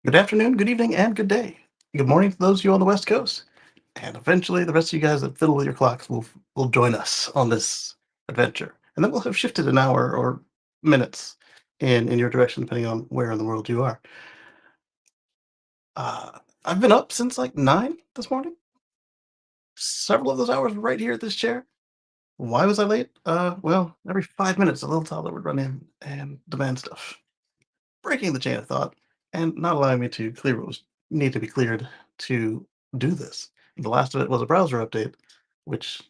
Good afternoon, good evening, and good day. Good morning to those of you on the West Coast. And eventually, the rest of you guys that fiddle with your clocks will join us on this adventure. And then we'll have shifted an hour or minutes in your direction, depending on where in the world you are. I've been up since like 9 this morning. Several of those hours were right here at this chair. Why was I late? Well, every 5 minutes, a little toddler would run in and demand stuff, breaking the chain of thought and not allowing me to clear what was need to be cleared to do this. The last of it was a browser update, which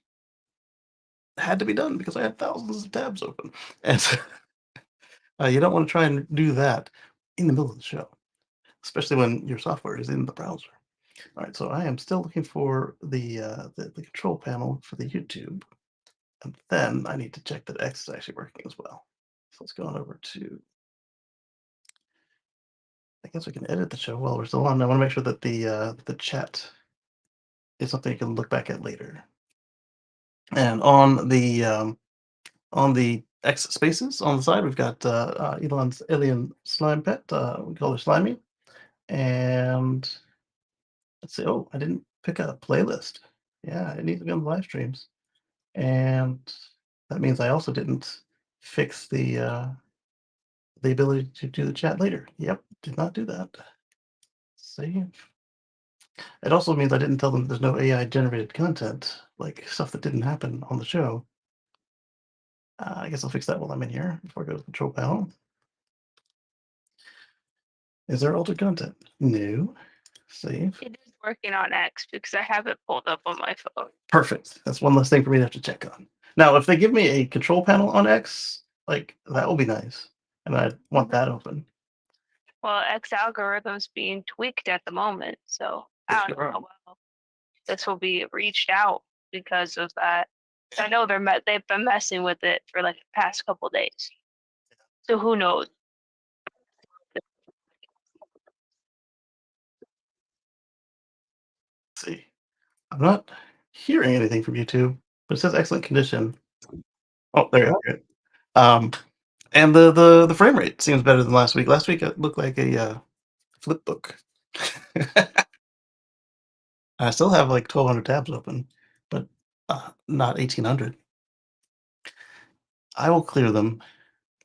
had to be done because I had thousands of tabs open. And so, you don't want to try and do that in the middle of the show, especially when your software is in the browser. All right, so I am still looking for the control panel for the YouTube, and then I need to check that X is actually working as well. So let's go on over to. I guess we can edit the show while we're still on. I want to make sure that the chat is something you can look back at later. And on the X spaces on the side, we've got Elon's alien slime pet. We call her Slimy. And let's see. Oh, I didn't pick a playlist. Yeah, it needs to be on the live streams. And that means I also didn't fix the ability to do the chat later. Yep, did not do that. Save. It also means I didn't tell them there's no AI generated content, like stuff that didn't happen on the show. I guess I'll fix that while I'm in here before I go to the control panel. Is there altered content? No. Save. It is working on X because I have it pulled up on my phone. Perfect. That's one less thing for me to have to check on. Now, if they give me a control panel on X, like that will be nice, and I want that open. Well, X algorithm's being tweaked at the moment, so I don't know how well this will be reached out because of that. I know they've been messing with it for like the past couple days, so who knows? Let's see. I'm not hearing anything from YouTube, but it says excellent condition. Oh, there you go. Good. And the frame rate seems better than last week. Last week it looked like a flip book. I still have like 1,200 tabs open, but not 1,800. I will clear them,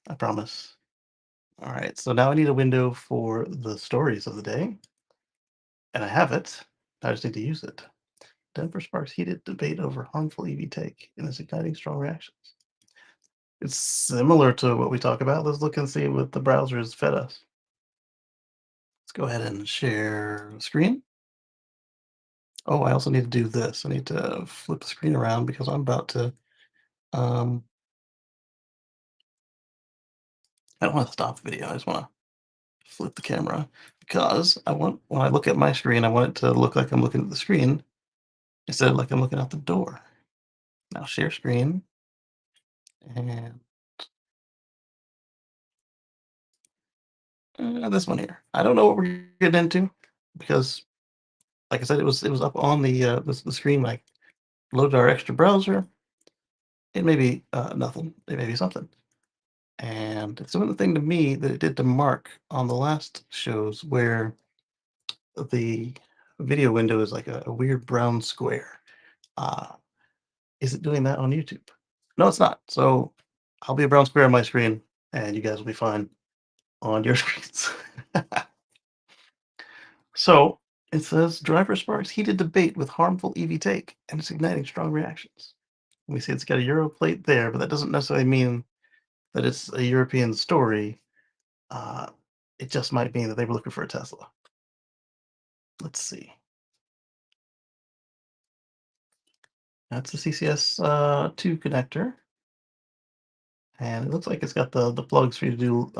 I promise. All right, so now I need a window for the stories of the day, and I have it. I just need to use it. Denver sparks heated debate over harmful EV take and is igniting strong reactions. It's similar to what we talk about. Let's look and see what the browser has fed us. Let's go ahead and share the screen. Oh, I also need to do this. I need to flip the screen around because I'm about to. I don't want to stop the video. I just want to flip the camera because I want when I look at my screen, I want it to look like I'm looking at the screen instead of like I'm looking out the door. Now share screen and this one here. I don't know what we're getting into because, like I said, it was up on the screen. Like loaded our extra browser. It may be nothing. It may be something. And it's doing the thing to me that it did to Mark on the last shows where the video window is like a weird brown square. Uh, is it doing that on YouTube? No, it's not. So I'll be a brown square on my screen, and you guys will be fine on your screens. So it says driver sparks heated debate with harmful EV take, and it's igniting strong reactions. We see it's got a Euro plate there, but that doesn't necessarily mean that it's a European story. Uh, it just might mean that they were looking for a Tesla. Let's see. That's the CCS 2 connector. and it looks like it's got the plugs for you to do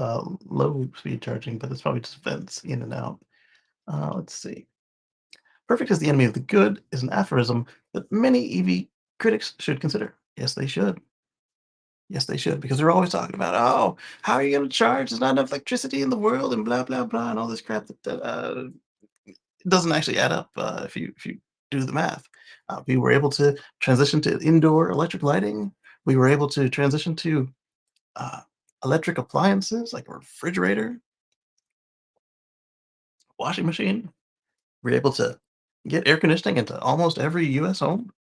low speed charging, but it's probably just vents in and out. Let's see. Perfect is the enemy of the good is an aphorism that many EV critics should consider. Yes, they should. Yes, they should, because they're always talking about, oh, how are you going to charge? There's not enough electricity in the world, and blah blah blah, and all this crap that doesn't actually add up if you do the math. We were able to transition to indoor electric lighting. We were able to transition to uh, electric appliances like a refrigerator, washing machine. We're able to get air conditioning into almost every U.S. home,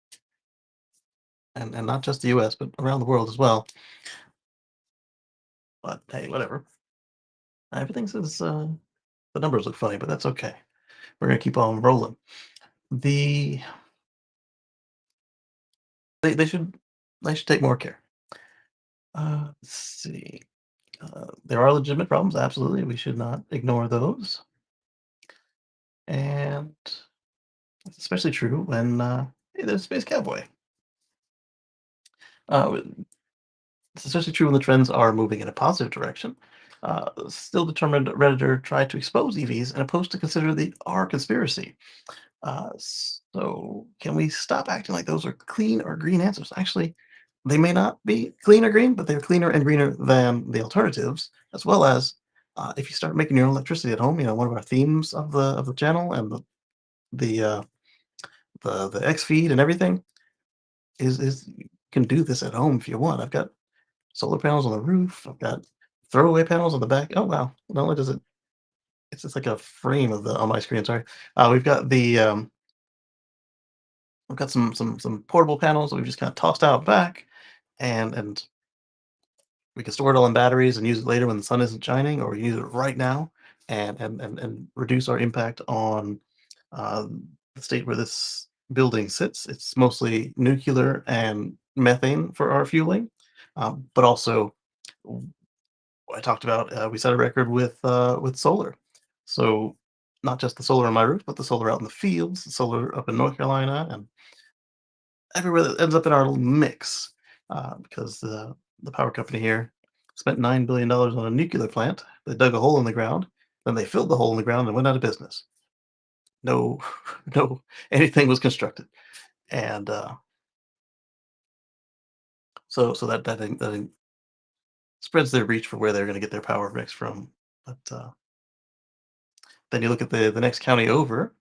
and not just the U.S. but around the world as well. But hey, whatever. Everything says the numbers look funny, but that's okay. We're gonna keep on rolling. The they should take more care. Let's see. There are legitimate problems, absolutely. We should not ignore those, and it's especially true when hey, there's Space Cowboy. Uh, it's especially true when the trends are moving in a positive direction. Still determined Redditor tried to expose EVs and a post to consider the R conspiracy. So can we stop acting like those are clean or green answers? Actually, they may not be clean or green, but they're cleaner and greener than the alternatives, as well as if you start making your own electricity at home. One of our themes of the channel and the uh, the X feed and everything is you can do this at home if you want. I've got solar panels on the roof. I've got throwaway panels on the back. Oh wow! Not only does it's just like a frame of the on my screen. Sorry. We've got we've got some portable panels that we've just kind of tossed out back, and we can store it all in batteries and use it later when the sun isn't shining, or we use it right now and reduce our impact on the state where this building sits. It's mostly nuclear and methane for our fueling, but also I talked about we set a record with solar. So not just the solar on my roof, but the solar out in the fields, the solar up in North Carolina, and everywhere that ends up in our little mix. Because the power company here spent $9 billion on a nuclear plant. They dug a hole in the ground, then they filled the hole in the ground and went out of business. No, no, anything was constructed, and so that spreads their reach for where they're going to get their power mix from. But then you look at the next county over,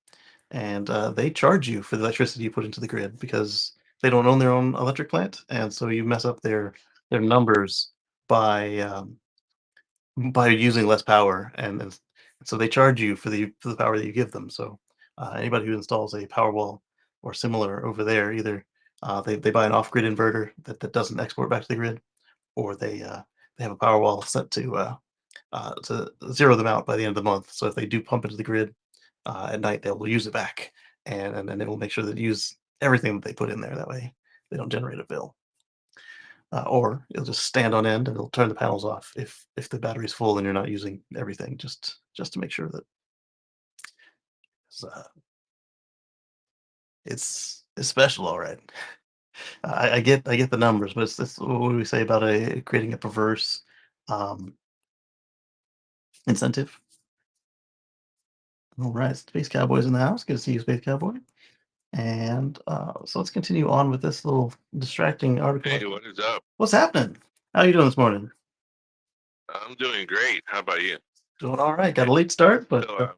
and they charge you for the electricity you put into the grid because they don't own their own electric plant, and so you mess up their numbers by by using less power, and so they charge you for the power that you give them. So anybody who installs a Powerwall or similar over there, either they buy an off-grid inverter that doesn't export back to the grid, or they have a Powerwall set to zero them out by the end of the month. So if they do pump into the grid at night, they'll use it back, and then they will make sure that use everything that they put in there. That way, they don't generate a bill. Or it'll just stand on end and it'll turn the panels off if the battery's full and you're not using everything, just to make sure that uh, it's special. All right, I get the numbers, but it's what do we say about creating a perverse um, incentive? All right, Space Cowboys in the house. Good to see you, Space Cowboy. And so let's continue on with this little distracting article. Hey, what is up? What's happening? How you doing this morning? I'm doing great. How about you? Doing all right. Got a late start, but So,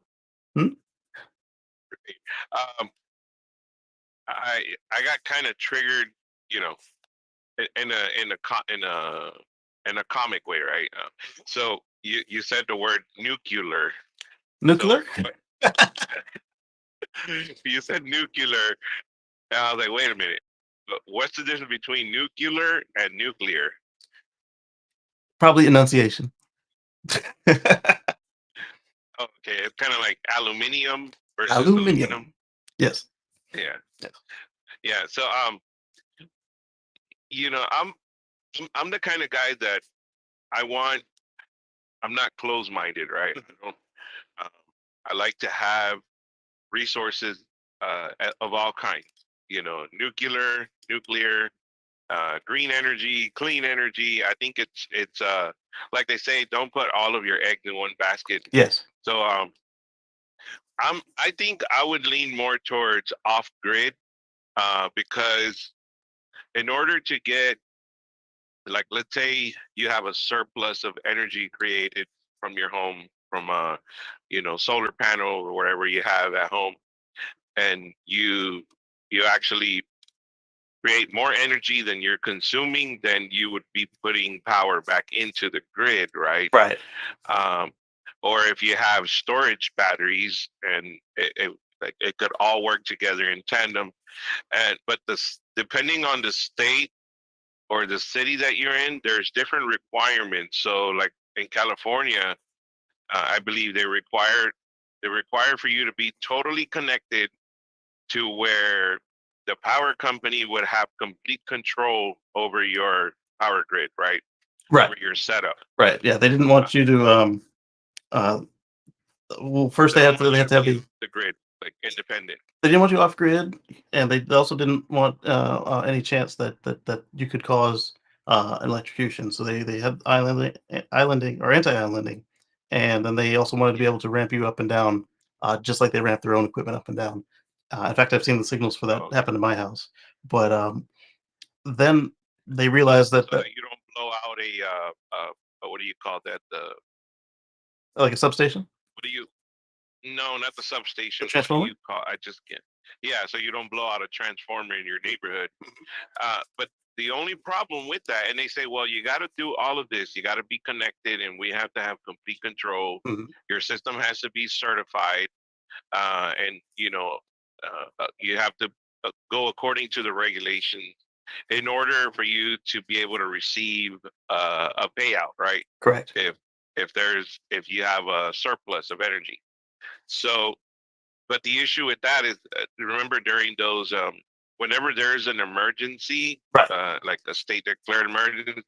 hmm? um, I got kind of triggered, you know, in a comic way, right? So you said the word nuclear. So Nuclear? you said nuclear, and I was like, wait a minute. What's the difference between nuclear and nuclear? Probably enunciation. Okay, it's kind of like aluminium versus aluminum. Aluminium. Yes. Yeah, Yes. yeah. So you know, I'm the kind of guy that I want. I'm not closed-minded, right? I don't. Um, I like to have resources of all kinds. You know, nuclear. green energy, clean energy. I think it's like they say, don't put all of your eggs in one basket. Yes. So I think I would lean more towards off grid, because in order to get, like, let's say you have a surplus of energy created from your home, from a solar panel or whatever you have at home, and you actually create more energy than you're consuming, then you would be putting power back into the grid, right? Right. Um, or if you have storage batteries, and it could all work together in tandem. And but depending on the state or the city that you're in, there's different requirements. So, like in California, I believe they require for you to be totally connected to where the power company would have complete control over your power grid, right? Right. Over your setup. Right. Yeah. They didn't want you to uh well, first They they don't have to want they you have to to have be the the grid, like independent. they didn't want you off grid, and they also didn't want any chance that you could cause electrocution. So they had islanding or anti-islanding, and then they also wanted to be able to ramp you up and down, just like they ramp their own equipment up and down. In fact, I've seen the signals for that Oh, happen in my house. But then they realized that so that you don't blow out what do you call that? like a substation, What do you? No, not the a substation. What do transformer. you call? I just can't. Yeah, so you don't blow out a transformer in your neighborhood. But the only problem with that, and they say, well, you got to do all of this. You got to be connected, and we have to have complete control. Mhm. Your system has to be certified, and you have to go according to the regulations in order for you to be able to receive a payout, right? Correct. If if you have a surplus of energy. So, but the issue with that is, remember during those, whenever there's an emergency, Right. like a state declared emergency,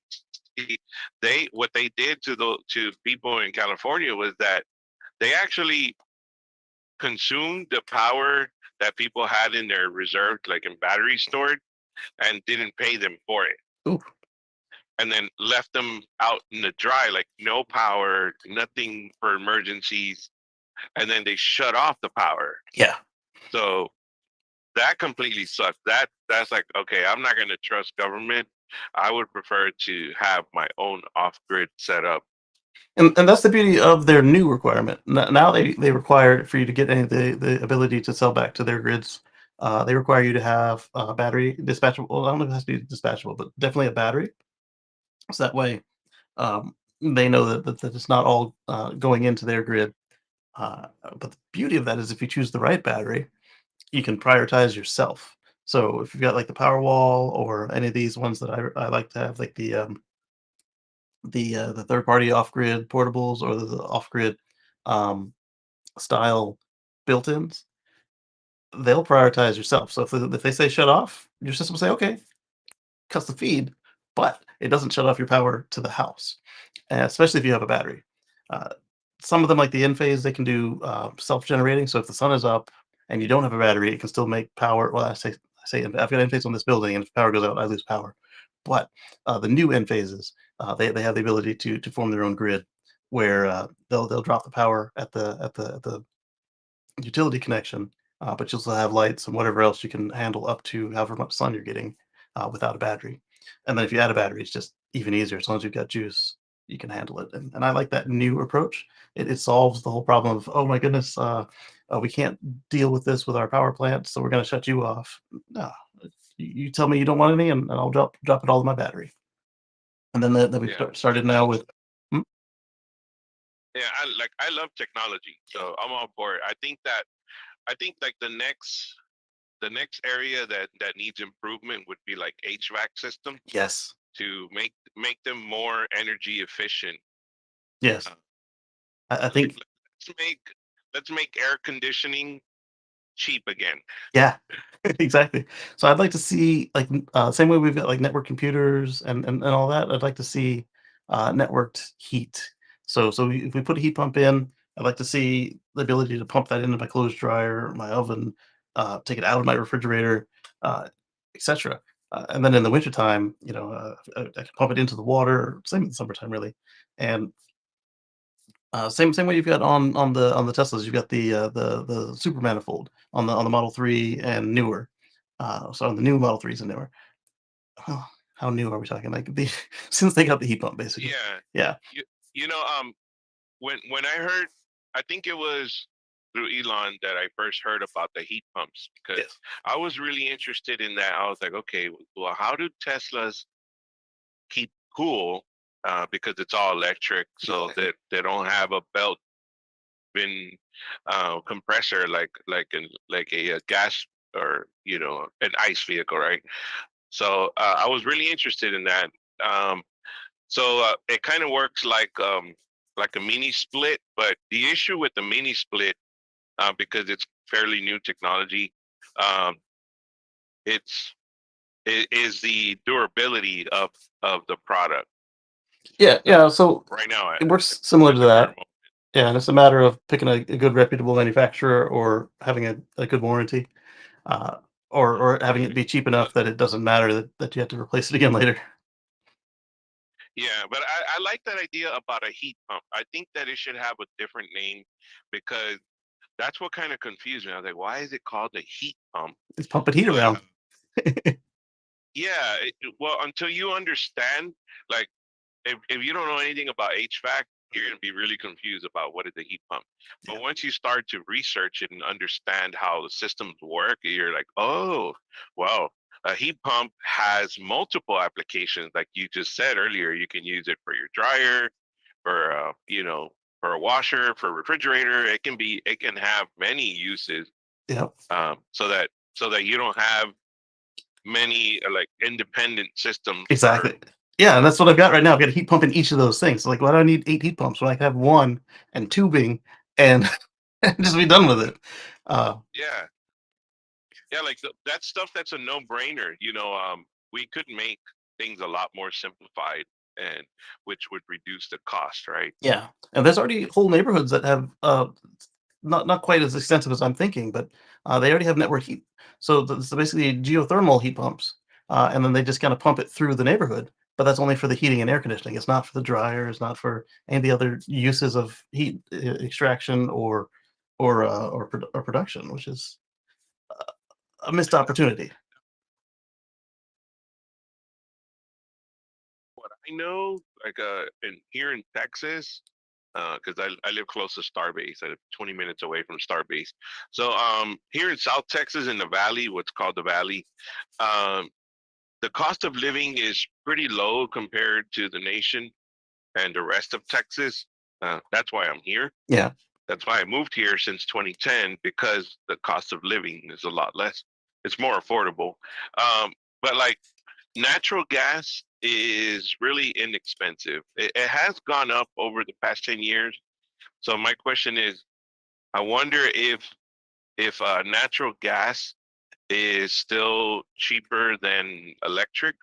what they did to people in California was that they actually consumed the power that people had in their reserve, like in battery stored, and didn't pay them for it. Ooh. And then left them out in the dry, like no power, nothing for emergencies. And then they shut off the power. Yeah. So that completely sucks. That's like, okay, I'm not going to trust government. I would prefer to have my own off-grid setup. And that's the beauty of their new requirement. Now they require for you to get any the ability to sell back to their grids. They require you to have a battery dispatchable. Well, I don't know if it has to be dispatchable, but definitely a battery. So that way, they know that it's not all going into their grid. But the beauty of that is if you choose the right battery, you can prioritize yourself. So if you've got like the Powerwall or any of these ones that I like to have, like the third party off grid portables or the off grid um, style built-ins, they'll prioritize yourself. So if they say shut off, your system will say okay, cuts the feed, but it doesn't shut off your power to the house, especially if you have a battery. Uh, some of them, like the Enphase, they can do self-generating. So if the sun is up and you don't have a battery, it can still make power. Well, I say I've got Enphase on this building, and if power goes out, I lose power. But the new Enphases, they have the ability to form their own grid, where they'll drop the power at the utility connection, but you'll still have lights and whatever else you can handle up to however much sun you're getting without a battery. And then if you add a battery, it's just even easier. As long as you've got juice, you can handle it. And I like that new approach. It solves the whole problem of, oh my goodness, we can't deal with this with our power plant, so we're going to shut you off. No, you tell me you don't want any, and I'll drop it all in my battery. And then that we Yeah. started now with, hmm? Yeah, I love technology, so I'm all for it. I think like the next area that needs improvement would be like HVAC system Yes, to make them more energy efficient. yes. Uh, I like, think let's make air conditioning cheap again. yeah, exactly. So I'd like to see like same way we've got like network computers and all that. I'd like to see networked heat. If we put a heat pump in, I'd like to see the ability to pump that into my clothes dryer, my oven, take it out of my refrigerator, etc. And then in the wintertime, I can pump it into the water. Same in the summertime, really. And same way you've got on the Teslas, you've got the super manifold on the Model 3 and newer. So on the new Model 3s and newer. Oh, how new are we talking? Like since they got the heat pump, basically. Yeah. Yeah. You, you know, when I heard, I think it was through Elon that I first heard about the heat pumps because Yes. I was really interested in that. I was like, okay, well, how do Teslas keep cool? Because it's all electric, so Exactly. that they don't have a belt in compressor like a gas or an ice vehicle, right? So I was really interested in that. Um, so it kind of works like a mini split, but the issue with the mini split, because it's fairly new technology, um, it's it is the durability of the product. Yeah, yeah. So Right now, it works similar at to the current that. moment, Yeah, and it's a matter of picking a good reputable manufacturer or having a good warranty, uh, or having it be cheap so enough that it doesn't matter that you have to replace it again later. yeah, but I like that idea about a heat pump. I think that it should have a different name because that's what kind of confused me. I was like, why is it called a heat pump? It's pumping heat But around. yeah, well, until you understand, like, if you don't know anything about HVAC, you're gonna be really confused about what is a heat pump. Yeah. But once you start to research it and understand how the systems work, you're like, oh, well, a heat pump has multiple applications. Like you just said earlier, you can use it for your dryer, for for a washer, for a refrigerator. It can have many uses. Yeah. So that you don't have many like independent systems for. Exactly. Yeah, and that's what I've got right now. I've got a heat pump in each of those things. So, like, why do I need 8 heat pumps when I can have 1 and tubing and and just be done with it? Uh, Yeah, yeah, like that stuff that's a no-brainer. We could make things a lot more simplified, and which would reduce the cost, right? yeah, and there's already whole neighborhoods that have, not quite as extensive as I'm thinking, but, they already have network heat. So basically geothermal heat pumps, and then they just kinda pump it through the neighborhood, but that's only for the heating and air conditioning. It's not for the dryer, it's not for any of the other uses of heat extraction or production, which is a missed opportunity. What I know, like in here in Texas, because I live close to Starbase. I live 20 minutes away from Starbase. So here in South Texas in the Valley, what's called the Valley, um, the cost of living is pretty low compared to the nation and the rest of Texas. That's why I'm here. Yeah. That's why I moved here since 2010 because the cost of living is a lot less. It's more affordable. But like natural gas is really inexpensive. It has gone up over the past 10 years. So my question is, I wonder if natural gas is still cheaper than electric,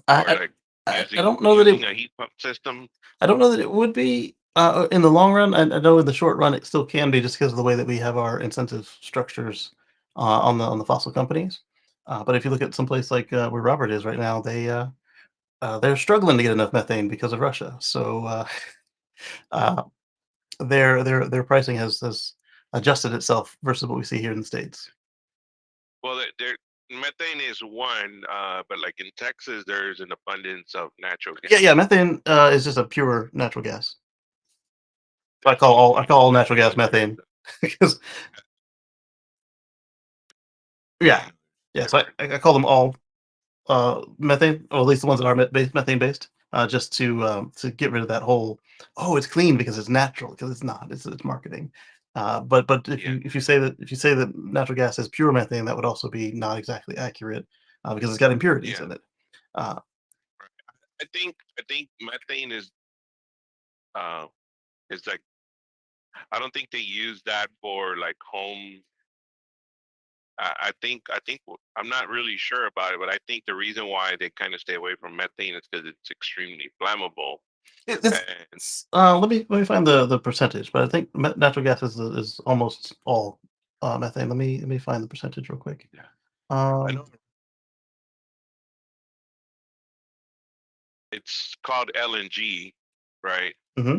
or I like I using don't know that using it a heat pump system. I don't know that it would be, in the long run. I know in the short run it still can be just because of the way that we have our incentive structures, on the fossil companies. But if you look at some place like, where Robert is right now, they're struggling to get enough methane because of Russia. So, uh, their pricing has adjusted itself versus what we see here in the States. Well, methane is one, but like in Texas, there's an abundance of natural Yeah, gas. yeah, methane, is just a pure natural gas. I That's call so all I funny. call all natural Methane gas is like methane because yeah. yeah, Yeah, so different. I call them all methane, or at least the ones that are methane based, just to get rid of that whole, oh, it's clean because it's natural, because it's not. It's marketing. But if Yeah, you say that natural gas is pure methane, that would also be not exactly accurate, because it's got impurities yeah. in it. Uh, I think methane uh is like, I don't think they use that for like home. I'm not really sure about it, but I think the reason why they kind of stay away from methane is because it's extremely flammable. it's And let me find the percentage, but I think natural gas is almost all methane. Let me find the percentage real quick. yeah, I Um, know it's called LNG, right? Mm-hmm.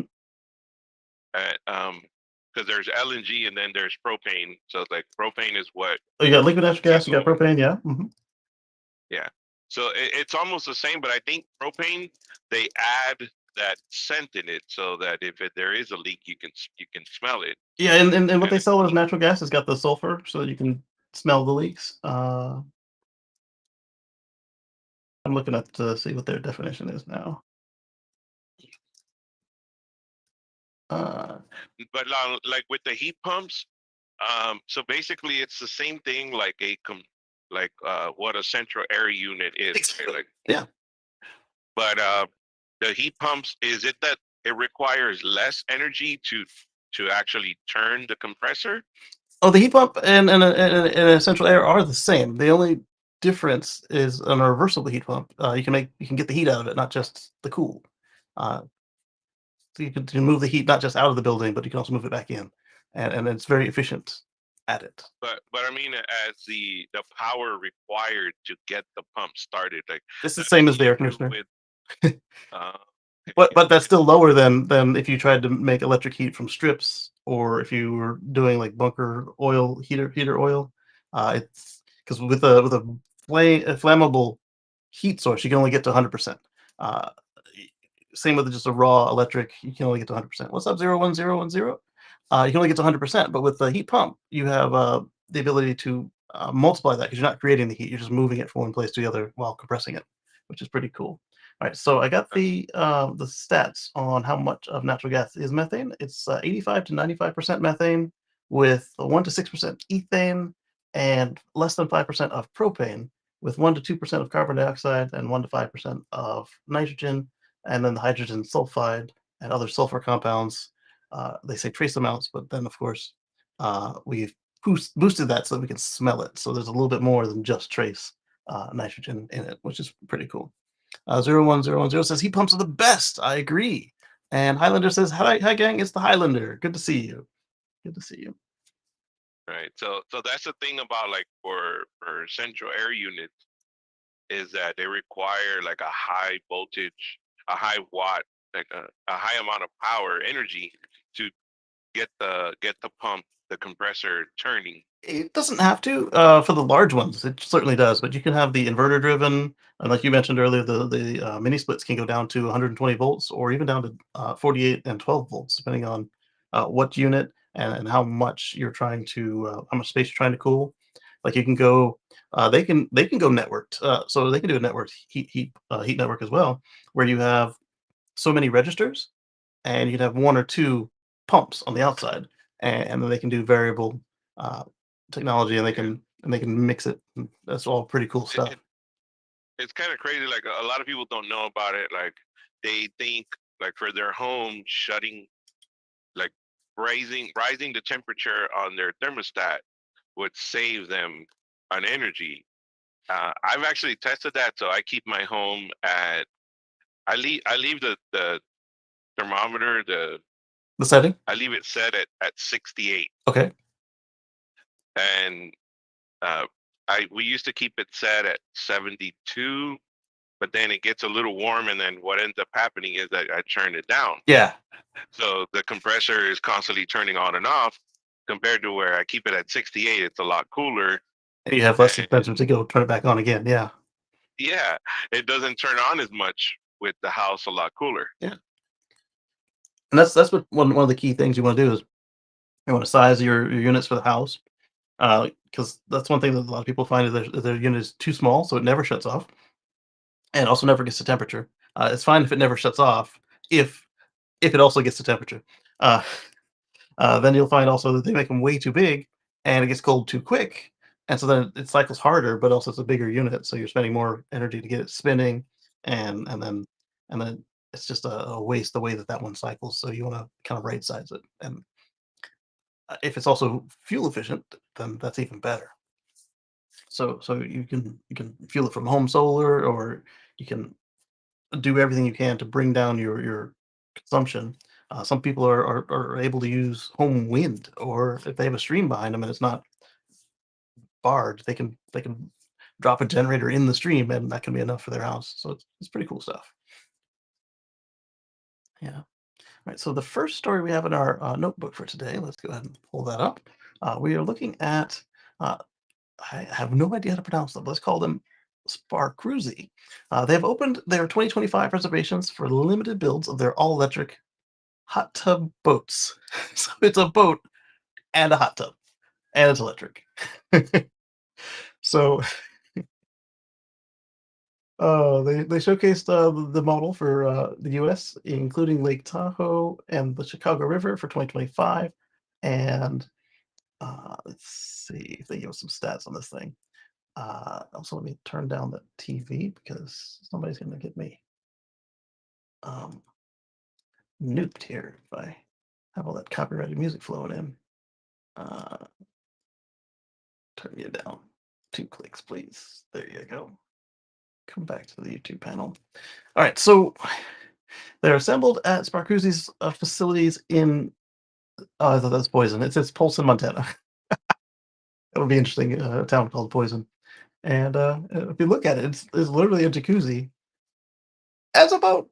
Because there's LNG and then there's propane. So it's like propane is what Oh, you got liquid natural gas, you got people, propane, yeah. Mm-hmm. yeah. So it's almost the same, but I think propane they add that scent in it so that if there is a leak, you can smell it. Yeah, and what And they sell as natural gas has got the sulfur so that you can smell the leaks. I'm looking up to see what their definition is now. Uh, but like with the heat pumps, so basically it's the same thing like like what a central air unit is, right? Like, yeah. but the heat pumps, is it that it requires less energy to actually turn the compressor? Oh, the heat pump and a central air are the same. The only difference is on a reversible heat pump. You can get the heat out of it, not just the cool. Uh, so you can move the heat not just out of the building, but you can also move it back in, and it's very efficient at it. But I mean, as the power required to get the pump started, like It's the that same as the air issue conditioner, with uh, but that's still lower than if you tried to make electric heat from strips, or if you were doing like bunker oil heater oil. It's because with a flammable heat source, you can only get to 100%. Uh, Same with just a raw electric, you can only get to 100%. What's up, 01010? You can only get to 100%, but with the heat pump, you have the ability to multiply that because you're not creating the heat, you're just moving it from one place to the other while compressing it, which is pretty cool. All right, so I got the stats on how much of natural gas is methane. It's 85 to 95% methane, with 1 to 6% ethane, and less than 5% of propane, with 1 to 2% of carbon dioxide and 1 to 5% of nitrogen, and then the hydrogen sulfide and other sulfur compounds. They say trace amounts, but then of course we've boosted that so that we can smell it. So there's a little bit more than just trace nitrogen in it, which is pretty cool. 01010 says heat pumps are the best. I agree. And Highlander says, hi gang, it's the Highlander. Good to see you. Good to see you. right. So that's the thing about like for central air units is that they require like a high voltage, a high watt, like a high amount of power energy to get the pump, the compressor turning. It doesn't have to for the large ones. It certainly does, but you can have the inverter driven, and like you mentioned earlier, the mini splits can go down to 120 volts or even down to 48 and 12 volts, depending on what unit and how much you're trying to how much space you're trying to cool. Like you can go, they can go networked, so they can do a networked heat network as well, where you have so many registers, and you can have one or two pumps on the outside, and then they can do variable uh, technology, and Yeah. they can mix it. That's all pretty cool It, stuff. it, it's kind of crazy. Like a lot of people don't know about it. Like they think like for their home shutting, like rising the temperature on their thermostat would save them on energy. I've actually tested that, so I keep my home at I leave the thermometer The setting, I leave it set at 68, okay, and uh, I we used to keep it set at 72, but then it gets a little warm, and then what ends up happening is that I turn it down. yeah, So the compressor is constantly turning on and off compared to where I keep it at 68. It's a lot cooler. and you have less expensive to And go turn it back on again. Yeah, yeah, it doesn't turn on as much with the house a lot cooler. yeah, and that's what one of the key things you want to do is you want to size your units for the house, because that's one thing that a lot of people find is their unit is too small, so it never shuts off, and also never gets to temperature. It's fine if it never shuts off if it also gets to temperature. Uh, then you'll find also that they make them way too big, and it gets cold too quick, and so then it cycles harder, but also it's a bigger unit, so you're spending more energy to get it spinning, and then it's just a waste the way that that one cycles. So you want to kind of right size it, and if it's also fuel efficient, then that's even better. So you can fuel it from home solar, or you can do everything you can to bring down your consumption. Some people are able to use home wind, or if they have a stream behind them and it's not barred, they can drop a generator in the stream, and that can be enough for their house. So it's pretty cool stuff. Yeah. All right. So the first story we have in our notebook for today, let's go ahead and pull that up. We are looking at, uh, I have no idea how to pronounce them. Let's call them Sparcruzy. They have opened their 2025 reservations for limited builds of their all-electric hot tub boats. So it's a boat and a hot tub, and it's electric. So they showcased the model for the U.S., including Lake Tahoe and the Chicago River for 2025. And let's see if they give us some stats on this thing. Also, let me turn down the TV because somebody's going to get me um, nuked here if I have all that copyrighted music flowing in. Uh, Turn you down 2 clicks, please. There you go. Come back to the YouTube panel. All right, so they're assembled at Sparkuzi's facilities in. Oh, I thought that's Poison. It says Polson, Montana. It'll be interesting. A town called Poison. And if you look at it, it's literally a jacuzzi as a boat.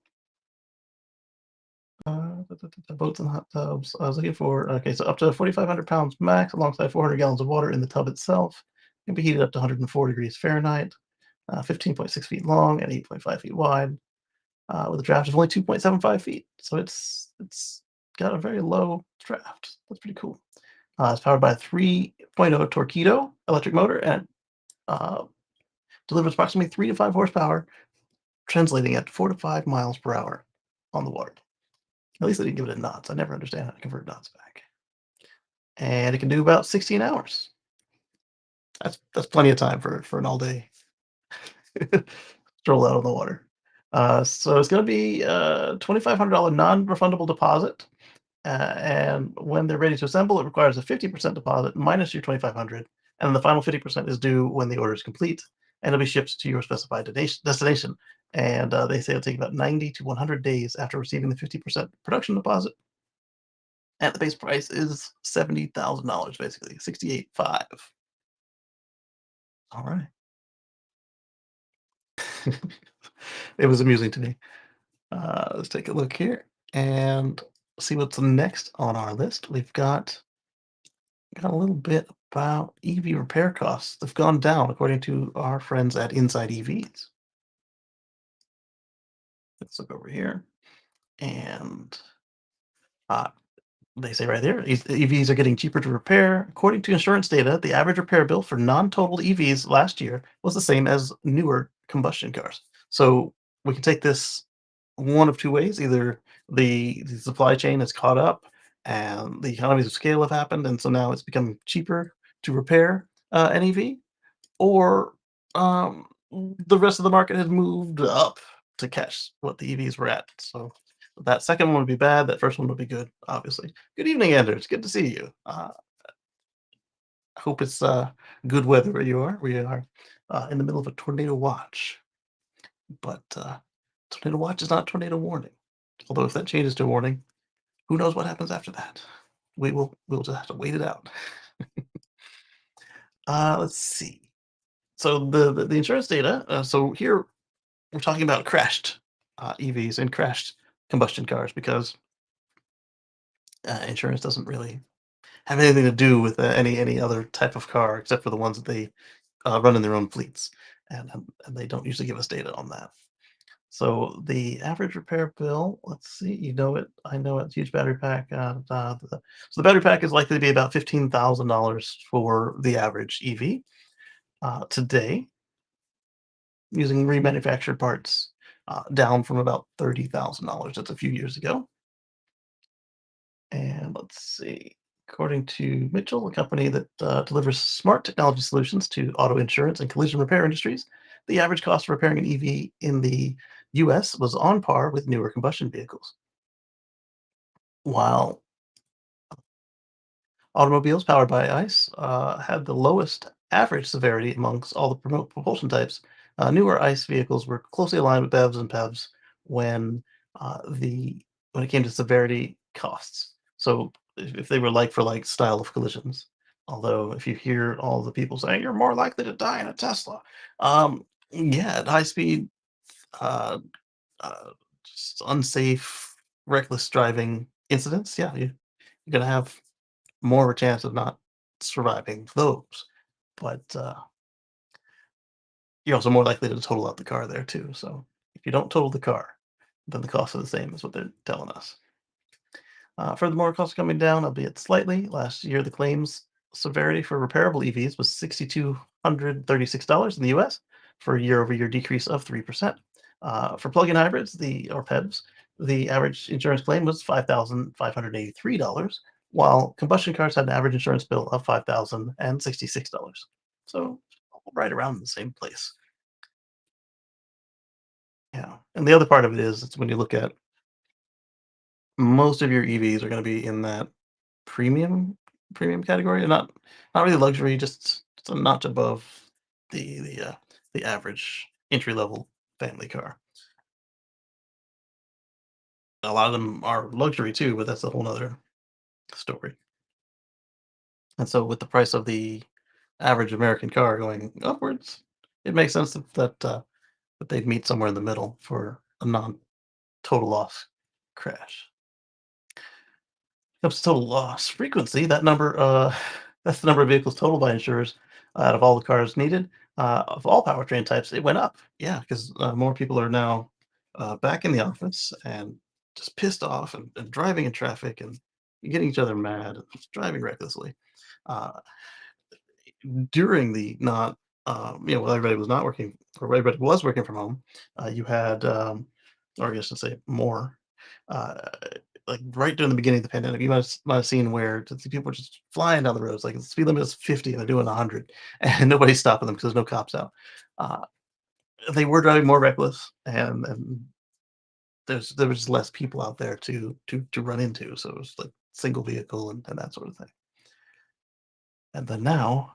Boats and hot tubs. I was looking for, okay, so up to 4,500 pounds max, alongside 400 gallons of water in the tub itself. Can be heated up to 104 degrees Fahrenheit. 15.6 feet long and 8.5 feet wide. With a draft of only 2.75 feet. So it's got a very low draft. That's pretty cool. It's powered by a 3.0 Torpedo electric motor and uh, delivers approximately 3 to 5 horsepower, translating at 4 to 5 miles per hour on the water. At least they didn't give it in knots. I never understand how to convert knots back. And it can do about 16 hours. That's plenty of time for an all day stroll out on the water. So it's going to be a $2,500 non-refundable deposit. And when they're ready to assemble, it requires a 50% deposit minus your 2,500, and then the final 50% is due when the order is complete, and it'll be shipped to your specified destination. And they say it'll take about 90 to 100 days after receiving the 50% production deposit. And the base price is $70,000, basically 68.5. All right. It was amusing to me. Let's take a look here and see what's next on our list. We've got a little bit about EV repair costs. They've gone down according to our friends at Inside EVs. Let's look over here. And uh, they say right there, EVs are getting cheaper to repair. According to insurance data, the average repair bill for non-totaled EVs last year was the same as newer combustion cars. So we can take this one of two ways. Either the supply chain has caught up and the economies of scale have happened, and so now it's become cheaper to repair an EV, or um, the rest of the market has moved up to catch what the EVs were at. So that second one would be bad. That first one would be good, obviously. Good evening, Anders. Good to see you. Hope it's good weather where you are. We are in the middle of a tornado watch, but tornado watch is not tornado warning. Although if that changes to warning, who knows what happens after that? We'll just have to wait it out. Let's see. So the insurance data. So here we're talking about crashed EVs and crashed combustion cars because insurance doesn't really have anything to do with any other type of car except for the ones that they run in their own fleets, and they don't usually give us data on that. So the average repair bill, let's see, you know it, I know it, huge battery pack. So the battery pack is likely to be about $15,000 for the average EV today, using remanufactured parts, down from about $30,000. That's a few years ago. And let's see. According to Mitchell, a company that delivers smart technology solutions to auto insurance and collision repair industries, the average cost of repairing an EV in the US was on par with newer combustion vehicles. While automobiles powered by ICE had the lowest average severity amongst all the propulsion types, newer ICE vehicles were closely aligned with BEVs and PEVs when the when it came to severity costs. So if they were like for like style of collisions, although if you hear all the people saying you're more likely to die in a Tesla, yeah, at high speed, uh, uh, just unsafe. reckless driving incidents, yeah, you're gonna have more of a chance of not surviving those. But you're also more likely to total out the car there too. So if you don't total the car, then the costs are the same, is what they're telling us. Furthermore, costs coming down, albeit slightly. Last year, the claims severity for repairable EVs was $6,236 in the US for a year-over-year decrease of 3%. For plug-in hybrids, or PEVs, the average insurance claim was $5,583, while combustion cars had an average insurance bill of $5,066. So right around the same place. Yeah, and the other part of it is it's when you look at most of your EVs are going to be in that premium category, and not really luxury, just a notch above the average entry level family car. A lot of them are luxury too, but that's a whole nother story. And so, with the price of the average American car going upwards, it makes sense that they'd meet somewhere in the middle for a non total loss crash. Comes to total loss frequency, that number, that's the number of vehicles totaled by insurers out of all the cars needed, of all powertrain types. It went up, yeah, because more people are now back in the office and just pissed off and driving in traffic and getting each other mad, and just driving recklessly. Uh, During the not, while everybody was not working, or everybody was working from home, you had, or I guess to say more, uh, like right during the beginning of the pandemic, you might have seen where the people were just flying down the roads, like the speed limit is 50 and they're doing 100, and nobody's stopping them because there's no cops out. Uh, they were driving more reckless, and there was less people out there to run into, so it was like single vehicle and that sort of thing. And then now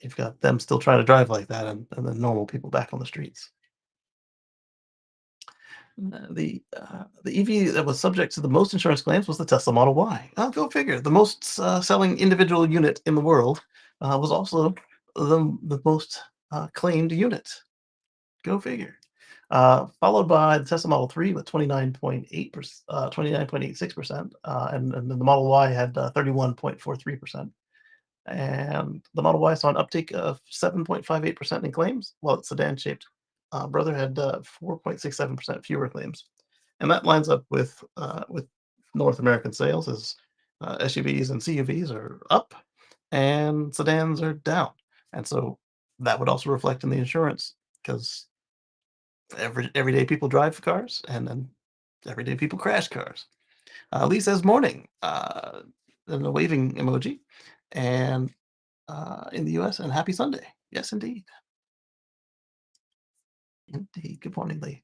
you've got them still trying to drive like that, and then normal people back on the streets. The EV that was subject to the most insurance claims was the Tesla Model Y. Oh, go figure. The most selling individual unit in the world was also the most claimed unit. Go figure. Followed by the Tesla Model 3 with 29.8%, 29.86%, and then the Model Y had 31.43%. And the Model Y saw an uptick of 7.58% in claims, while its sedan-shaped brother had 4.67% fewer claims. And that lines up with North American sales as SUVs and CUVs are up and sedans are down. And so that would also reflect in the insurance because everyday people drive cars and then everyday people crash cars. Lee says morning, and a waving emoji. And in the US, and happy Sunday. Yes, indeed. Indeed. Good morning, Lee.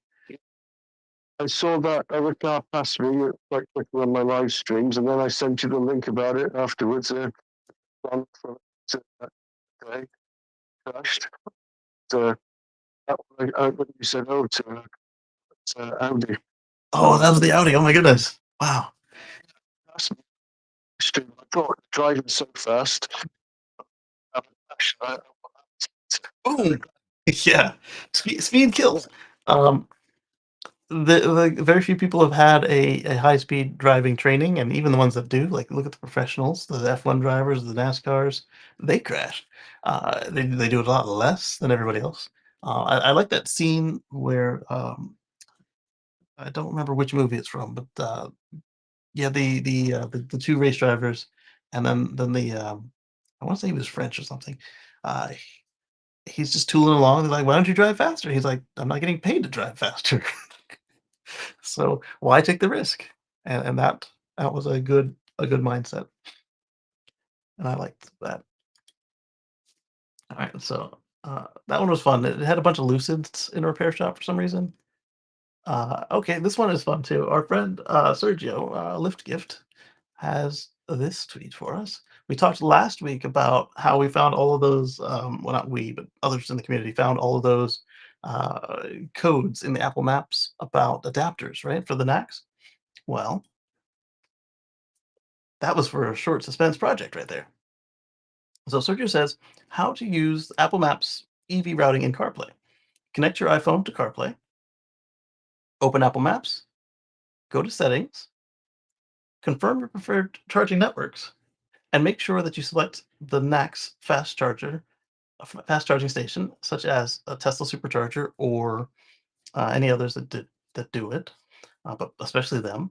I saw that other car pass me quite quickly on my live streams, and then I sent you the link about it afterwards. From okay, crashed. So when you said, "Oh, to Audi," Oh, that was the Audi. Oh my goodness. Wow. that's stream. I thought driving so fast. I, Boom. Yeah. Speed kills. Um, the very few people have had a high speed driving training, and even the ones that do, like look at the professionals, the F1 drivers, the NASCARs, they crash. They do it a lot less than everybody else. I like that scene where I don't remember which movie it's from, but yeah, the two race drivers, and then I want to say he was French or something. Uh, he's just tooling along. They're like, "Why don't you drive faster?" He's like, "I'm not getting paid to drive faster, so why take the risk?" And that was a good mindset, and I liked that. All right, so that one was fun. It had a bunch of lucids in a repair shop for some reason. Okay, this one is fun too. Our friend Sergio, Lift Gift, has this tweet for us. We talked last week about how we found all of those, well, not we, but others in the community found all of those codes in the Apple Maps about adapters, right, for the NACs. Well, that was for a short suspense project right there. So Sergio says how to use Apple Maps EV routing in CarPlay. Connect your iPhone to CarPlay, open Apple Maps, go to settings, confirm your preferred charging networks, and make sure that you select the NACS fast charger, fast charging station, such as a Tesla supercharger or any others that do it, but especially them.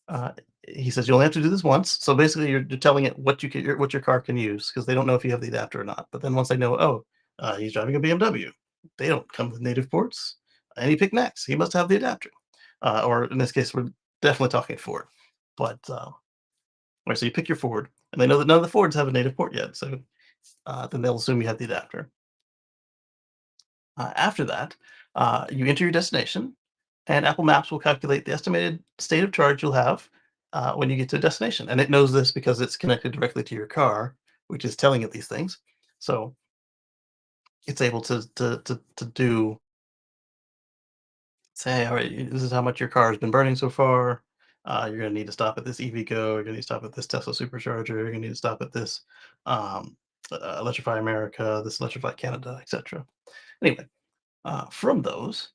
Uh, he says you only have to do this once. So basically, you're telling it what your car can use because they don't know if you have the adapter or not. But then once they know, oh, he's driving a BMW, they don't come with native ports, and he picked next. He must have the adapter, or in this case, we're definitely talking Ford. But right, so you pick your Ford, and they know that none of the Fords have a native port yet. So then they'll assume you have the adapter. After that, you enter your destination, and Apple Maps will calculate the estimated state of charge you'll have when you get to a destination. And it knows this because it's connected directly to your car, which is telling it these things. So it's able to do say, all right, this is how much your car has been burning so far. You're going to need to stop at this EVgo. You're going to need to stop at this Tesla supercharger. You're going to need to stop at this um, Electrify America, this Electrify Canada, etc. Anyway, from those,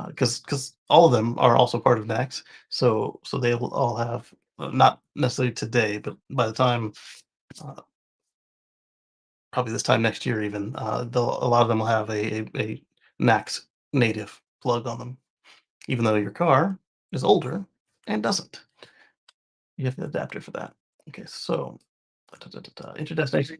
because all of them are also part of NACS, so they will all have not necessarily today, but by the time uh, probably this time next year, even a lot of them will have a NACS native plug on them, even though your car is older and doesn't. You have the adapter for that. Okay, so enter destination.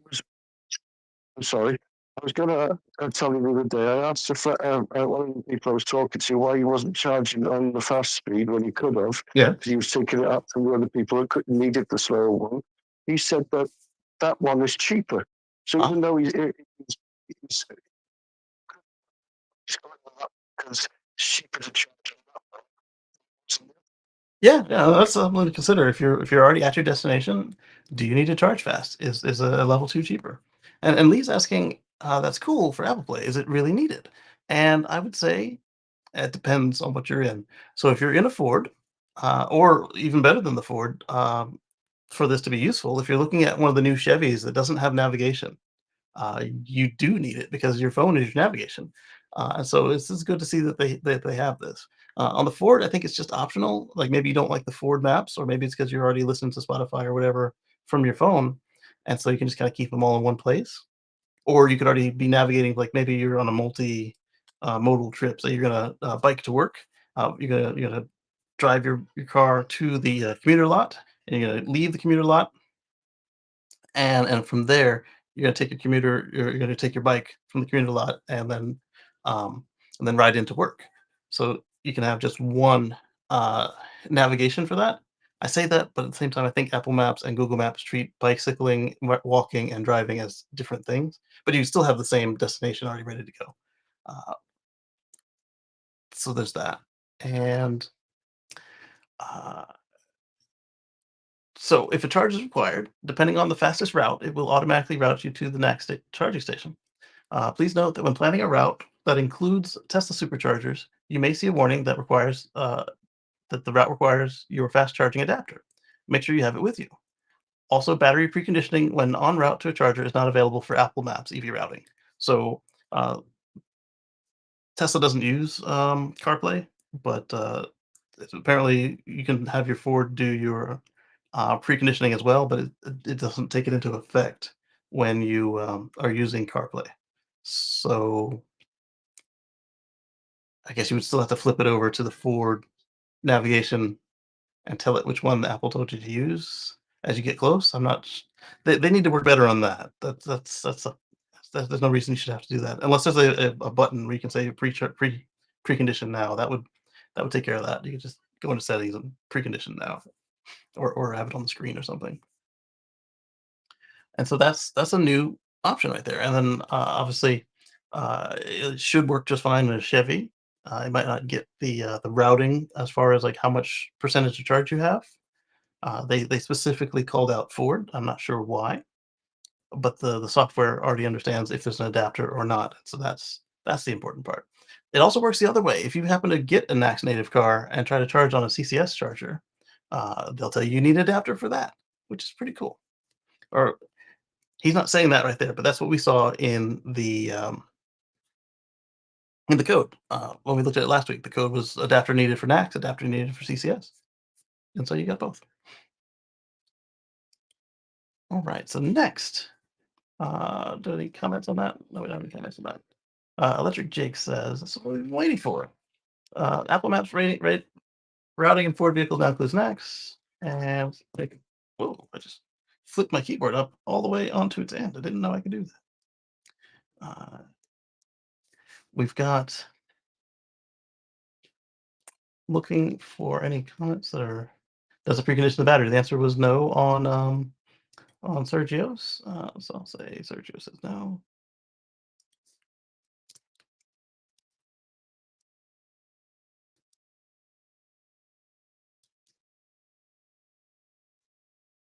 I'm sorry. I was going to tell you the other day, I asked one of the people I was talking to why he wasn't charging on the fast speed when he could have, Yeah. because he was taking it up from the other people that needed the slower one. He said that that one is cheaper. So even though he's going up because it's cheaper to charge on that one. Yeah, that's something to consider. If you're already at your destination, do you need to charge fast? Is a level 2 cheaper? And Lee's asking, that's cool for Apple Play. Is it really needed? And I would say it depends on what you're in. So if you're in a Ford, or even better than the Ford, for this to be useful, if you're looking at one of the new Chevys that doesn't have navigation, you do need it because your phone is your navigation. And so it's good to see that they have this. On the Ford, I think it's just optional. Like maybe you don't like the Ford maps, or maybe it's because you're already listening to Spotify or whatever from your phone, and so you can just kind of keep them all in one place. Or you could already be navigating, like maybe you're on a multi modal trip, so you're gonna bike to work. You're gonna drive your car to the commuter lot, and you're gonna leave the commuter lot, and from there you're gonna take your commuter you're gonna take your bike from the commuter lot um, and then ride into work. So you can have just one uh, navigation for that. I say that, but at the same time, I think Apple Maps and Google Maps treat bicycling, walking, and driving as different things, but you still have the same destination already ready to go. Uh, so there's that, and uh, so if a charge is required, depending on the fastest route, it will automatically route you to the next charging station. Please note that when planning a route that includes Tesla superchargers, you may see a warning that requires that the route requires your fast charging adapter. Make sure you have it with you. Also, battery preconditioning when en route to a charger is not available for Apple Maps EV routing. So uh, Tesla doesn't use CarPlay, but apparently you can have your Ford do your preconditioning as well, but it doesn't take it into effect when you are using CarPlay. So I guess you would still have to flip it over to the Ford navigation and tell it which one Apple told you to use as you get close. I'm not. They need to work better on that. There's no reason you should have to do that unless there's a button where you can say precondition now. That would take care of that. You can just go into settings and precondition now, or have it on the screen or something. And so that's a new option right there. And then obviously it should work just fine in a Chevy. It might not get the routing as far as like how much percentage of charge you have. They specifically called out Ford. I'm not sure why, but the software already understands if there's an adapter or not. So that's the important part. It also works the other way. If you happen to get a NACS native car and try to charge on a CCS charger, they'll tell you need an adapter for that, which is pretty cool. Or he's not saying that right there, but that's what we saw in in the code. When we looked at it last week, the code was adapter needed for NACS, adapter needed for CCS. And so you got both. All right, so next, do any comments on that? No, we don't have any comments on that. Electric Jake says, that's what we've been waiting for. Apple Maps routing in Ford vehicle now includes NACS. And like, whoa, I just flipped my keyboard up all the way onto its end. I didn't know I could do that. We've got looking for any comments that are, does it precondition the battery? The answer was no on Sergio's. So I'll say Sergio says no.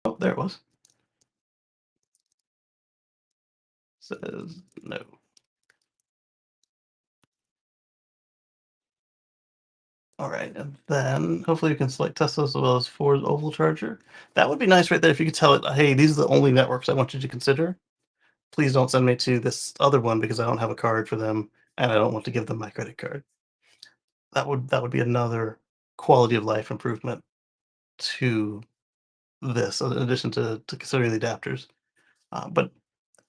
Oh, there it was. Says no. All right, and then hopefully you can select Tesla as well as Ford oval charger. That would be nice right there if you could tell it, hey, these are the only networks I want you to consider. Please don't send me to this other one because I don't have a card for them and I don't want to give them my credit card. That would be another quality of life improvement to this, in addition to considering the adapters. But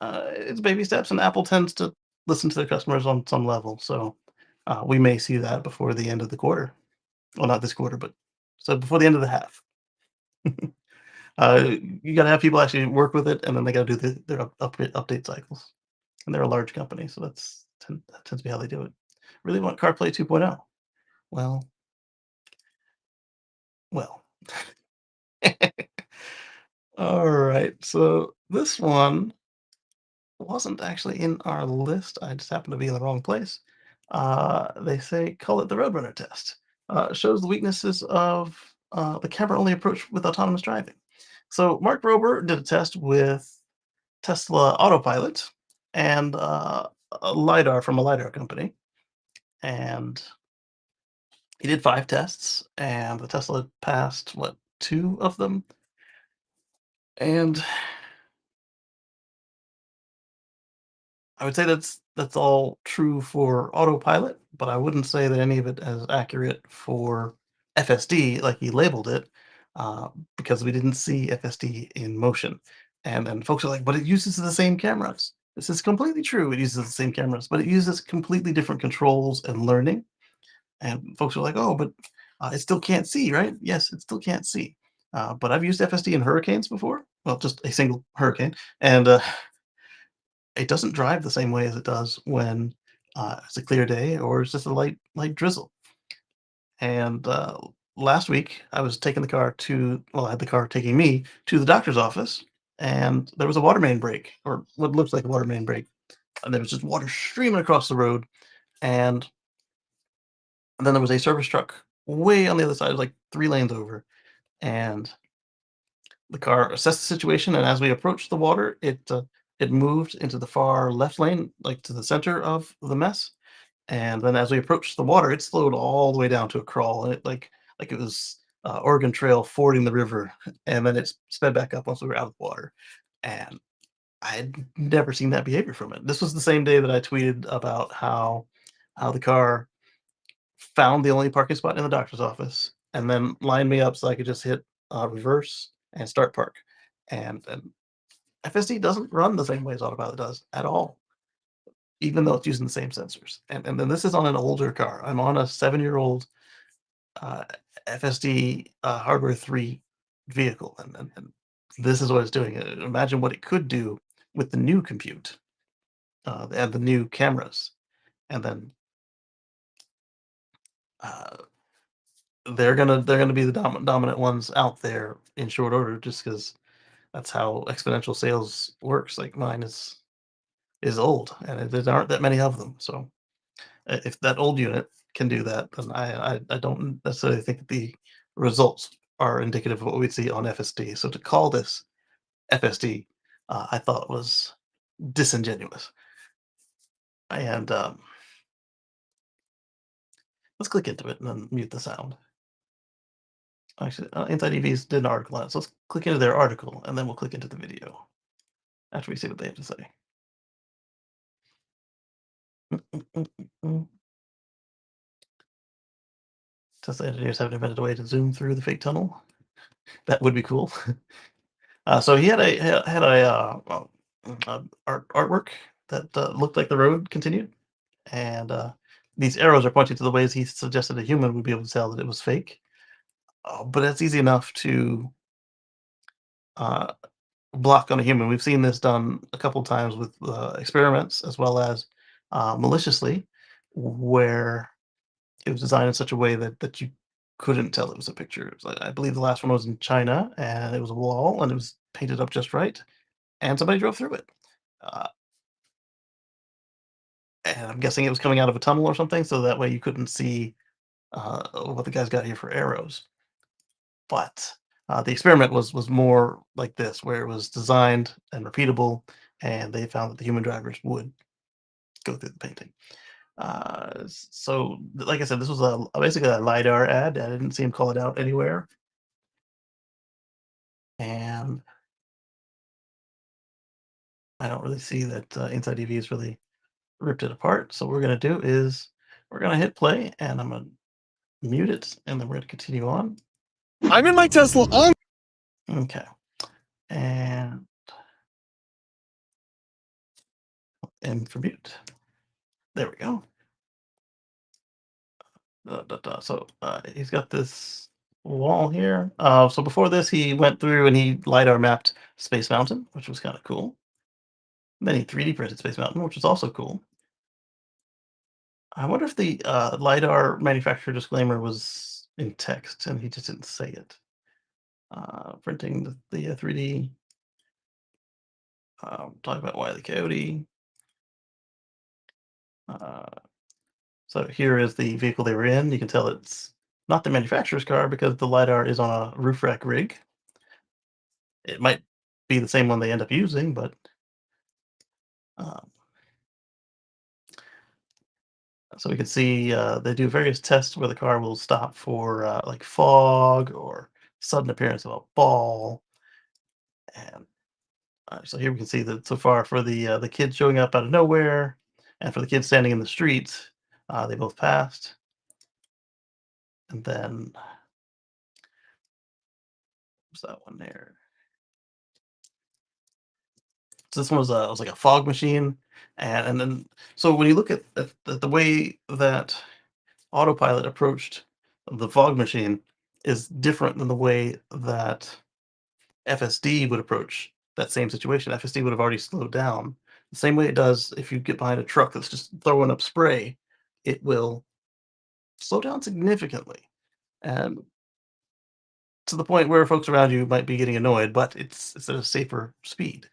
it's baby steps, and Apple tends to listen to their customers on some level. So we may see that before the end of the quarter. Well, not this quarter, but so before the end of the half. You got to have people actually work with it, and then they got to do their update cycles. And they're a large company, so that tends to be how they do it. Really want CarPlay 2.0? Well, well. All right, so this one wasn't actually in our list. I just happened to be in the wrong place. They say call it the Roadrunner test. Shows the weaknesses of the camera-only approach with autonomous driving. So Mark Rober did a test with Tesla Autopilot and a lidar from a lidar company, and he did 5 tests, and the Tesla passed what 2 of them, and I would say that's all true for autopilot, but I wouldn't say that any of it is accurate for FSD, like he labeled it, because we didn't see FSD in motion. And folks are like, but it uses the same cameras. This is completely true. It uses the same cameras, but it uses completely different controls and learning. And folks are like, oh, but it still can't see, right? Yes, it still can't see. But I've used FSD in hurricanes before. Well, just a single hurricane, and it doesn't drive the same way as it does when it's a clear day or it's just a light drizzle. And last week, I was taking the car to well, I had the car taking me to the doctor's office, and there was a water main break, or what looks like a water main break, and there was just water streaming across the road, and then there was a service truck way on the other side, like 3 lanes over, and the car assessed the situation, and as we approached the water, it moved into the far left lane, like to the center of the mess. And then as we approached the water, it slowed all the way down to a crawl, and it like it was Oregon Trail fording the river, and then it sped back up once we were out of the water. And I had never seen that behavior from it. This was the same day that I tweeted about how the car found the only parking spot in the doctor's office, and then lined me up so I could just hit reverse and start park. And FSD doesn't run the same way as Autopilot does at all, even though it's using the same sensors. And then this is on an older car. I'm on a 7-year-old uh, FSD hardware 3 vehicle, and this is what it's doing. Imagine what it could do with the new compute and the new cameras, and then uh, they're gonna be the dominant ones out there in short order, just because that's how exponential sales works. Like mine is old, and there aren't that many of them. So if that old unit can do that, then I don't necessarily think that the results are indicative of what we'd see on FSD. So to call this FSD, I thought was disingenuous. And let's click into it and then mute the sound. Actually, Inside EVs did an article on it, so let's click into their article and then we'll click into the video after we see what they have to say. Tesla engineers haven't invented a way to zoom through the fake tunnel. That would be cool. So he had artwork that looked like the road continued, and these arrows are pointing to the ways he suggested a human would be able to tell that it was fake. But it's easy enough to uh, block on a human. We've seen this done a couple times with experiments as well as maliciously, where it was designed in such a way that you couldn't tell it was a picture. It was I believe the last one was in China, and it was a wall, and it was painted up just right, and somebody drove through it. Uh, and I'm guessing it was coming out of a tunnel or something, so that way you couldn't see what the guy's got here for arrows. But the experiment was more like this, where it was designed and repeatable, and they found that the human drivers would go through the painting. So, like I said, this was basically a lidar ad. I didn't see him call it out anywhere, and I don't really see that Inside EV has really ripped it apart. So what we're gonna do is we're gonna hit play, and I'm gonna mute it, and then we're gonna continue on. I'm in my Tesla on. Okay, and for mute. There we go. So he's got this wall here. So before this, he went through and he lidar mapped Space Mountain, which was kind of cool. Then he 3D printed Space Mountain, which was also cool. I wonder if the lidar manufacturer disclaimer was in text and he just didn't say it. Printing the 3D. Talking about Wile E. Coyote. So here is the vehicle they were in. You can tell it's not the manufacturer's car because the lidar is on a roof rack rig. It might be the same one they end up using, but um, so we can see they do various tests where the car will stop for like fog or sudden appearance of a ball. And so here we can see that so far for the kids showing up out of nowhere and for the kids standing in the street, they both passed. And then what's that one there? So this one was like a fog machine, and then so when you look at the way that autopilot approached the fog machine is different than the way that FSD would approach that same situation. FSD would have already slowed down. The same way it does if you get behind a truck that's just throwing up spray, it will slow down significantly. And to the point where folks around you might be getting annoyed, but it's at a safer speed,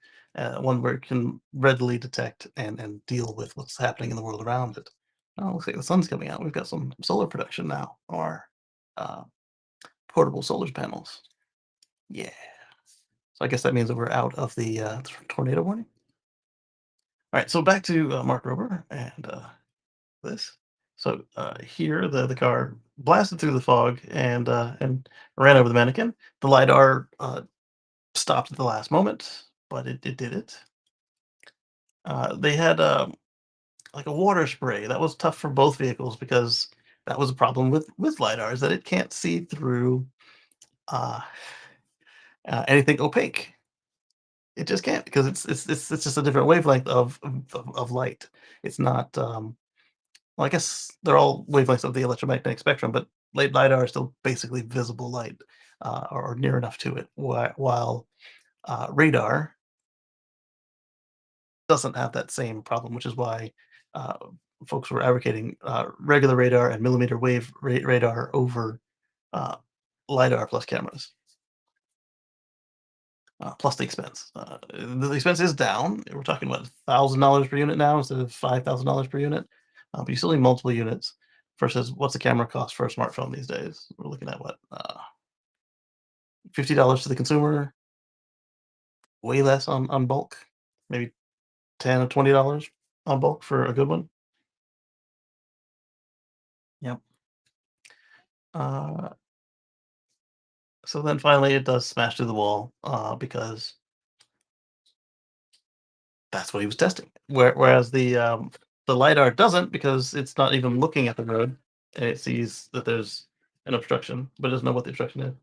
one where it can readily detect and deal with what's happening in the world around it. Oh, looks like the sun's coming out. We've got some solar production now, or uh, portable solar panels. Yeah. So I guess that means that we're out of the tornado warning. All right, so back to Mark Rober and this. So here, the car blasted through the fog and ran over the mannequin. The lidar stopped at the last moment, but it did it. They had like a water spray that was tough for both vehicles because that was a problem with lidar is that it can't see through uh, anything opaque. It just can't because it's just a different wavelength of light. It's not. Well, I guess they're all wavelengths of the electromagnetic spectrum, but lidar is still basically visible light, or near enough to it. While radar doesn't have that same problem, which is why uh, folks were advocating regular radar and millimeter wave radar over uh, lidar plus cameras. Plus the expense. The expense is down. We're talking about $1,000 per unit now instead of $5,000 per unit. But you still need multiple units versus what's the camera cost for a smartphone these days? We're looking at what $50 to the consumer, way less on bulk, maybe $10 or $20 on bulk for a good one. Yep. Uh, so then finally it does smash through the wall because that's what he was testing. Whereas the lidar doesn't because it's not even looking at the road and it sees that there's an obstruction, but doesn't know what the obstruction is.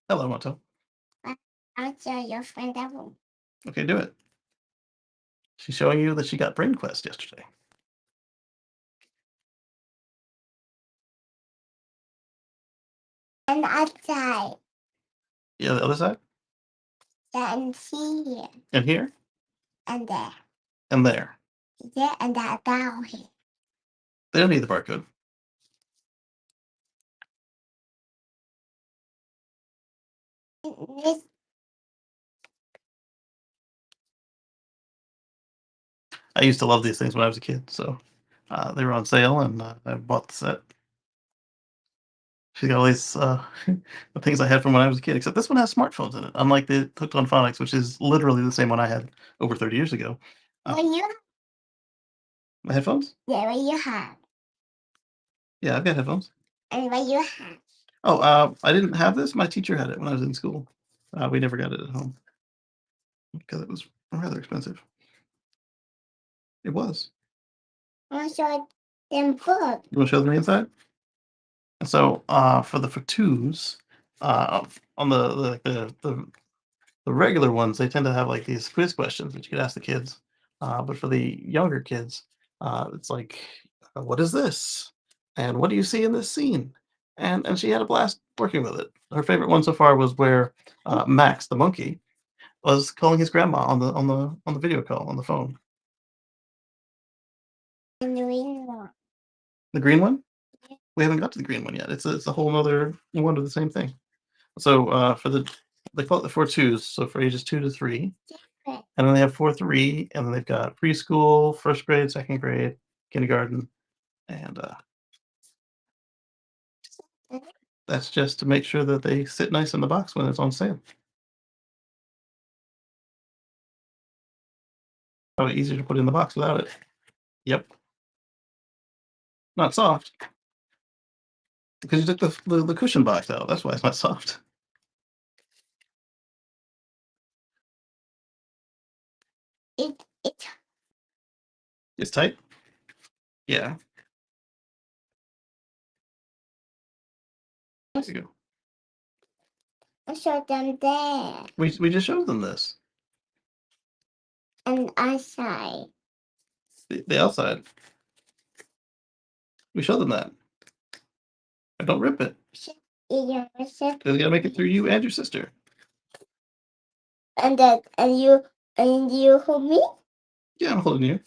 Hello, Monto. I'll show your friend that one. Okay, do it. She's showing you that she got Brain Quest yesterday. And outside. Yeah, the other side? And here. And here? And there. And there. Yeah, and that down here. They don't need the barcode. This I used to love these things when I was a kid, so they were on sale, and I bought the set. She got all these the things I had from when I was a kid, except this one has smartphones in it, unlike the Hooked on Phonics, which is literally the same one I had over 30 years ago. what you My headphones? yeah, what you have. Yeah, I've got headphones. And what you have. Oh, I didn't have this. My teacher had it when I was in school. We never got it at home because it was rather expensive. It was. I'll show them book. You want to show them the inside? And so, for the twos, on the regular ones, they tend to have like these quiz questions that you could ask the kids. But for the younger kids, it's like, what is this? And what do you see in this scene? And she had a blast working with it. Her favorite one so far was where Max, the monkey, was calling his grandma on the video call on the phone. And the green one. The green one? We haven't got to the green one yet. It's a whole other one of the same thing. So for they call it the 4 twos. So for ages 2 to 3, Different. and then they have 4 3, and then they've got preschool, first grade, second grade, kindergarten, and that's just to make sure that they sit nice in the box when it's on sale. Probably easier to put in the box without it. Yep. Not soft. Because you took the cushion box out. That's why it's not soft. It's It's tight? Yeah. There you go. I'll show them there. We just showed them this. And outside. The outside. We showed them that. I don't rip it. You They gotta make it through you and your sister. and you hold me? Yeah, I'm holding you.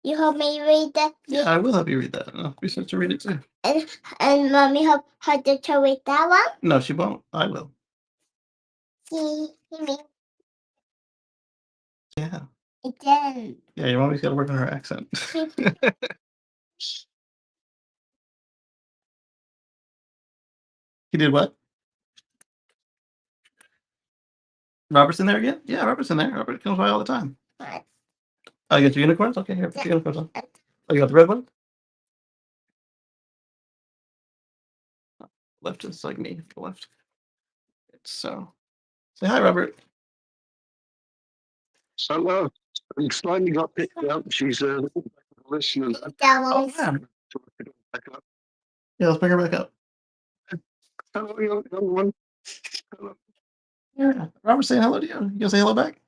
You help me read that? Yeah, I will help you read that. I'll research to read it too. And mommy help her to read that one? No, she won't. I will. See me Yeah. again. Yeah, your mommy's gotta work on her accent. He did what? Robert's in there again? Yeah, Robert's in there. Robert comes by all the time. What? Oh, you got your unicorns? Okay, here, put the unicorns on. Oh, you got the red one? Left is like me, the left. So, say hi, Robert. So, it's finally got picked up. She's listening. That Oh, one. yeah. Back up. Yeah, let's bring her back up. Hello, young one. Hello. Yeah. Robert's saying hello to you. You gonna say hello back?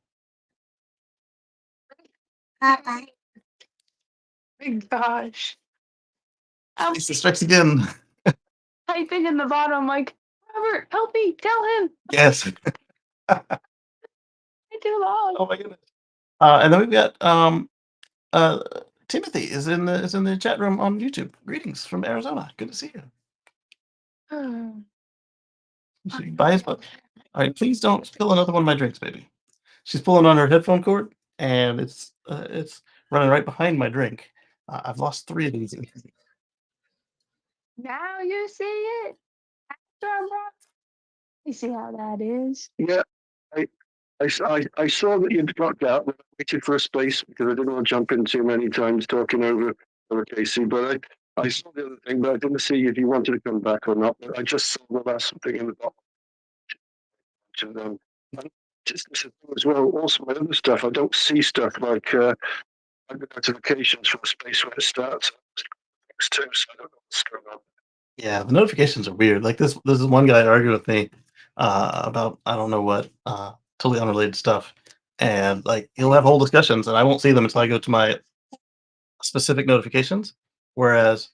Bye-bye. My gosh. I'm Lisa strikes again. typing in the bottom like, Robert, help me, tell him. Yes. I too long. Oh my goodness. And then we've got Timothy is in the chat room on YouTube. Greetings from Arizona. Good to see you. So you buy his book. All right, please don't spill another one of my drinks, baby. She's pulling on her headphone cord, and it's running right behind my drink. I've lost 3 of these. Now you see it. You see how that is? Yeah, I saw that you'd dropped out. I waited for a space because I didn't want to jump in too many times talking over Casey. But I saw the other thing, but I didn't see if you wanted to come back or not. But I just saw the last thing in the bottom. And just this as well. Also, my other stuff, I don't see stuff like notifications from a space where it starts. It's too, so I don't know what's going on. Yeah, the notifications are weird. Like this is one guy arguing with me about I don't know what, totally unrelated stuff, and like he'll have whole discussions, and I won't see them until I go to my specific notifications. Whereas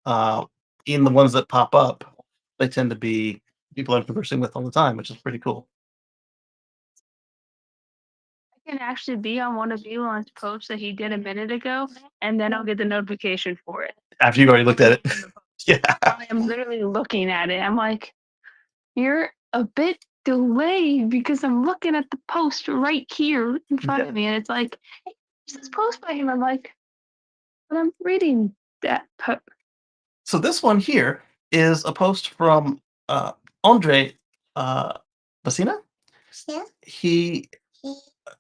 uh, in the ones that pop up, they tend to be people I'm conversing with all the time, which is pretty cool. I can actually be on one of Elon's posts that he did a minute ago, and then I'll get the notification for it. After you've already looked at it, yeah. I am literally looking at it. I'm like, you're a bit delayed because I'm looking at the post right here in front of me, and it's like, hey, there's this post by him. I'm like, but I'm reading that post. So this one here is a post from Andre Bassina. Yeah. He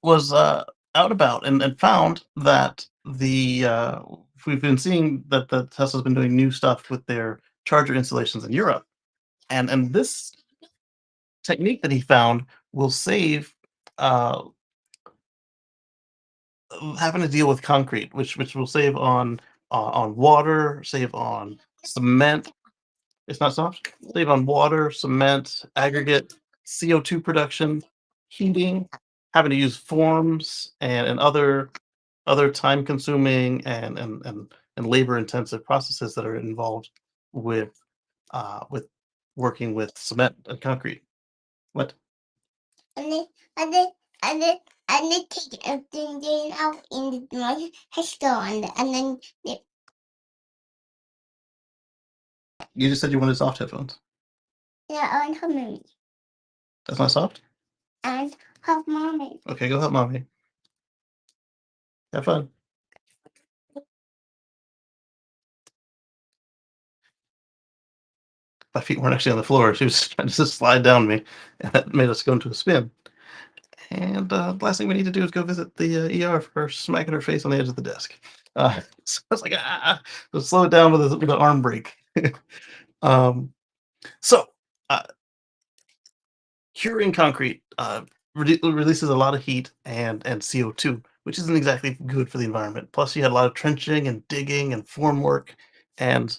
was out about and found that we've been seeing that the Tesla's been doing new stuff with their charger installations in Europe, and this technique that he found will save uh, having to deal with concrete, which will save on water, save on cement. It's not soft. Save on water, cement, aggregate, CO2 production, heating, having to use forms and other time consuming and labor intensive processes that are involved with working with cement and concrete. What? And then, and then, and then, and then take everything out in the store, and then You just said you wanted soft headphones. yeah, and her mommy, That's not soft? and her mommy. Okay, go help mommy. Have fun. My feet weren't actually on the floor. She was trying to just slide down me, and that made us go into a spin. And the last thing we need to do is go visit the ER for smacking her face on the edge of the desk. So I was like, so slow it down with an arm break. um, so, uh, curing concrete releases a lot of heat and CO2, which isn't exactly good for the environment. Plus, you had a lot of trenching and digging and form work, and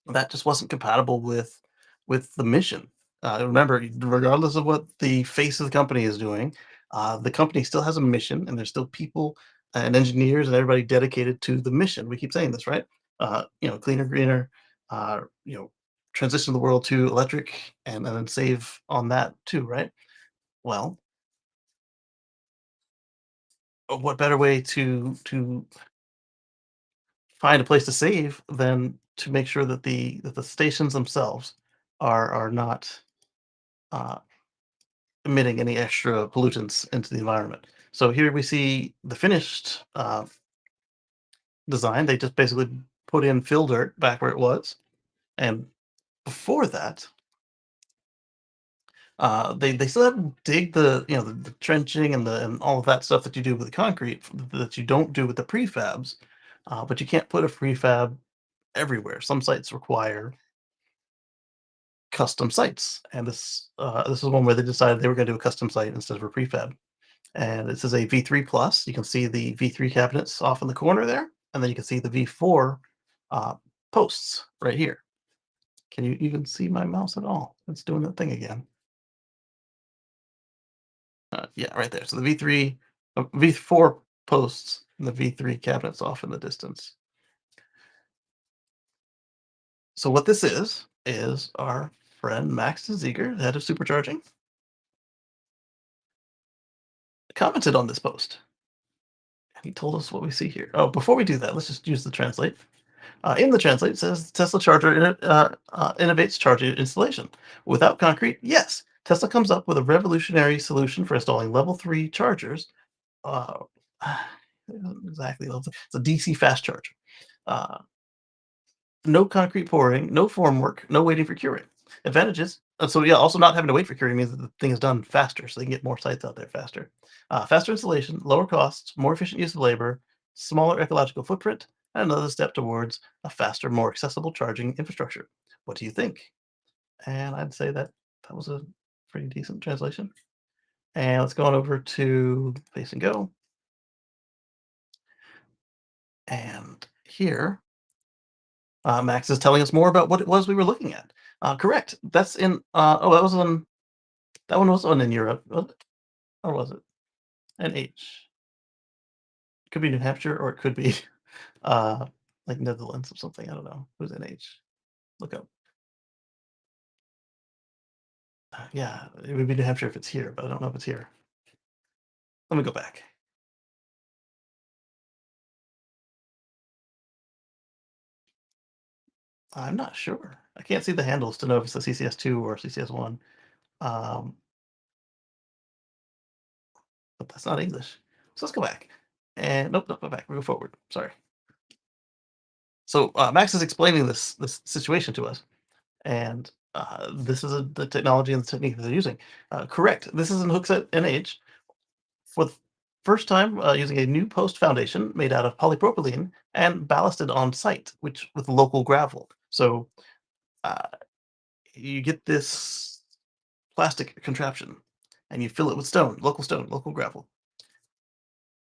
that just wasn't compatible with the mission. Remember, regardless of what the face of the company is doing, the company still has a mission, and there's still people and engineers and everybody dedicated to the mission. We keep saying this, right? Cleaner, greener. You know, transition the world to electric, and then save on that too, right? Well, what better way to find a place to save than to make sure that the stations themselves are not uh, emitting any extra pollutants into the environment. So here we see the finished design. They just basically put in fill dirt back where it was, and before that, they still had to dig the trenching and all of that stuff that you do with the concrete that you don't do with the prefabs, but you can't put a prefab everywhere. Some sites require custom sites, and this is one where they decided they were going to do a custom site instead of a prefab. And this is a V3 Plus. You can see the V3 cabinets off in the corner there, and then you can see the V4 uh, posts right here. Can you even see my mouse at all? It's doing that thing again. Yeah, right there. So the V3, V4 posts and the V3 cabinets off in the distance. So what this is our friend Max Ziegler, head of supercharging, commented on this post. He told us what we see here. Oh, before we do that, let's just use the translate. In the translate, it says Tesla charger innovates charger installation. Without concrete, yes, Tesla comes up with a revolutionary solution for installing level 3 chargers. Uh, exactly, it's a DC fast charger. Uh, no concrete pouring, no form work, no waiting for curing. Advantages. So yeah, also not having to wait for curing means that the thing is done faster, so they can get more sites out there faster. Faster installation, lower costs, more efficient use of labor, smaller ecological footprint, and another step towards a faster, more accessible charging infrastructure. What do you think? And I'd say that was a pretty decent translation. And let's go on over to Face and Go. And here Max is telling us more about what it was we were looking at. Correct. That's in. That one was on in Europe, was it? Or was it? NH. It could be New Hampshire, or it could be like Netherlands or something. I don't know. Who's NH? Look up. Yeah, it would be New Hampshire if it's here, but I don't know if it's here. Let me go back. I'm not sure. I can't see the handles to know if it's the CCS2 or CCS1. But that's not English. So let's go back. And nope, go back. We go forward. Sorry. So Max is explaining this situation to us, and this is the technology and the technique that they're using. Correct. This is in Hookset NH for the first time using a new post foundation made out of polypropylene and ballasted on site, which with local gravel. So uh, you get this plastic contraption, and you fill it with stone, local gravel,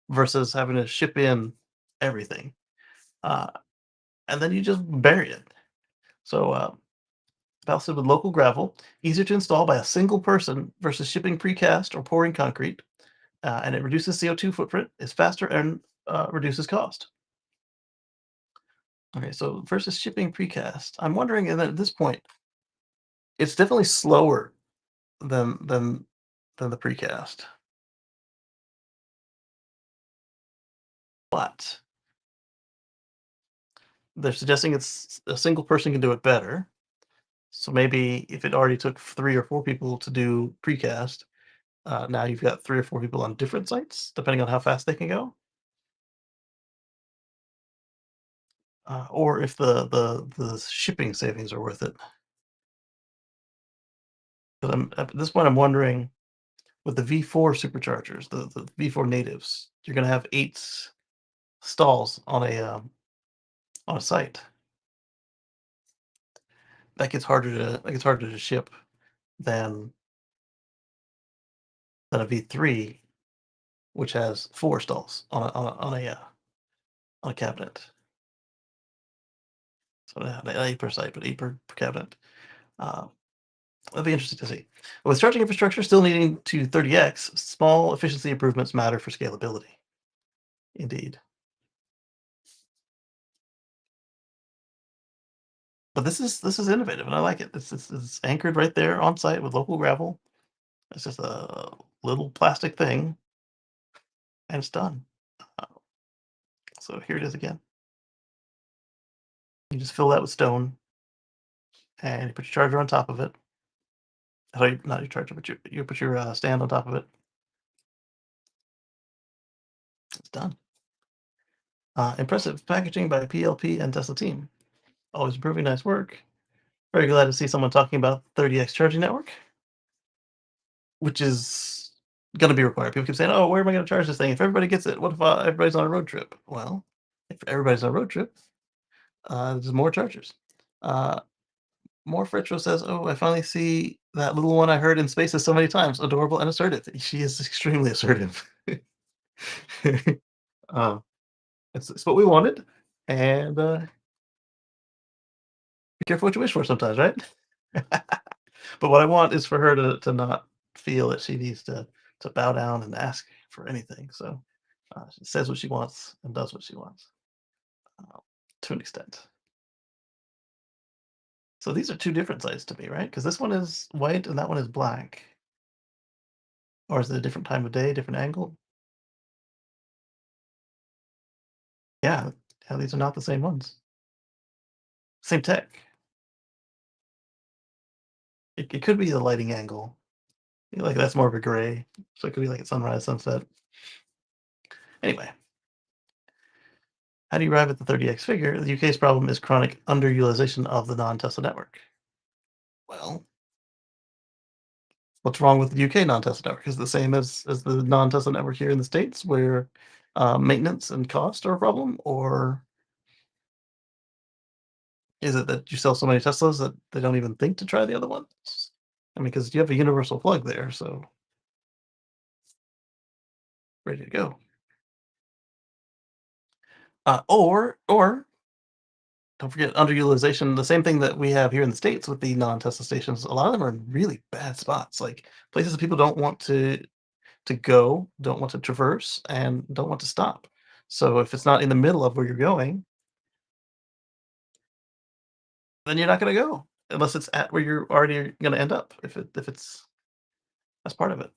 versus having to ship in everything. Uh, and then you just bury it. So ballasted with local gravel, easier to install by a single person versus shipping precast or pouring concrete, and it reduces CO2 footprint, is faster, and reduces cost. Okay, so versus shipping precast, I'm wondering, and at this point, it's definitely slower than the precast, but they're suggesting it's a single person can do it better. So maybe if it already took 3 or 4 people to do precast, now you've got 3 or 4 people on different sites, depending on how fast they can go. Or if the shipping savings are worth it. But at this point, I'm wondering, with the V4 superchargers, the V4 natives, you're gonna have 8 stalls on a site. That gets harder to ship than a V3, which has 4 stalls on a cabinet. So not 8 per site, but 8 per cabinet. Uh, That'd be interesting to see. With charging infrastructure still needing to 30x, small efficiency improvements matter for scalability. Indeed. But this is innovative, and I like it. This is anchored right there on site with local gravel. It's just a little plastic thing, and it's done. Uh, so here it is again. You just fill that with stone, and you put your charger on top of it. Sorry, not your charger, but you put your stand on top of it. It's done. Impressive packaging by PLP and Tesla team. Always improving, nice work. Very glad to see someone talking about 30x charging network, which is going to be required. People keep saying, "Oh, where am I going to charge this thing? If everybody gets it, what if everybody's on a road trip?" Well, if everybody's on a road trip, there's more chargers. Uh, More Retro says, "Oh, I finally see that little one I heard in Spaces so many times. Adorable and assertive. She is extremely assertive. uh, it's what we wanted, and be careful what you wish for sometimes, right? But what I want is for her to not feel that she needs to bow down and ask for anything. So she says what she wants and does what she wants uh, to an extent. So these are two different sides to me, right? Because this one is white and that one is black. Or is it a different time of day, different angle? Yeah, yeah, these are not the same ones. Same tech. It could be the lighting angle. Like that's more of a gray. So it could be like a sunrise, sunset. Anyway, how do you arrive at the 30x figure? The UK's problem is chronic underutilization of the non-Tesla network. Well, what's wrong with the UK non-Tesla network? Is it the same as the non-Tesla network here in the States, where maintenance and cost are a problem, or is it that you sell so many Teslas that they don't even think to try the other ones? I mean, because you have a universal plug there, so ready to go. Or don't forget underutilization. The same thing that we have here in the States with the non-Tesla stations. A lot of them are in really bad spots, like places that people don't want to go, don't want to traverse, and don't want to stop. So if it's not in the middle of where you're going, then you're not going to go unless it's at where you're already going to end up. If it's that's part of it.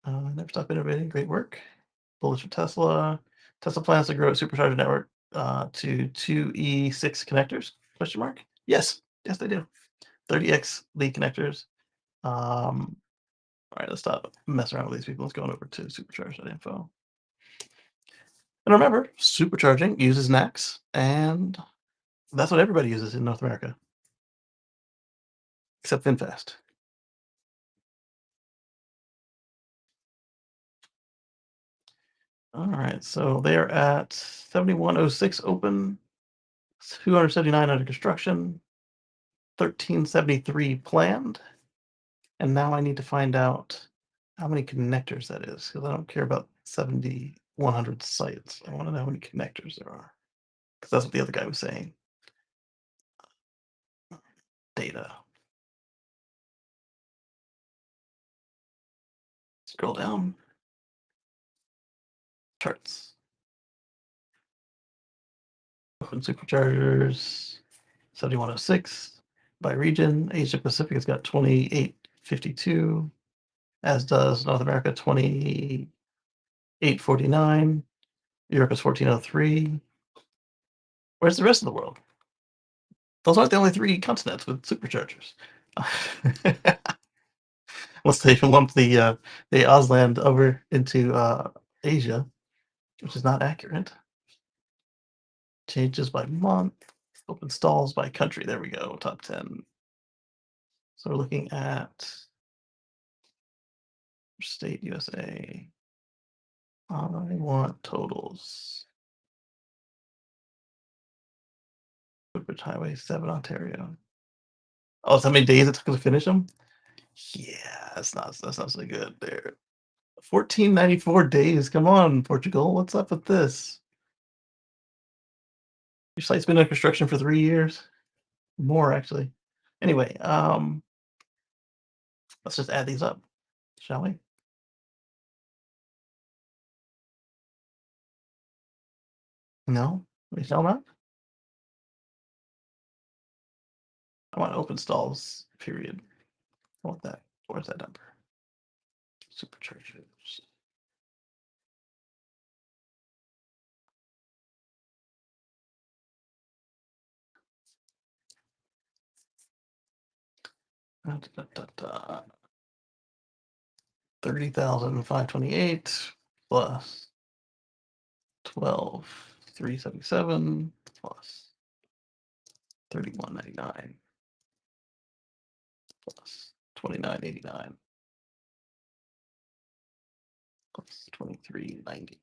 Never stop innovating. Great work. Bullish for Tesla. Tesla plans to grow its supercharger network to 2E6 connectors? Question mark. Yes, yes they do. 30x lead connectors. All right, let's stop messing around with these people. Let's go on over to supercharge.info. And remember, supercharging uses NACS, and that's what everybody uses in North America, except VinFast. All right, so they're at 7106 open, 279 under construction, 1373 planned, and now I need to find out how many connectors that is, because I don't care about 7100 sites. I want to know how many connectors there are, because that's what the other guy was saying. Data. Scroll down. Charts. Open superchargers, 7106. By region, Asia Pacific has got 2852, as does North America 2849. Europe is 1403. Where's the rest of the world? Those aren't the only 3 continents with superchargers. Unless they lump the Ausland over into Asia, which is not accurate. Changes by month, open stalls by country. There we go, top 10. So we're looking at state USA. I want totals. Woodbridge Highway 7, Ontario. Oh, so how many days it took to finish them? Yeah, that's not so good there. 1494 days. Come on, Portugal. What's up with this? Your site's been under construction for 3 years. More actually. Anyway, let's just add these up, shall we? No, we shall not. I want open stalls, period. I want that. Where's that number? Superchargers. Da, da, da, da. 30,528 plus 12,377 plus 3199 plus 2989 plus 2390.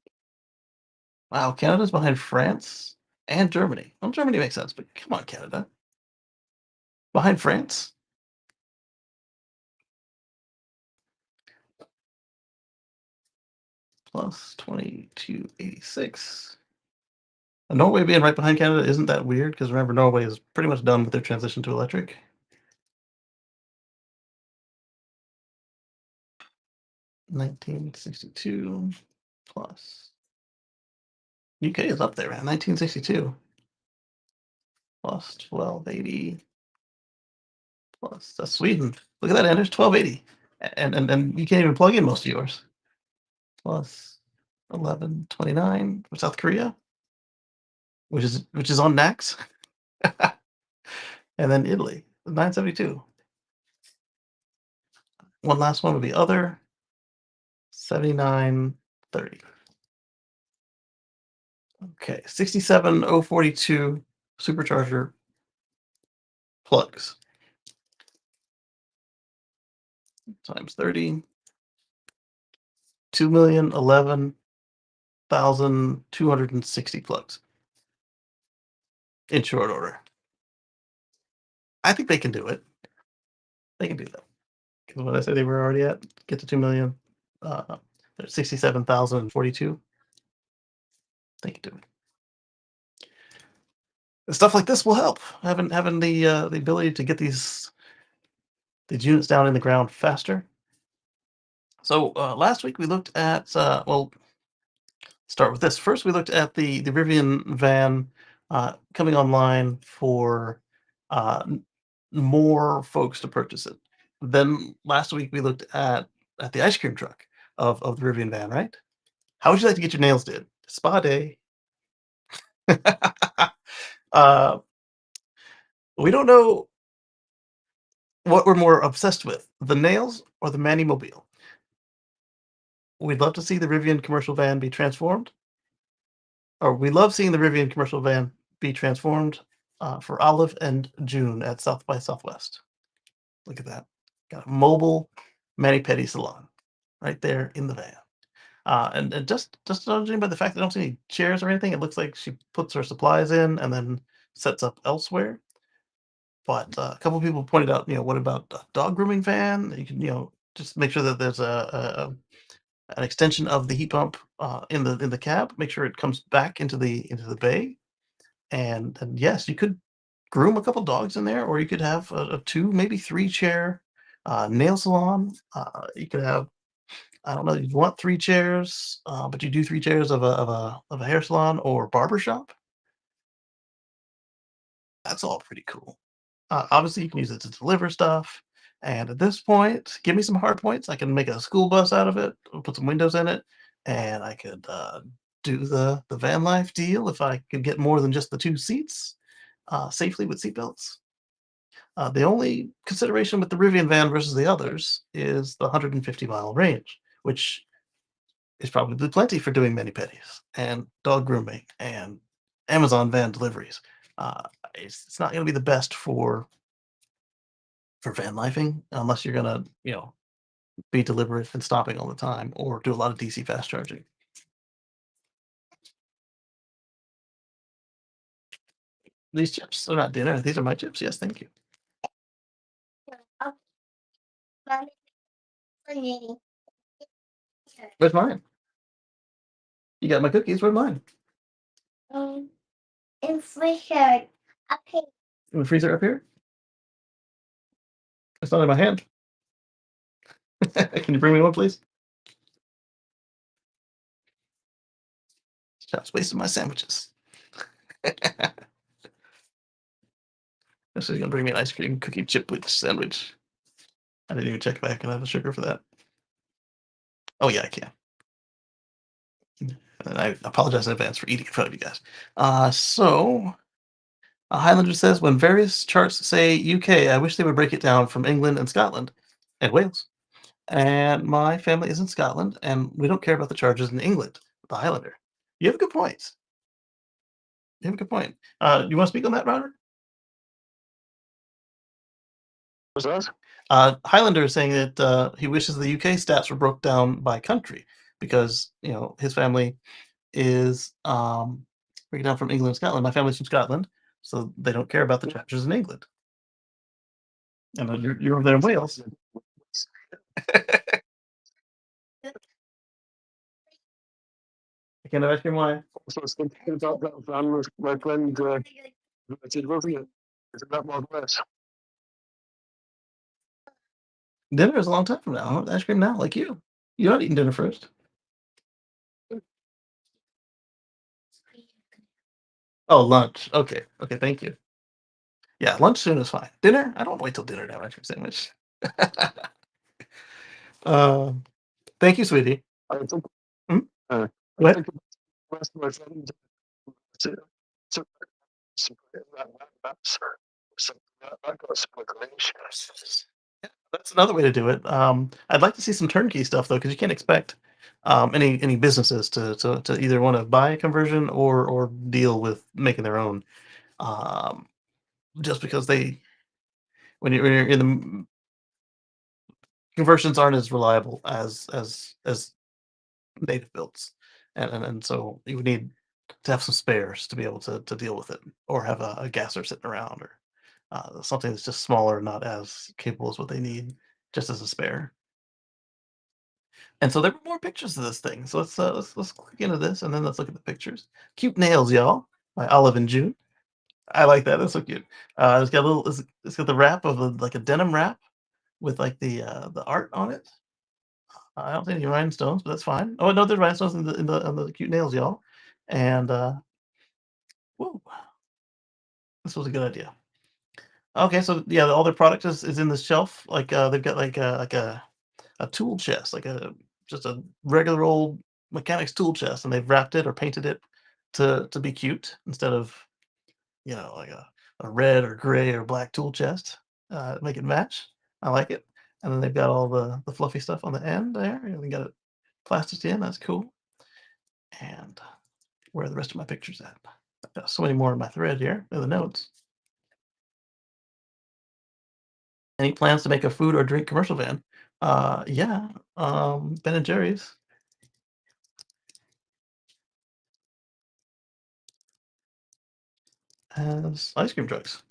Wow, Canada's behind France and Germany. Well, Germany makes sense, but come on, Canada. Behind France? Plus 2286. And Norway being right behind Canada isn't that weird, because remember, Norway is pretty much done with their transition to electric. $19.62 plus. UK is up there, man. $19.62 plus $12.80 plus. That's Sweden. Look at that, Anders. $12.80, and you can't even plug in most of yours. Plus $11.29 for South Korea, which is on NACS, and then Italy $9.72. One last one would be other. $79.30. Okay, 67,042 supercharger plugs times 30. 2,011,260 plugs in short order. I think they can do it. They can do that. Because what I said they were already at, get to 2 million. There's 67,042. They can do it. stuff like this will help. Having the ability to get these units down in the ground faster. So last week we looked at well, start with this. First, we looked at the Rivian van coming online for more folks to purchase it. Then last week we looked at the ice cream truck of the Rivian van, right? How would you like to get your nails did? Spa day. uh, we don't know what we're more obsessed with, the nails or the Manny Mobile. We'd love to see the Rivian commercial van be transformed, or we love seeing the Rivian commercial van be transformed for Olive and June at South by Southwest. Look at that. Got a mobile mani-pedi salon right there in the van. And just judging by the fact that I don't see any chairs or anything, it looks like she puts her supplies in and then sets up elsewhere. But a couple of people pointed out, what about a dog grooming van? You can, just make sure that there's an extension of the heat pump in the cab. Make sure it comes back into the bay. And yes, you could groom a couple dogs in there, or you could have a 2, maybe 3 chair nail salon. You could have, I don't know, you want 3 chairs, but you do 3 chairs of a hair salon or barber shop. That's all pretty cool. Obviously, you can use it to deliver stuff. And at this point, give me some hard points. I can make a school bus out of it, put some windows in it, and I could do the van life deal if I could get more than just the 2 seats safely with seatbelts. The only consideration with the Rivian van versus the others is the 150-mile range, which is probably plenty for doing mani-pedis and dog grooming and Amazon van deliveries. It's not going to be the best for van lifing unless you're gonna be deliberate and stopping all the time or do a lot of DC fast charging. These chips are not dinner. These are my chips. Yes, thank you. Where's mine? You got my cookies. Where's mine? In freezer up here. In the freezer up here? It's not in my hand. Can you bring me one, please? Stop wasting my sandwiches. This is gonna bring me an ice cream cookie chip with sandwich. I didn't even check back and have the sugar for that. Oh yeah, I can. And I apologize in advance for eating in front of you guys. So Highlander says, when various charts say UK, I wish they would break it down from England and Scotland and Wales. And my family is in Scotland, and we don't care about the charges in England. The Highlander. You have a good point. You have a good point. You want to speak on that, Robert? What's that? Highlander is saying that he wishes the UK stats were broke down by country because his family is breaking down from England and Scotland. My family's from Scotland, so they don't care about the charges in England. And you're over there in Wales. I can't imagine why. So I was thinking about that van with my friend visited, wasn't it? Is it that Wild West? Dinner is a long time from now. I want ice cream now, like you. You're not eating dinner first. Oh, lunch. Okay. Okay, thank you. Yeah, lunch soon is fine. Dinner? I don't wait till dinner to have ice cream sandwich. uh, thank you, sweetie. I think. Hmm? I What? think the rest of my friends. So that got some recommendations. Yeah, that's another way to do it. I'd like to see some turnkey stuff though, because you can't expect any businesses to either want to buy a conversion or deal with making their own. Um, just because when you're in the conversions aren't as reliable as native builds, and so you would need to have some spares to be able to deal with it, or have a gasser sitting around, or something that's just smaller, not as capable as what they need, just as a spare. And so there were more pictures of this thing. So let's click into this, and then let's look at the pictures. Cute nails, y'all, by Olive and June. I like that. That's so cute. It's got a little. It's got the wrap of like a denim wrap with like the art on it. I don't see any rhinestones, but that's fine. Oh no, there's rhinestones in the on the cute nails, y'all. And whoa, this was a good idea. Okay, so yeah, all their product is in the shelf. Like they've got like a tool chest, like a just a regular old mechanic's tool chest, and they've wrapped it or painted it to be cute instead of like a red or gray or black tool chest. Make it match. I like it. And then they've got all the fluffy stuff on the end there. And they got it plasticed in. That's cool. And where are the rest of my pictures at? I've got so many more in my thread here in the notes. Any plans to make a food or drink commercial van? Yeah. Ben and Jerry's. Has ice cream trucks.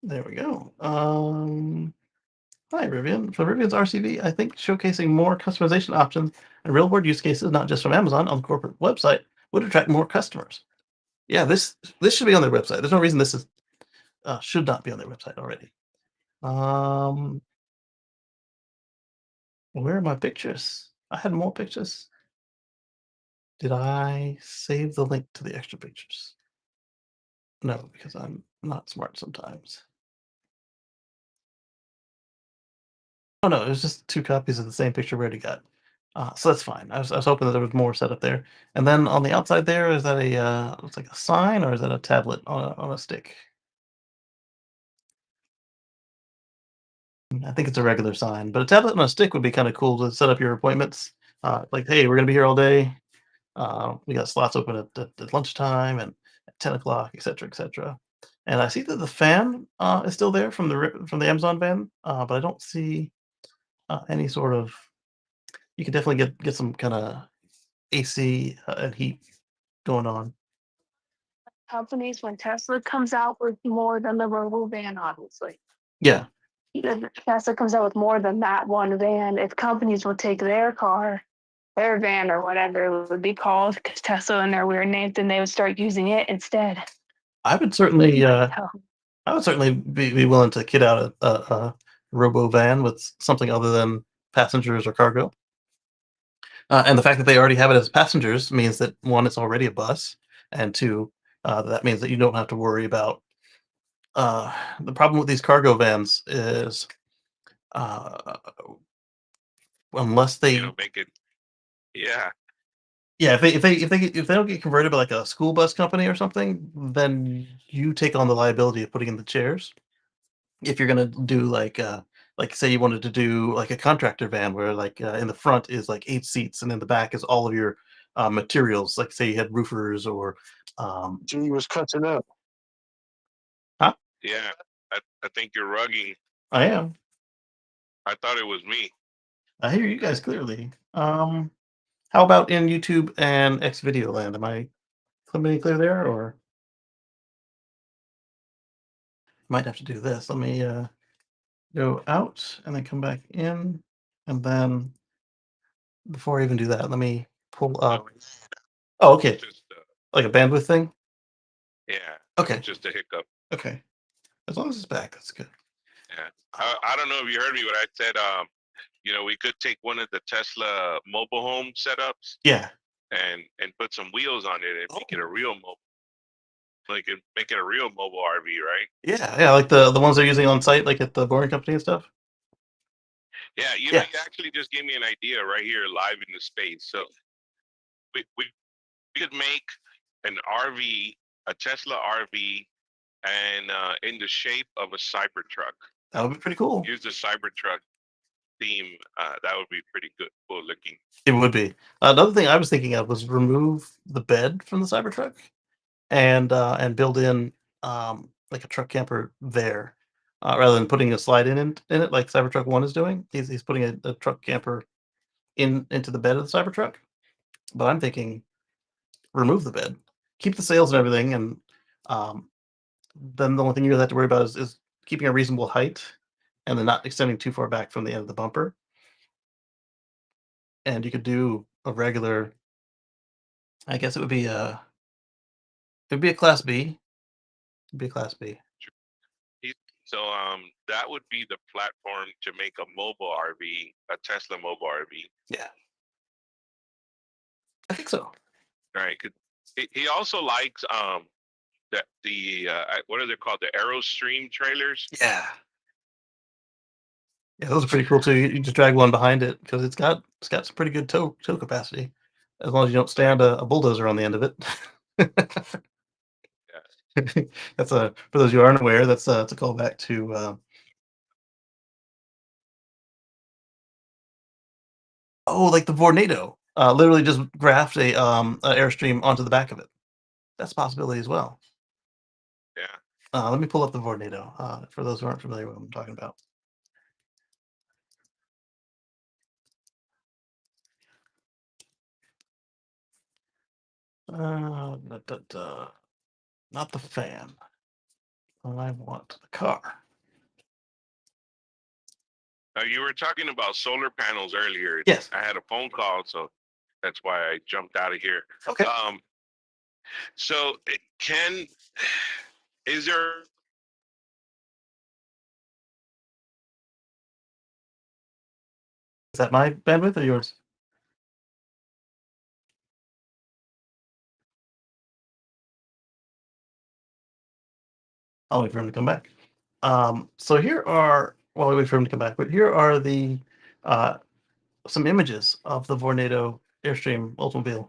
There we go. Hi, Rivian. For Rivian's RCV, I think showcasing more customization options and real-world use cases, not just from Amazon, on the corporate website, would attract more customers. Yeah, this should be on their website. There's no reason this should not be on their website already. Where are my pictures? I had more pictures. Did I save the link to the extra pictures? No, because I'm not smart sometimes. Oh no, it was just 2 copies of the same picture we already got. So that's fine. I was hoping that there was more set up there. And then on the outside there, is that looks like a sign, or is that a tablet on a stick? I think it's a regular sign, but a tablet on a stick would be kind of cool to set up your appointments. Like, hey, we're gonna be here all day. We got slots open at lunchtime and at 10 o'clock, etc., etc. And I see that the fan is still there from from the Amazon van, but I don't see any sort of. You can definitely get some kind of AC and heat going on. Companies, when Tesla comes out with more than the robo van, obviously. Yeah, If Tesla comes out with more than that one van, if companies will take their car, their van or whatever it would be called, because Tesla and their weird name, then they would start using it instead. I would certainly, So, I would certainly be willing to kit out a robo van with something other than passengers or cargo. And the fact that they already have it as passengers means that one, it's already a bus, and two, that means that you don't have to worry about. The problem with these cargo vans is, uh, unless they, Make it. Yeah. yeah, if they don't get converted by like a school bus company or something, then you take on the liability of putting in the chairs. If you're gonna do like say you wanted to do like a contractor van where like in the front is like 8 seats and in the back is all of your materials, like say you had roofers or G was cutting out. huh? Yeah. I think you're rugging. I am. I thought it was me. I hear you guys clearly. How about in YouTube and X video land? Am I coming clear there, or might have to do this? Let me go out and then come back in, and then before I even do that, let me pull up. Oh, okay, Just like a bandwidth thing. yeah. Okay. Just a hiccup. Okay, as long as it's back, that's good. Yeah. I don't know if you heard me, but I said we could take one of the Tesla mobile home setups Yeah. and put some wheels on it and make it a real mobile. Make it a real mobile RV, right? Yeah, like the ones they're using on site, like at the Boring Company and stuff. Yeah, you actually just gave me an idea right here live in the space. So we could make an RV, a Tesla RV, and in the shape of a Cybertruck. That would be pretty cool. Use the Cybertruck theme. That would be pretty good, cool looking. It would be. Another thing I was thinking of was remove the bed from the Cybertruck and build in like a truck camper there, rather than putting a slide in it like Cybertruck One is doing. He's putting a truck camper into the bed of the Cybertruck. But I'm thinking remove the bed, keep the sails and everything, and then the only thing you really have to worry about is keeping a reasonable height and then not extending too far back from the end of the bumper. And you could do a regular. I guess it'd be a class B. It'd be a class B. So that would be the platform to make a mobile RV, a Tesla mobile RV. Yeah, I think so. Right. He also likes what are they called? The Aerostream trailers. Yeah. Yeah, those are pretty cool too. You just drag one behind it because it's got some pretty good tow capacity, as long as you don't stand a bulldozer on the end of it. That's a for those who aren't aware. That's it's a callback to like the Vornado. Literally just graft a Airstream onto the back of it. That's a possibility as well. Yeah. Let me pull up the Vornado for those who aren't familiar with what I'm talking about. Not the fan. I want the car. Now you were talking about solar panels earlier. Yes. I had a phone call, so that's why I jumped out of here. Okay. So is there Is that my bandwidth or yours? I'll wait for him to come back. So here are, while we wait for him to come back, but here are the some images of the Vornado Airstream Oldsmobile.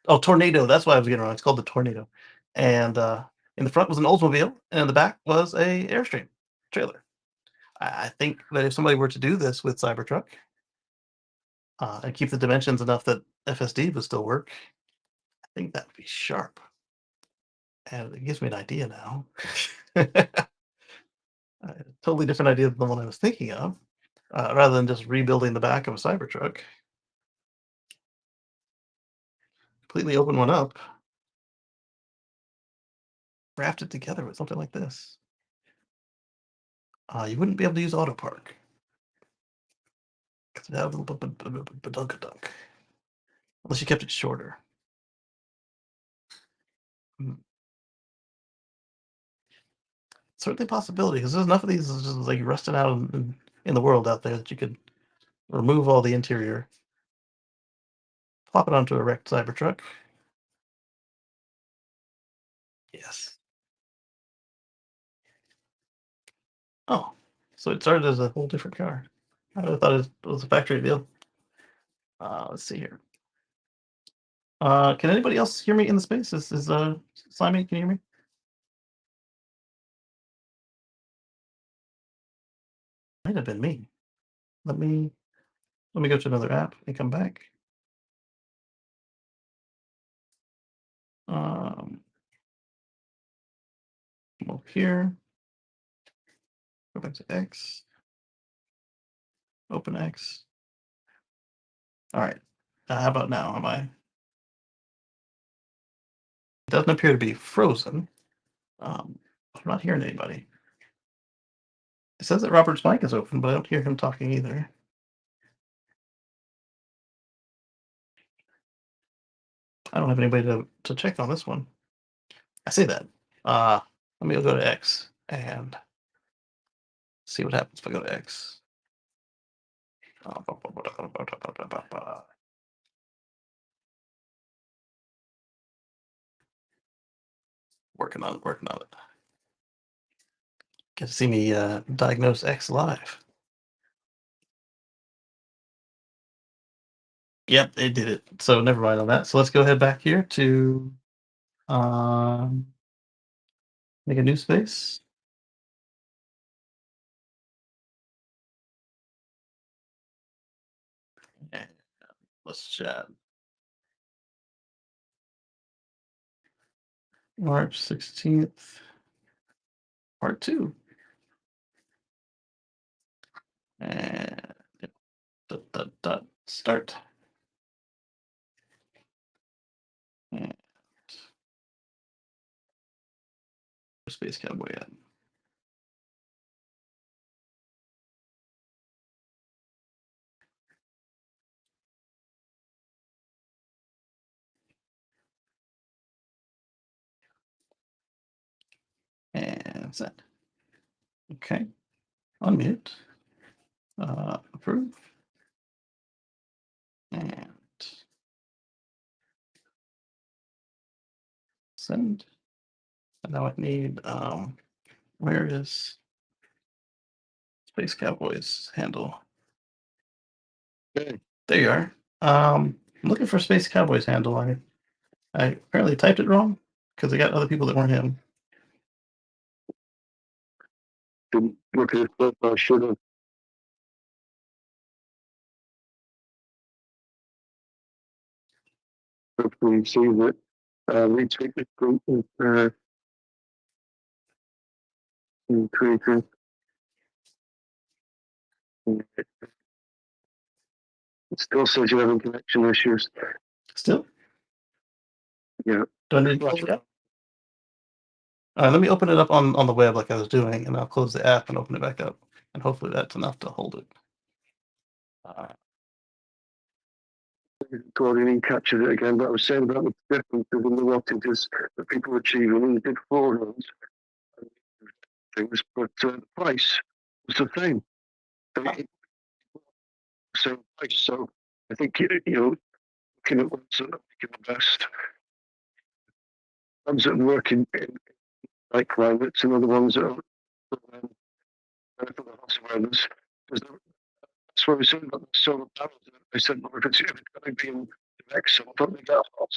Oh, Tornado. That's why I was getting it wrong. It's called the Tornado. And in the front was an Oldsmobile, and in the back was a Airstream trailer. I think that if somebody were to do this with Cybertruck and keep the dimensions enough that FSD would still work, I think that would be sharp. And it gives me an idea now. A totally different idea than the one I was thinking of. Rather than just rebuilding the back of a Cybertruck, completely open one up, wrapped it together with something like this. You wouldn't be able to use auto park because it had a little badunk unless you kept it shorter. Hmm. Certainly a possibility because there's enough of these just like rusting out in the world out there that you could remove all the interior, plop it onto a wrecked Cybertruck. Yes. Oh, so it started as a whole different car. I would have thought it was a factory deal. Let's see here. Can anybody else hear me in the space? Is Slimy? Can you hear me? Might have been me. Let me go to another app and come back. Come over here. Go back to X. Open X. All right. How about now? It doesn't appear to be frozen. I'm not hearing anybody. It says that Robert's mic is open, but I don't hear him talking either. I don't have anybody to check on this one. I say that. Let me go to X and see what happens if I go to X. Working on it. Get to see me diagnose X live. Yep, it did it. So never mind on that. So let's go ahead back here to make a new space. And let's chat. March 16th, part 2. And start. And Space Cowboy at. Send. Okay. Unmute. Approve. And send. And now I need where is Space Cowboys handle? Okay. There you are. I'm looking for Space Cowboys handle. I apparently typed it wrong because I got other people that weren't him. Didn't look at it, but I should have. Hopefully see that retweet the group creator. It still says you're having connection issues. Still? Yeah. Do I need to close it up? Let me open it up on the web like I was doing, and I'll close the app and open it back up. And hopefully that's enough to hold it. Gordon captured it again, but I was saying about the differences in the wattages that people are achieving in the big four runs things, but the price was the same. Same price. So I think looking at ones that are making the best, ones that are working in like climates, and other ones that are for the house awareness. That's what we said about the solar panels. I said, well, if it's going to be in direct sun, don't make that hot.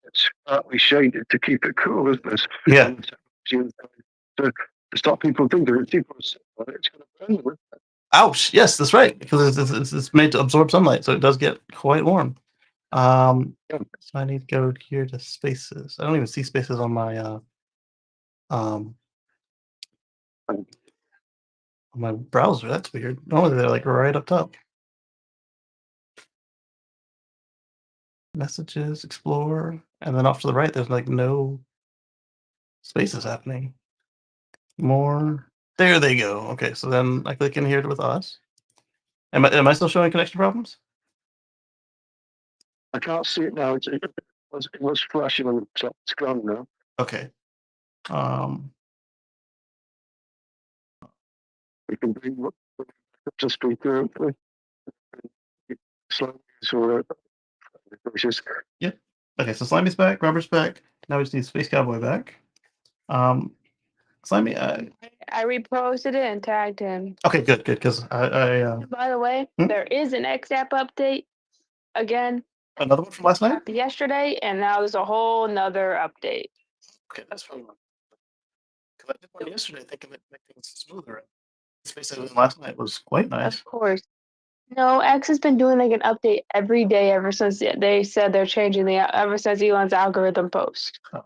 It's partly shaded to keep it cool, isn't it? Yeah. To stop people thinking that people are it's going to burn them. Ouch! Yes, that's right. Because it's made to absorb sunlight, so it does get quite warm. So I need to go here to spaces. I don't even see spaces on my on my browser. That's weird. Normally they're like right up top. Messages, explore, and then off to the right, there's like no spaces happening. More. There they go. Okay, so then I click in here with us. Am I still showing connection problems? I can't see it now. It was flashing on the top. It's gone now. Okay. We can bring up to speaker. Yeah. Okay, so Slimy's back, Rubber's back. Now we just need Space Cowboy back. Slimy. I reposted it and tagged him. Okay, good, because I By the way, there is an XApp update again. Another one from last night? Yesterday, and now there's a whole nother update. Okay, that's fine. Because I did one yesterday thinking that make things smoother. Space Cowboy last night was quite nice. Of course. No, X has been doing like an update every day ever since they said they're changing ever since Elon's algorithm post. Oh.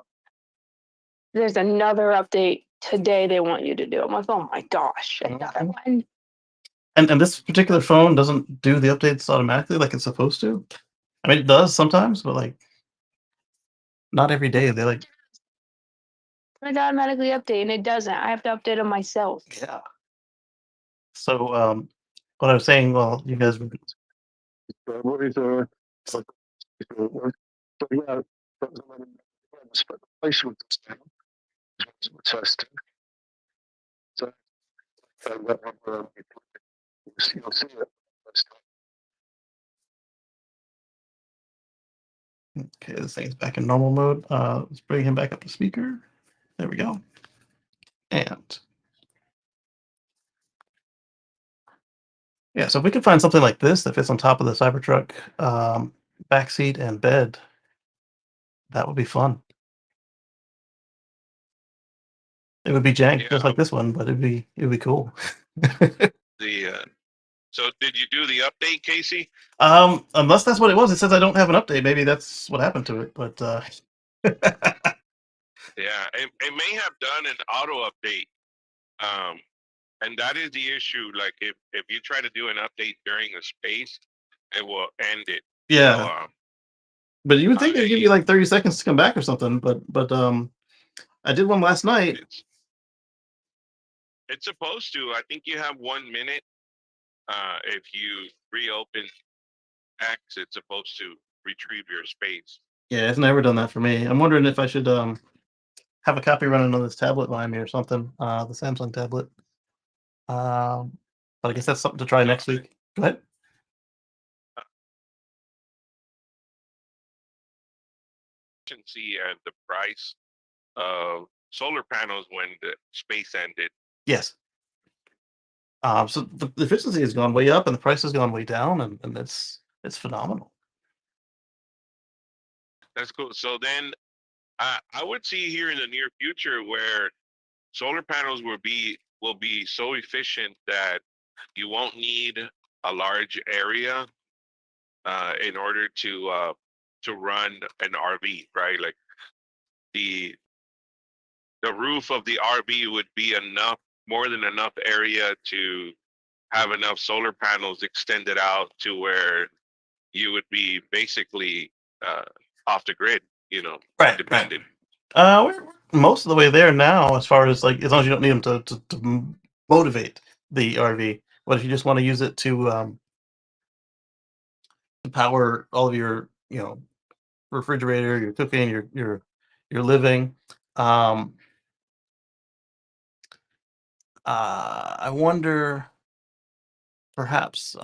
There's another update today they want you to do. I'm like, oh my gosh, another one. And this particular phone doesn't do the updates automatically like it's supposed to. I mean, it does sometimes, but like not every day. They like It automatically update, and it doesn't. I have to update them myself. yeah. So what I was saying, well, you guys were What is so yeah, but the place with testing. So you'll see it. okay, this thing's back in normal mode. Let's bring him back up to speaker. There we go. And yeah, so if we could find something like this that fits on top of the Cybertruck back seat and bed, that would be fun. It would be jank just like this one, but it'd be cool. So did you do the update, Casey? Unless that's what it was. It says I don't have an update. Maybe that's what happened to it, but yeah, it may have done an auto update. And that is the issue. Like if you try to do an update during a space, it will end it. Yeah. So, but you would think it'd give you like 30 seconds to come back or something, but I did one last night. It's supposed to. I think you have 1 minute. If you reopen X, it's supposed to retrieve your space. Yeah, it's never done that for me. I'm wondering if I should have a copy running on this tablet behind me or something. The Samsung tablet. But I guess that's something to try next week. Go ahead. Efficiency and the price of solar panels when the space ended. Yes. So the efficiency has gone way up and the price has gone way down, and it's phenomenal. That's cool. So then I would see here in the near future where solar panels will be so efficient that you won't need a large area in order to run an RV, right? Like the roof of the RV would be enough, more than enough area to have enough solar panels extended out to where you would be basically off the grid, Right. independent. We're most of the way there now, as far as like as long as you don't need them to motivate the RV. What if you just want to use it to power all of your refrigerator, your cooking, your living. Um, I wonder, perhaps.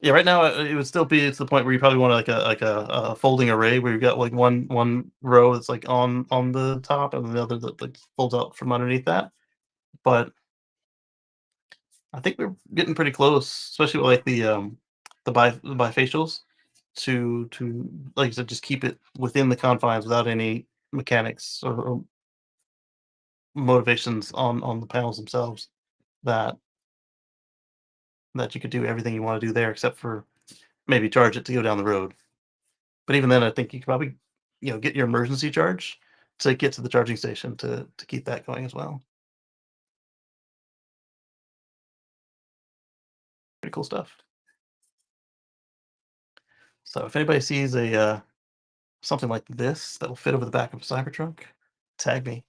Yeah, right now it would still be to the point where you probably want a folding array where you've got like one row that's like on the top and the other that like folds out from underneath that. But I think we're getting pretty close, especially with like the bifacials to like I said, just keep it within the confines without any mechanics or motivations on the panels themselves that you could do everything you want to do there except for maybe charge it to go down the road. But even then, I think you could probably get your emergency charge to get to the charging station to keep that going as well. Pretty cool stuff. So if anybody sees a something like this that will fit over the back of a Cybertruck, tag me.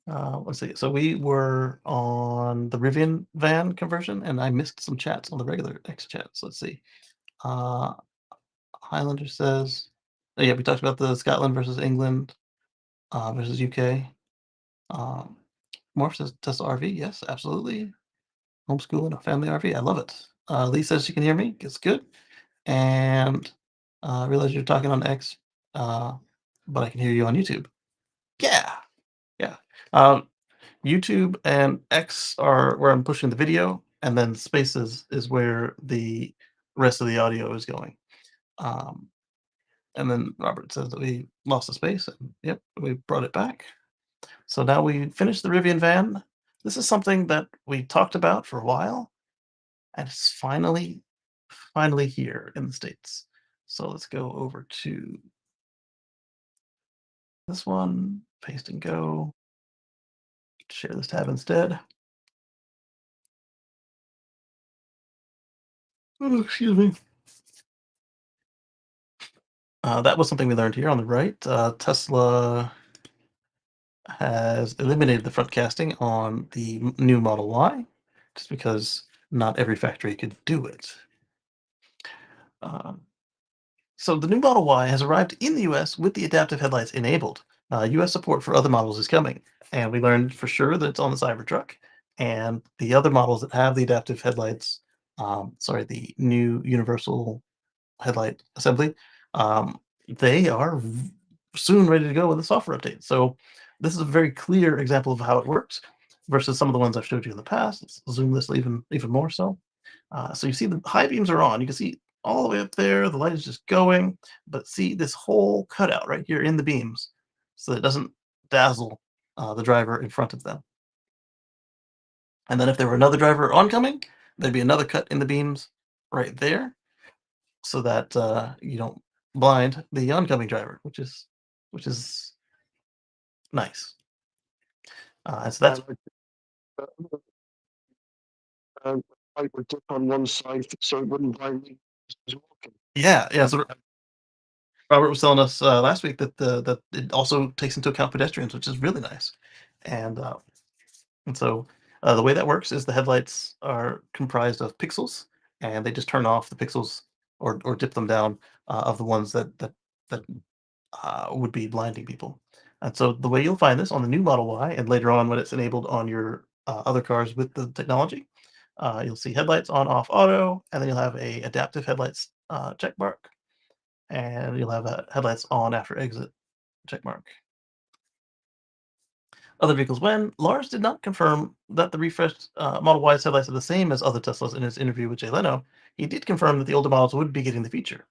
Let's see. So we were on the Rivian van conversion, and I missed some chats on the regular X chats. Let's see. Uh, Highlander says, oh, yeah, we talked about the Scotland versus England versus UK. Um, Morph says Tesla RV. Yes, absolutely. Homeschooling a family RV. I love it. Lee says she can hear me. It's good. And I realize you're talking on X, but I can hear you on YouTube. Yeah. Yeah. YouTube and X are where I'm pushing the video, and then Spaces is where the rest of the audio is going. Um, and then Robert says that we lost the space, and yep, we brought it back. So now we finished the Rivian van. This is something that we talked about for a while, and it's finally here in the States. So let's go over to this one, paste and go, share this tab instead. Oh, excuse me. That was something we learned here on the right. Tesla has eliminated the front casting on the new Model Y, just because not every factory could do it. So the new Model Y has arrived in the US with the adaptive headlights enabled. US support for other models is coming, and we learned for sure that it's on the Cybertruck. And the other models that have the adaptive headlights, the new universal headlight assembly, they are soon ready to go with the software update. So this is a very clear example of how it works versus some of the ones I've showed you in the past. Let's zoom this even more so. So you see the high beams are on. You can see all the way up there. The light is just going, but see this whole cutout right here in the beams, so that it doesn't dazzle the driver in front of them. And then if there were another driver oncoming, there'd be another cut in the beams right there, so that you don't blind the oncoming driver, which is nice. And so that's I would dip on one side so it wouldn't blind me as I was walking. yeah. So Robert was telling us last week that that it also takes into account pedestrians, which is really nice. And so the way that works is the headlights are comprised of pixels, and they just turn off the pixels or dip them down of the ones that would be blinding people. And so the way you'll find this on the new Model Y, and later on when it's enabled on your other cars with the technology, you'll see headlights on, off, auto, and then you'll have a adaptive headlights check mark, and you'll have headlights on after exit check mark. Other vehicles, when Lars did not confirm that the refreshed Model Y's headlights are the same as other Teslas in his interview with Jay Leno, he did confirm that the older models would be getting the feature.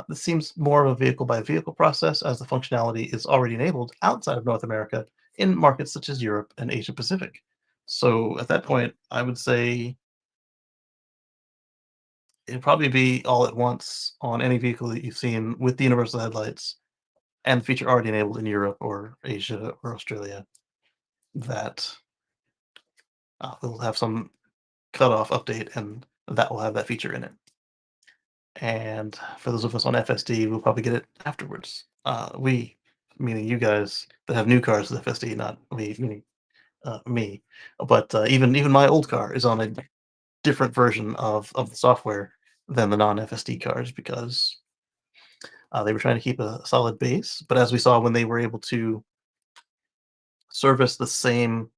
This seems more of a vehicle by vehicle process as the functionality is already enabled outside of North America in markets such as Europe and Asia Pacific. So at that point, I would say it'd probably be all at once on any vehicle that you've seen with the universal headlights and the feature already enabled in Europe or Asia or Australia that will have some cutoff update and that will have that feature in it. And for those of us on FSD, we'll probably get it afterwards. We, meaning you guys that have new cars with FSD, not we, meaning me. But even my old car is on a different version of the software than the non-FSD cars because they were trying to keep a solid base. But as we saw when they were able to service the same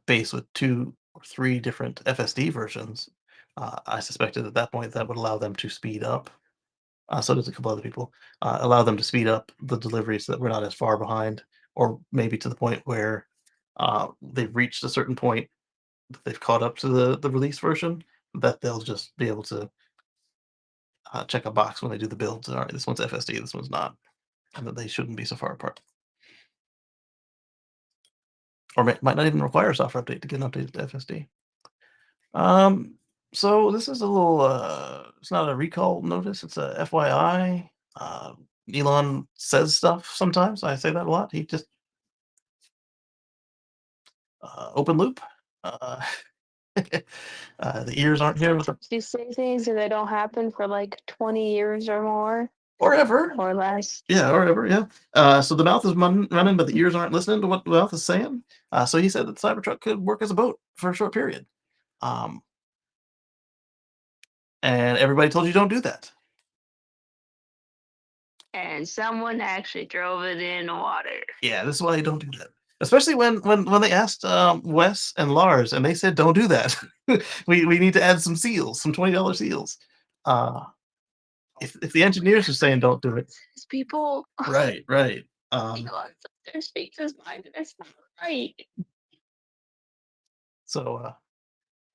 base with 2 or 3 different FSD versions, I suspected at that point that would allow them to speed up. So does a couple other people. Allow them to speed up the delivery so that we're not as far behind, or maybe to the point where they've reached a certain point that they've caught up to the release version, that they'll just be able to check a box when they do the builds. All right, this one's FSD, this one's not, and that they shouldn't be so far apart. Or might not even require a software update to get an update to FSD. So this is a little, it's not a recall notice, it's a FYI. Elon says stuff sometimes. I say that a lot. He just open loop. Uh, the ears aren't here with You say things and they don't happen for like 20 years or more or ever. or less. Yeah, or ever. Yeah. So the mouth is running, but the ears aren't listening to what the mouth is saying. So he said that the Cybertruck could work as a boat for a short period. And everybody told you don't do that. And someone actually drove it in water. Yeah, this is why you don't do that. Especially when they asked Wes and Lars, and they said, "Don't do that. we need to add some seals, some $20 seals." If the engineers are saying don't do it, These people, right. their speakers mind, and it's not right. So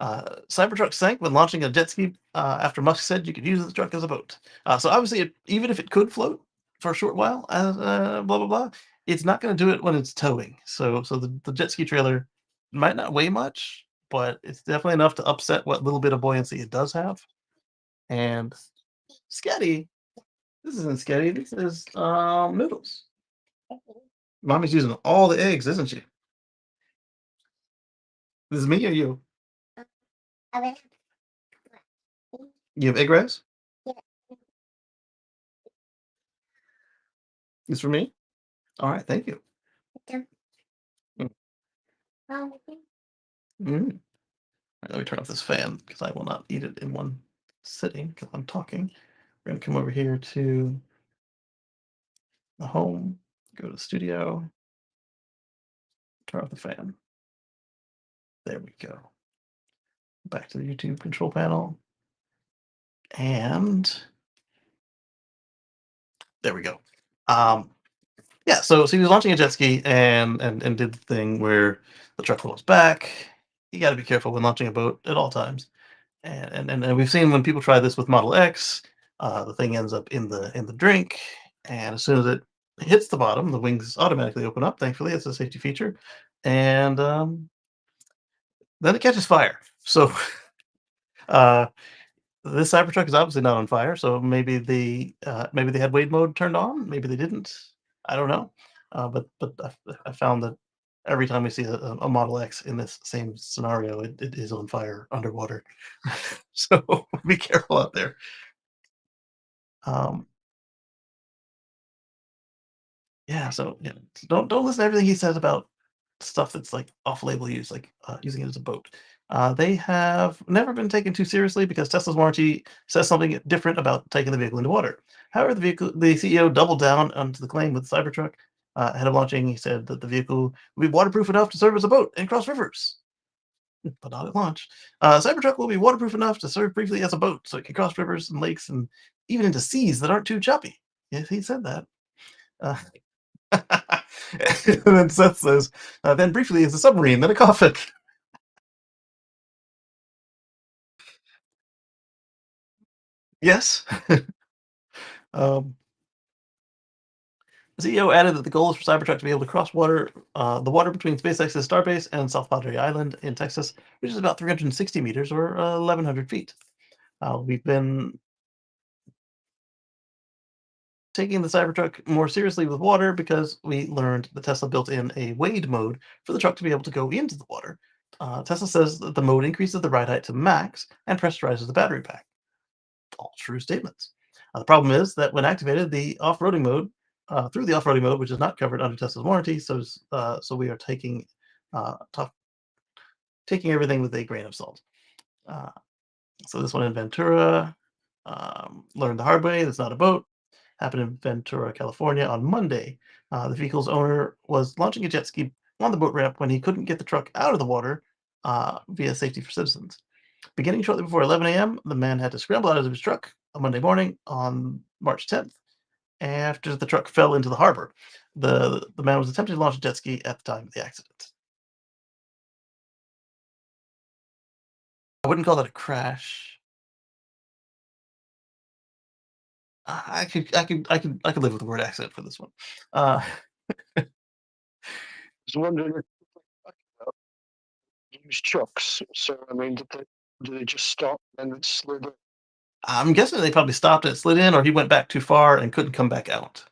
Cybertruck sank when launching a jet ski after Musk said you could use the truck as a boat. So obviously, even if it could float for a short while, blah blah blah, it's not going to do it when it's towing. So the jet ski trailer might not weigh much, but it's definitely enough to upset what little bit of buoyancy it does have. And Sketty, this isn't Sketty. This is Noodles. Mommy's using all the eggs, isn't she? This is me or you? You have egg rice? It's for me? All right, thank you. Mm. Let me turn off this fan because I will not eat it in one sitting because I'm talking. We're going to come over here to the home, go to the studio, turn off the fan. There we go. Back to the YouTube control panel. And there we go. Yeah, so he was launching a jet ski and did the thing where the truck rolls back. You got to be careful when launching a boat at all times. And we've seen when people try this with Model X, the thing ends up in the drink, and as soon as it hits the bottom, the wings automatically open up. Thankfully, it's a safety feature, and then it catches fire. So uh, this Cybertruck is obviously not on fire. So maybe maybe they had wade mode turned on. Maybe they didn't. I don't know. But I found that every time we see a Model X in this same scenario, it is on fire underwater. So be careful out there. Um, yeah, so yeah, don't listen to everything he says about stuff that's like off-label use, like using it as a boat. They have never been taken too seriously because Tesla's warranty says something different about taking the vehicle into water. However, the CEO doubled down onto the claim with the Cybertruck. Ahead of launching, he said that the vehicle will be waterproof enough to serve as a boat and cross rivers, but not at launch. Cybertruck will be waterproof enough to serve briefly as a boat, so it can cross rivers and lakes and even into seas that aren't too choppy. Yes, he said that. Uh, and then Seth says, then briefly as a submarine, then a coffin. Yes. um, the CEO added that the goal is for Cybertruck to be able to cross the water between SpaceX's Starbase and South Padre Island in Texas, which is about 360 meters or 1,100 feet. We've been taking the Cybertruck more seriously with water because we learned that Tesla built in a wade mode for the truck to be able to go into the water. Tesla says that the mode increases the ride height to max and pressurizes the battery pack. All true statements. The problem is that when activated, the off-roading mode, through the off-roading mode, which is not covered under Tesla's warranty, so we are taking everything with a grain of salt. Uh, so this one in Ventura, learned the hard way. It's not a boat. Happened in Ventura, California on Monday. The vehicle's owner was launching a jet ski on the boat ramp when he couldn't get the truck out of the water via safety for citizens. Beginning shortly before 11 a.m., the man had to scramble out of his truck on Monday morning on March 10th after the truck fell into the harbor. The man was attempting to launch a jet ski at the time of the accident. I wouldn't call that a crash. I could live with the word accident for this one. Uh, I was wondering if use trucks. So I mean, did they just stop and it slid in? I'm guessing they probably stopped it, slid in, or he went back too far and couldn't come back out.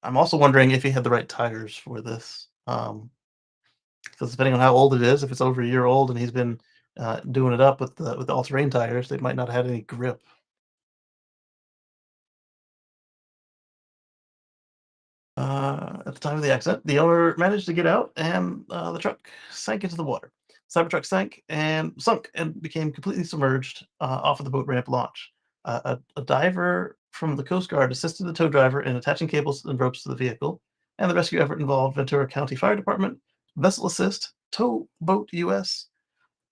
I'm also wondering if he had the right tires for this. Because depending on how old it is, if it's over a year old and he's been doing it up with the all-terrain tires, they might not have had any grip. At the time of the accident, the owner managed to get out, and the truck sank into the water. Cybertruck sunk and became completely submerged off of the boat ramp launch. A diver from the Coast Guard assisted the tow driver in attaching cables and ropes to the vehicle, and the rescue effort involved Ventura County Fire Department, Vessel Assist, Tow Boat US,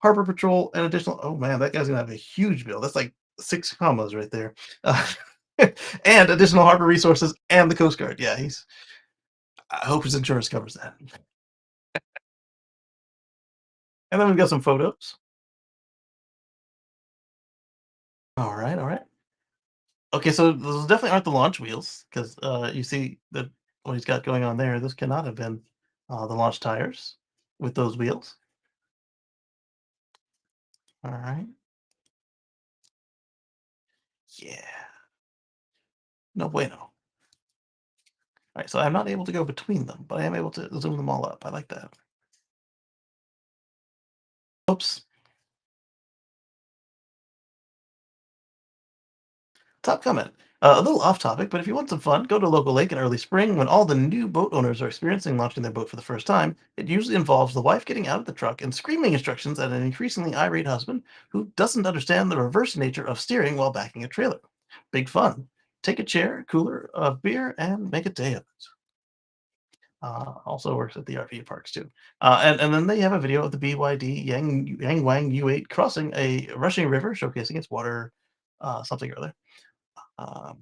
Harbor Patrol, and additional. Oh man, that guy's gonna have a huge bill. That's like 6 commas right there. Uh, and additional harbor resources and the Coast Guard. Yeah, he's. I hope his insurance covers that. And then we've got some photos. All right, all right. Okay, so those definitely aren't the launch wheels because you see that what he's got going on there. This cannot have been the launch tires with those wheels. All right. Yeah. No bueno. All right, so I'm not able to go between them, but I am able to zoom them all up. I like that. Oops. Top comment. A little off topic, but if you want some fun, go to a local lake in early spring when all the new boat owners are experiencing launching their boat for the first time. It usually involves the wife getting out of the truck and screaming instructions at an increasingly irate husband who doesn't understand the reverse nature of steering while backing a trailer. Big fun. Take a chair, a cooler of beer, and make a day of it. Also works at the RV parks too. And then they have a video of the BYD Yang Wang U8 crossing a rushing river, showcasing its water something or other. Um,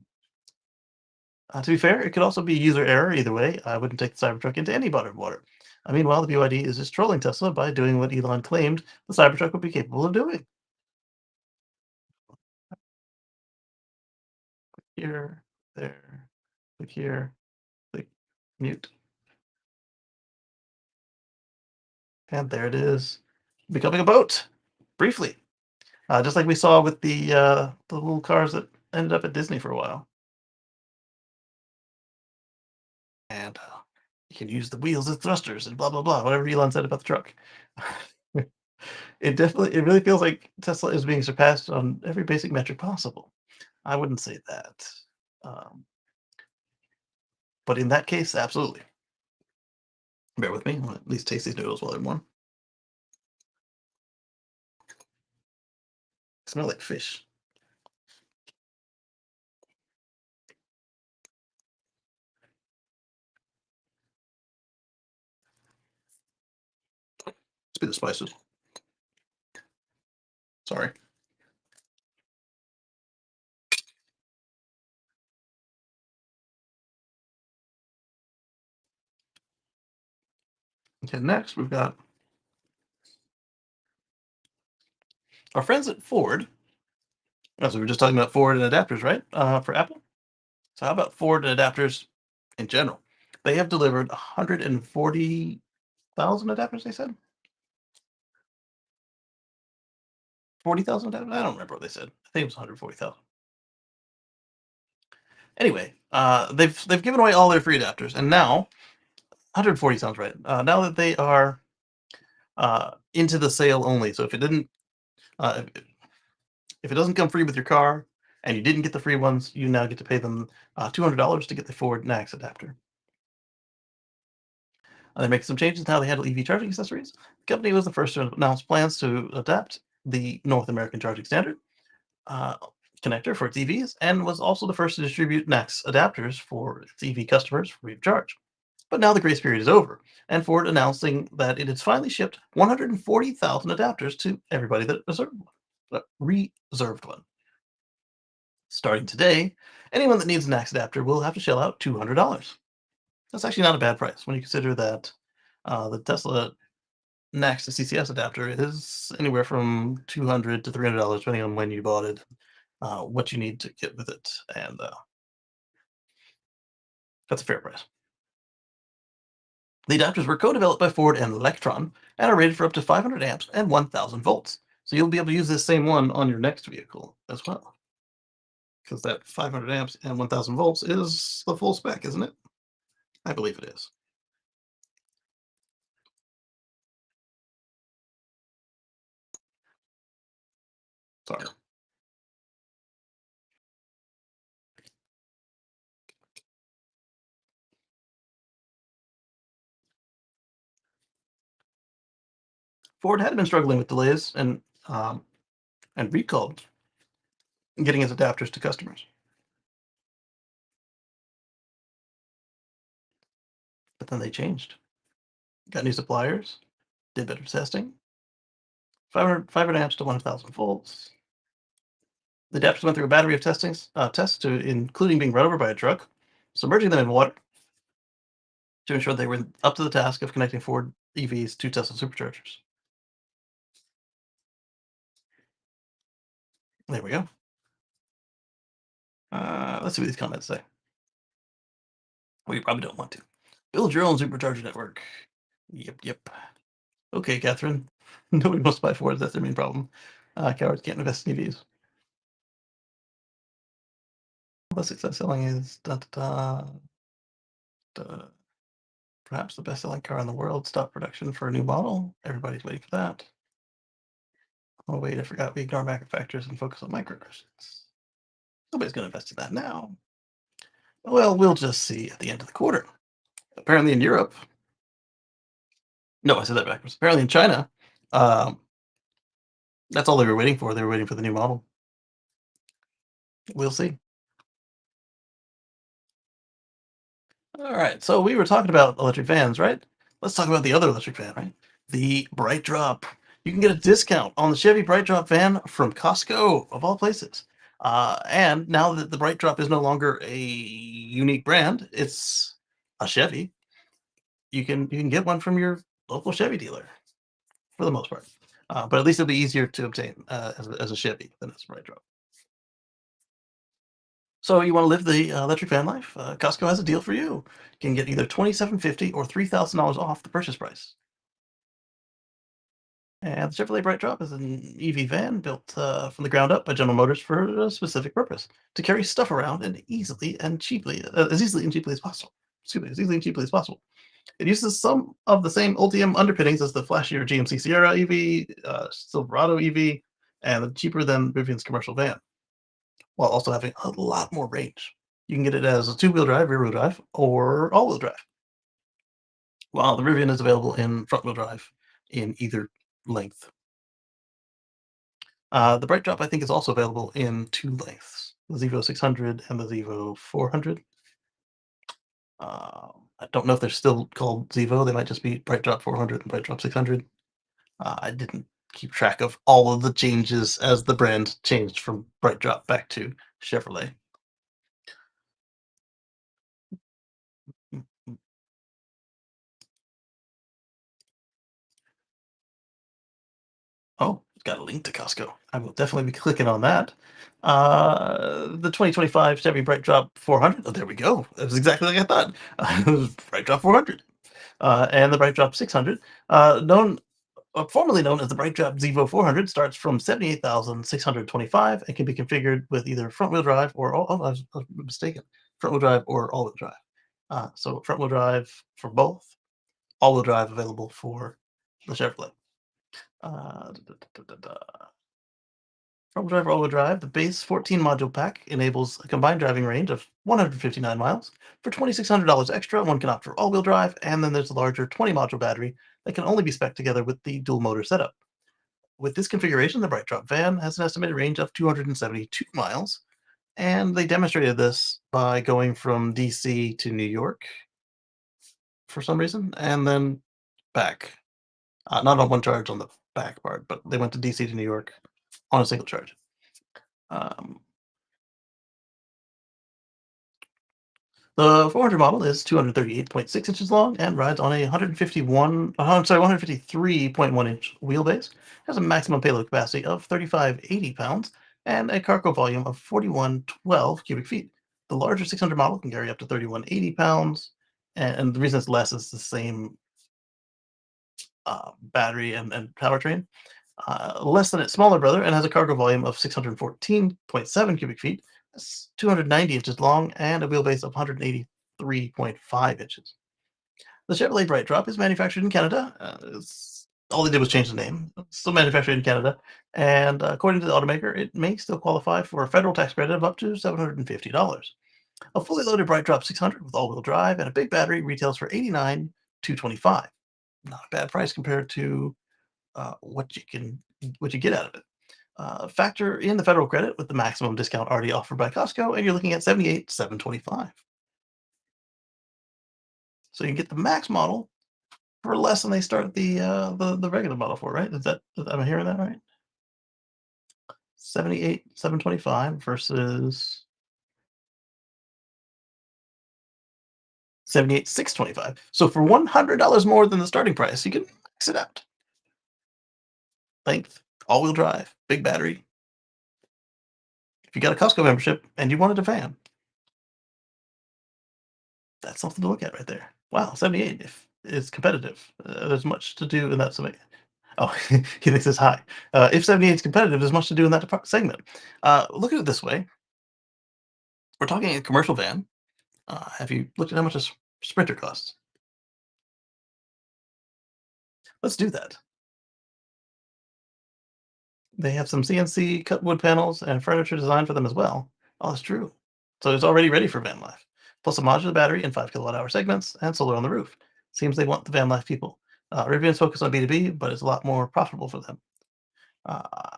to be fair, it could also be user error either way. I wouldn't take the Cybertruck into any bottled water. Meanwhile, the BYD is just trolling Tesla by doing what Elon claimed the Cybertruck would be capable of doing. Here, there, click here, click mute, and there it is, becoming a boat. Briefly, just like we saw with the little cars that ended up at Disney for a while. And you can use the wheels as thrusters and blah blah blah, whatever Elon said about the truck. It really feels like Tesla is being surpassed on every basic metric possible. I wouldn't say that. Um, but in that case, absolutely. Bear with me. I'll at least taste these noodles while they're warm. Smell like fish. Let's be the spices. Sorry. Okay, next we've got our friends at Ford. As we were just talking about Ford and adapters, right? For Apple. So how about Ford and adapters in general? They have delivered 140,000 adapters, they said? 40,000 adapters? I don't remember what they said. I think it was 140,000. Anyway, they've given away all their free adapters, and now 140 sounds right. Now that they are into the sale only, so if it didn't, if it doesn't come free with your car, and you didn't get the free ones, you now get to pay them $200 to get the Ford NACS adapter. They're making some changes in how they handle EV charging accessories. The company was the first to announce plans to adapt the North American charging standard uh, connector for its EVs, and was also the first to distribute NACS adapters for its EV customers for free of charge. But now the grace period is over, and Ford announcing that it has finally shipped 140,000 adapters to everybody that reserved one. Starting today, anyone that needs an NACS adapter will have to shell out $200. That's actually not a bad price when you consider that the Tesla NACS to CCS adapter is anywhere from $200 to $300, depending on when you bought it, what you need to get with it, and that's a fair price. The adapters were co-developed by Ford and Electron and are rated for up to 500 amps and 1,000 volts. So you'll be able to use this same one on your next vehicle as well. Because that 500 amps and 1,000 volts is the full spec, isn't it? I believe it is. Sorry. Ford had been struggling with delays and recalled getting its adapters to customers. But then they changed. Got new suppliers, did better testing. 500 amps to 1,000 volts. The adapters went through a battery of tests to including being run over by a truck, submerging them in water to ensure they were up to the task of connecting Ford EVs to Tesla superchargers. There we go. Let's see what these comments say. Well, you probably don't want to. Build your own supercharger network. Yep. Okay, Catherine. Nobody wants to buy Fords. That's their main problem. Cowards can't invest in EVs. The success selling is perhaps the best-selling car in the world. Stop production for a new model. Everybody's waiting for that. Oh wait, I forgot we ignore macro factors and focus on microgrids. Nobody's going to invest in that now. Well, we'll just see at the end of the quarter. Apparently in Europe, no, I said that backwards. Apparently in China, that's all they were waiting for. They were waiting for the new model. We'll see. All right, so we were talking about electric vans, right? Let's talk about the other electric van, right? The Bright Drop. You can get a discount on the Chevy Bright Drop van from Costco, of all places. And now that the Bright Drop is no longer a unique brand, it's a Chevy. You can get one from your local Chevy dealer, for the most part. But at least it'll be easier to obtain as a Chevy than as a Bright Drop. So you want to live the electric van life? Costco has a deal for you. You can get either $2,750 or $3,000 off the purchase price. And the Chevrolet Bright Drop is an EV van built from the ground up by General Motors for a specific purpose: to carry stuff around and easily and cheaply, as easily and cheaply as possible. As easily and cheaply as possible. It uses some of the same Ultium underpinnings as the flashier GMC Sierra EV, Silverado EV, and cheaper than Rivian's commercial van, while also having a lot more range. You can get it as a two-wheel drive, rear-wheel drive, or all-wheel drive. while the Rivian is available in front-wheel drive in either length. The Bright Drop, I think, is also available in 2 lengths, the Zevo 600 and the Zevo 400. I don't know if they're still called Zevo. They might just be Bright Drop 400 and Bright Drop 600. I didn't keep track of all of the changes as the brand changed from Bright Drop back to Chevrolet. Oh, it's got a link to Costco. I will definitely be clicking on that. The 2025 Chevy Bright Drop 400. Oh, there we go. That was exactly like I thought. Bright Drop 400. And the Bright Drop 600, formerly known as the Bright Drop Zevo 400, starts from 78,625 and can be configured with either front-wheel drive or I was mistaken, front-wheel drive or all-wheel drive. So front-wheel drive for both, all-wheel drive available for the Chevrolet. Front-wheel drive or all-wheel drive, the base 14-module pack enables a combined driving range of 159 miles. For $2,600 extra, one can opt for all-wheel drive, and then there's a larger 20-module battery that can only be spec'd together with the dual-motor setup. With this configuration, the Bright Drop van has an estimated range of 272 miles, and they demonstrated this by going from DC to New York for some reason, and then back. Not on one charge on the back part, but they went to DC to New York on a single charge. The 400 model is 238.6 inches long and rides on a 153.1 inch wheelbase. Has a maximum payload capacity of 3,580 pounds and a cargo volume of 4,112 cubic feet. The larger 600 model can carry up to 3,180 pounds, and the reason it's less is the same battery and powertrain. Less than its smaller brother and has a cargo volume of 614.7 cubic feet. That's 290 inches long and a wheelbase of 183.5 inches. The Chevrolet Bright Drop is manufactured in Canada. All they did was change the name. It's still manufactured in Canada, and according to the automaker, it may still qualify for a federal tax credit of up to $750. A fully loaded Bright Drop 600 with all-wheel drive and a big battery retails for $89,225. Not a bad price compared to what you get out of it. Factor in the federal credit with the maximum discount already offered by Costco, and you're looking at $78,725. So you can get the max model for less than they start the regular model for, right? Am I hearing that right? 78,725 versus 78,625. So for $100 more than the starting price, you can max it out. Length, all-wheel drive, big battery. If you got a Costco membership and you wanted a van, that's something to look at right there. Wow, 78 if is competitive. There's much to do in that segment. Oh, he thinks it's high. If 78 is competitive, there's much to do in that segment. Look at it this way. We're talking a commercial van. Have you looked at how much a Sprinter costs? Let's do that. They have some CNC cut wood panels and furniture designed for them as well. Oh, that's true. So it's already ready for van life. Plus a modular battery and 5 kilowatt hour segments and solar on the roof. Seems they want the van life people. Rivian's focused on B2B, but it's a lot more profitable for them. I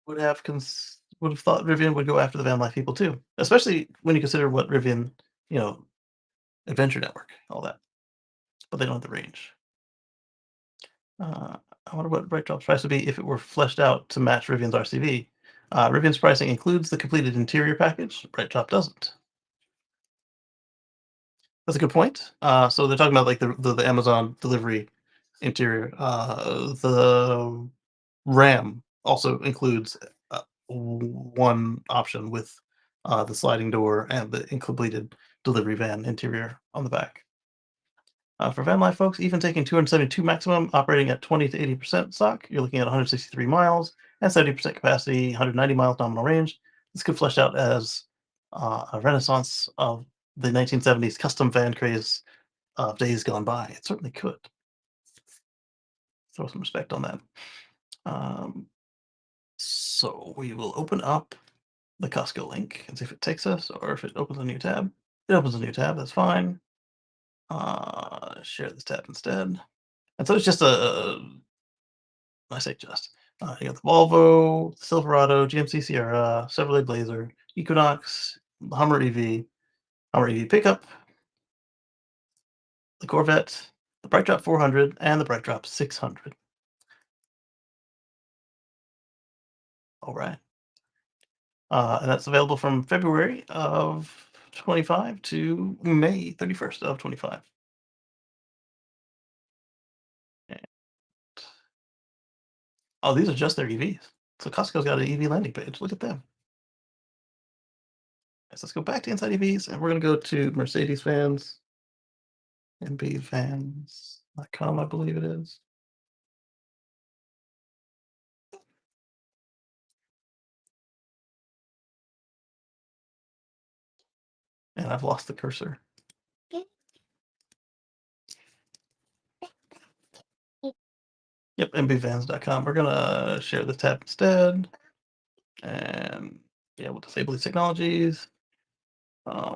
would have thought Rivian would go after the van life people too, especially when you consider what Rivian, Adventure Network, all that. But they don't have the range. I wonder what Bright Drop's price would be if it were fleshed out to match Rivian's RCV. Rivian's pricing includes the completed interior package. Bright Drop doesn't. That's a good point. So they're talking about like the Amazon delivery interior. The RAM also includes one option with the sliding door and the incompleted delivery van interior on the back. For van life folks, even taking 272 maximum, operating at 20 to 80% stock, you're looking at 163 miles and 70% capacity, 190 miles nominal range. This could flesh out as a renaissance of the 1970s custom van craze of days gone by. It certainly could. Throw some respect on that. So we will open up the Costco link and see if it takes us or if it opens a new tab. It opens a new tab, that's fine. Share this tab instead. And so it's just I say just. You got the Volvo, Silverado, GMC Sierra, Chevrolet Blazer, Equinox, the Hummer EV pickup, the Corvette, the BrightDrop 400, and the BrightDrop 600. All right. And that's available from February of 25 to May 31st of 25. Oh, these are just their EVs. So Costco's got an EV landing page. Look at them. So let's go back to Inside EVs, and we're going to go to Mercedes fans, mbfans.com, I believe it is. And I've lost the cursor. Yep, mbfans.com. We're going to share this tab instead. And yeah, we'll disable these technologies. We're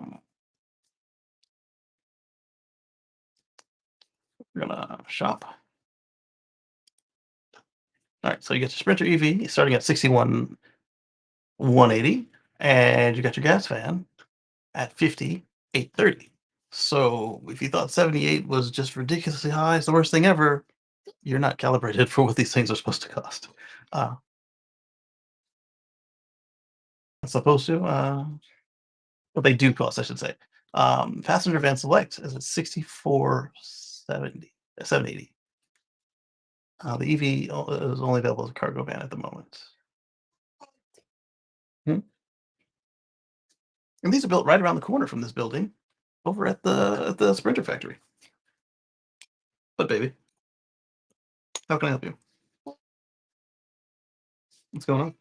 gonna shop. All right, so you get your Sprinter EV starting at 61,180, and you got your gas fan at 50,830. So if you thought 78 was just ridiculously high, it's the worst thing ever, you're not calibrated for what these things are supposed to cost. Supposed to, what they do cost, I should say. Passenger van select is at 780. The EV is only available as a cargo van at the moment. And these are built right around the corner from this building, over at the Sprinter factory. But baby, how can I help you? What's going on?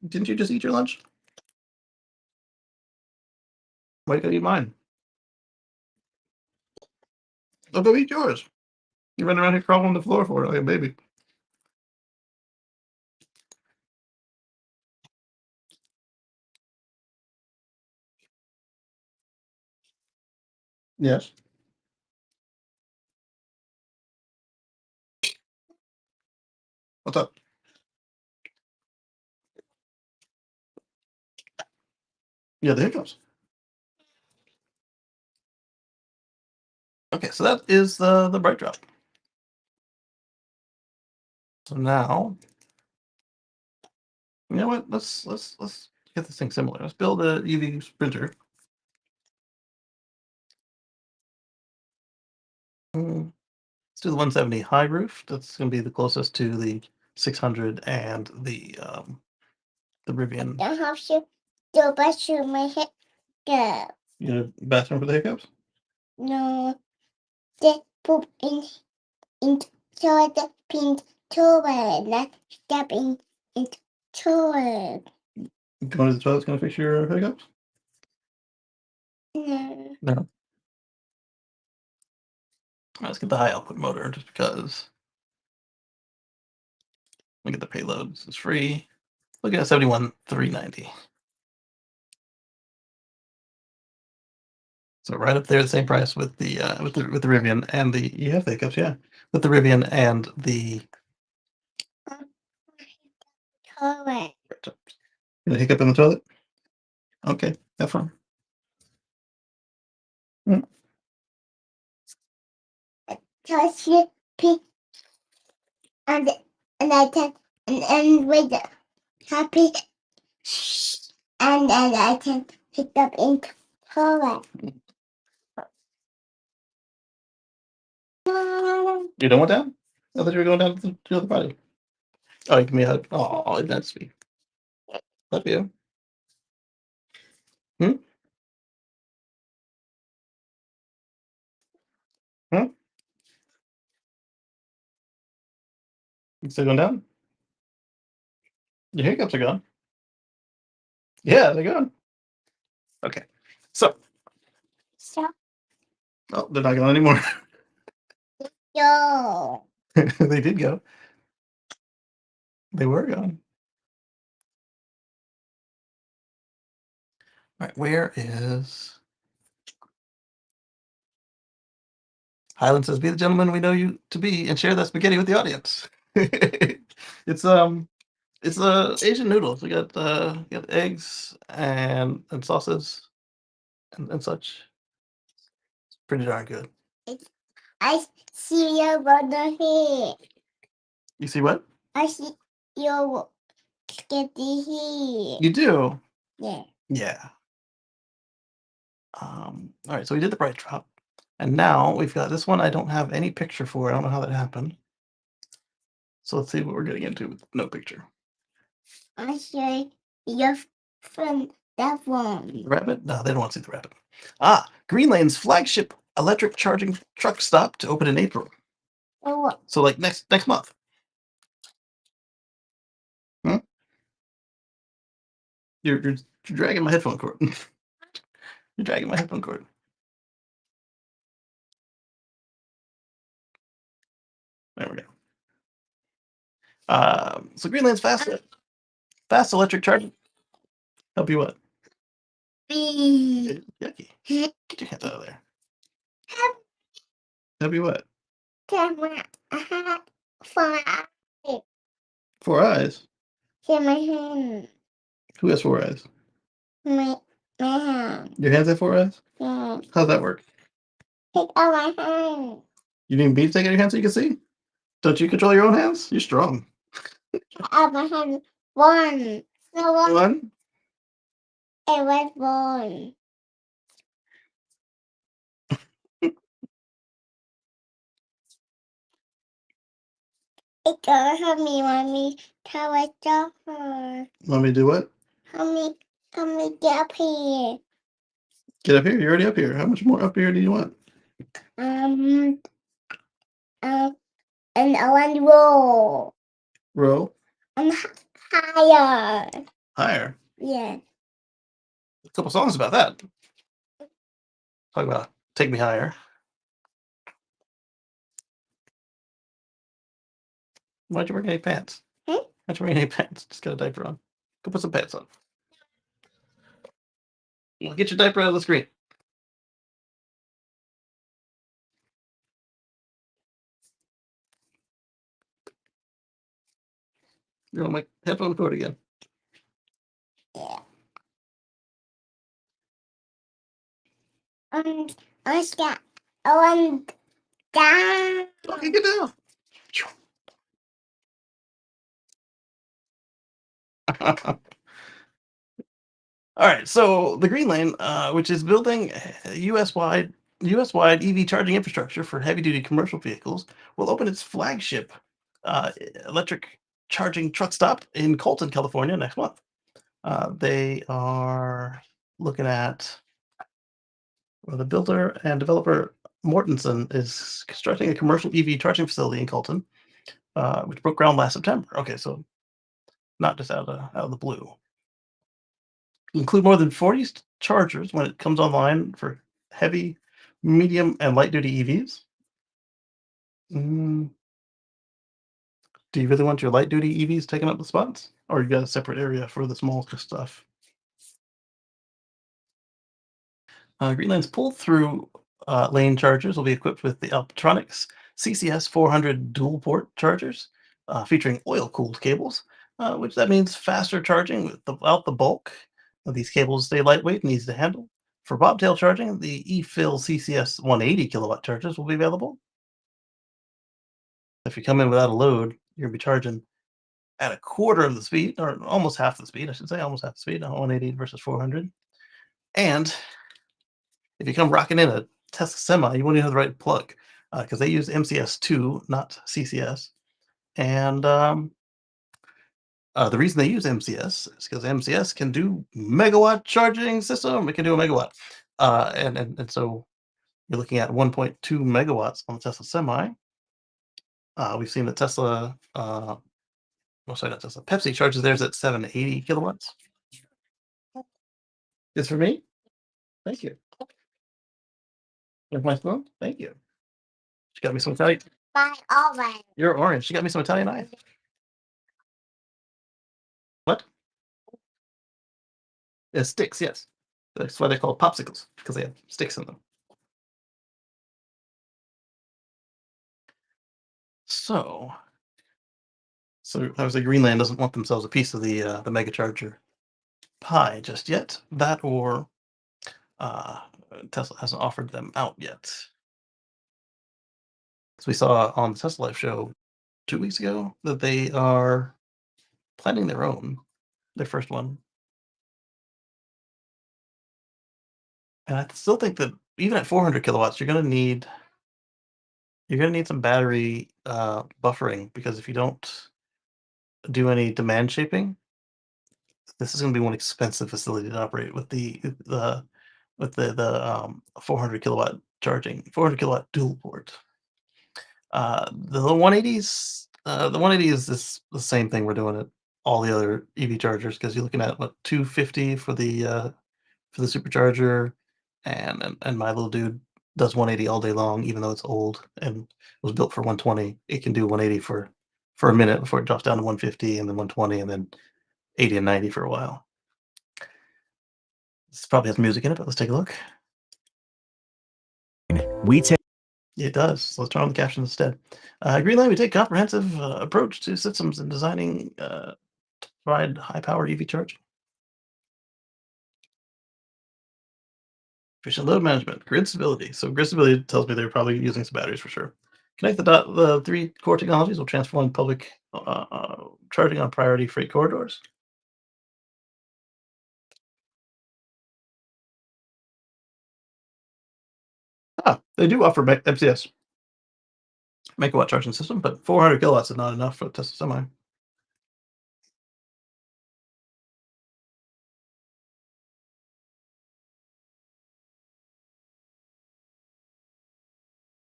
Didn't you just eat your lunch? Why you gotta eat mine? Oh, go eat yours. You run around here crawling on the floor for it like a baby. Yes. What's up? Yeah, the hiccups. Okay, so that is the bright drop. So now, you know what? Let's get this thing similar. Let's build a EV Sprinter. Let's do the 170 high roof. That's going to be the closest to the 600 and the Rivian. I have to go back to my hiccup. You need a bathroom for the hiccups? No, they poop into the pink toilet, not stepping into toilet. Going to the toilet's going to fix your hiccups? No. No. Let's get the high output motor just because. Look at the payloads. It's free. Look at 71,390. So right up there, the same price with the Rivian and the you have the hiccups, yeah, with the Rivian and the Toilet. you hiccup in the toilet. Okay, have fun. Just you pick and I can and with the happy and then I can pick up into toilet. You don't want down? I thought you were going down to the other party. Oh, you give me a hug. Oh, that's sweet. Love you. Hmm? Hmm? You still going down? Your hiccups are gone. Yeah, they're gone. Okay. So, So oh, they're not gone anymore. yo. They did go. They were gone. All right, where is Highland says, "Be the gentleman we know you to be, and share that spaghetti with the audience." It's Asian noodles. We got eggs and sauces and such. It's pretty darn good. I see your brother here. You see what? I see your spaghetti here. You do? Yeah. Yeah. All right, so we did the bright drop, and now we've got this one. I don't have any picture for. I don't know how that happened. So let's see what we're getting into with no picture. I see your friend that one. The rabbit? No, they don't want to see the rabbit. Green Lane's flagship electric charging truck stop to open in April. Oh, So like next month. Hmm? You're dragging my headphone cord. You're dragging my headphone cord. There we go. So Green Lane's fast electric charging. Help you what? be Yucky. Get your hands out of there. Help you what? camera for 4 eyes. my hand. Who has 4 eyes? My hand. Your hands have 4 eyes? Yeah. How's that work? Take out my hand. You need me to take out your hands so you can see? Don't you control your own hands? You're strong. Take out my hand. One. No one. One. It was one. It goes help me, mommy. Tell it to her. Want me to do what? Help me get up here. Get up here. You're already up here. How much more up here do you want? And I want to roll. Roll. And higher. Higher. Yeah. A couple songs about that. Talk about Take Me Higher. Why'd you wear any pants? Why'd you wear any pants? Just got a diaper on. Go put some pants on. Well, get your diaper out of the screen. You're on my headphone cord again. Yeah. I got one down. Okay, get down. All right, so the Green Lane, which is building U.S.-wide EV charging infrastructure for heavy-duty commercial vehicles, will open its flagship electric charging truck stop in Colton, California, next month. They are looking at the builder and developer Mortensen is constructing a commercial EV charging facility in Colton, which broke ground last September. Okay, so not just out of the blue. Include more than 40 chargers when it comes online for heavy, medium, and light-duty EVs. Do you really want your light-duty EVs taking up the spots? Or you got a separate area for the small stuff? Greenland's pull-through lane chargers will be equipped with the Alptronics CCS 400 dual-port chargers featuring oil-cooled cables, which that means faster charging without the bulk. These cables stay lightweight and easy to handle. For bobtail charging, the eFill CCS 180 kilowatt chargers will be available. If you come in without a load, you're going to be charging at a quarter of the speed, or almost half the speed, I should say, almost half the speed, 180 versus 400. And if you come rocking in a Tesla Semi, you won't even have the right plug because they use MCS2, not CCS. And the reason they use MCS is because MCS can do megawatt charging system. It can do a megawatt. And so you're looking at 1.2 megawatts on the Tesla Semi. We've seen the Tesla, sorry, not Tesla, Pepsi charges theirs at 780 kilowatts. It's for me? Thank you. With my phone? Thank you. She got me some Italian. My oven. You're orange. She got me some Italian ice. What? It's sticks, yes. That's why they're called popsicles, because they have sticks in them. So obviously Greenland doesn't want themselves a piece of the mega charger pie just yet. That or uh, Tesla hasn't offered them out yet. So we saw on the Tesla Life show 2 weeks ago that they are planning their first one. And I still think that even at 400 kilowatts, you're gonna need some battery buffering, because if you don't do any demand shaping, this is gonna be one expensive facility to operate with the 400 kilowatt charging, 400 kilowatt dual port. The 180s, the 180 is the same thing we're doing at all the other EV chargers, because you're looking at what 250 for the supercharger, and my little dude does 180 all day long, even though it's old and was built for 120. It can do 180 for a minute before it drops down to 150 and then 120 and then 80 and 90 for a while. This probably has music in it, but let's take a look. We take It does. So let's turn on the captions instead. Greenland, we take comprehensive approach to systems and designing to provide high-powered EV charging. Efficient load management, grid stability. So grid stability tells me they're probably using some batteries for sure. Connect the three core technologies will transform public charging on priority freight corridors. They do offer MCS, megawatt charging system, but 400 kilowatts is not enough for the Tesla Semi.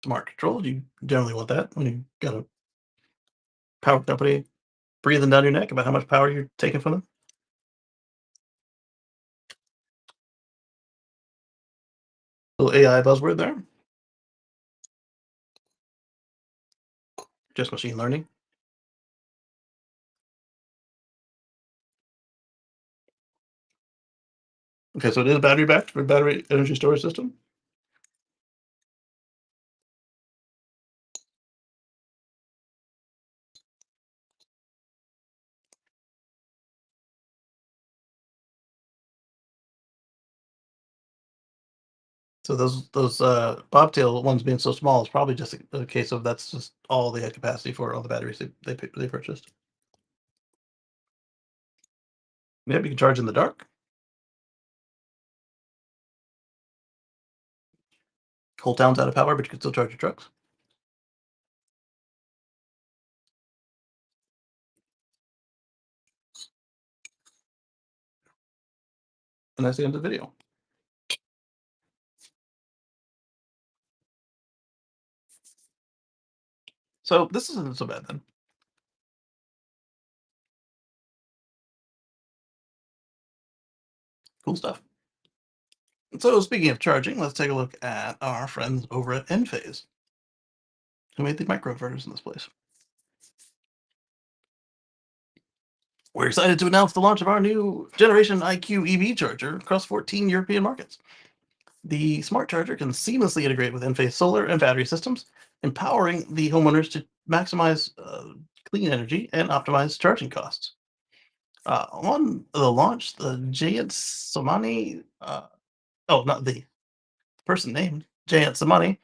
Smart control, you generally want that when you got a power company breathing down your neck about how much power you're taking from them. Little AI buzzword there. Just machine learning. Okay, so it is battery backed for battery energy storage system. So those bobtail ones being so small is probably just a case of that's just all they had capacity for, all the batteries they purchased. Yep, you can charge in the dark. Whole town's out of power, but you can still charge your trucks. And that's the end of the video. So this isn't so bad then. Cool stuff. So speaking of charging, let's take a look at our friends over at Enphase, who made the microinverters in this place. We're excited to announce the launch of our new generation IQ EV charger across 14 European markets. The smart charger can seamlessly integrate with Enphase solar and battery systems, empowering the homeowners to maximize clean energy and optimize charging costs. On the launch, the Jayant Samani, not the person named Jayant Samani,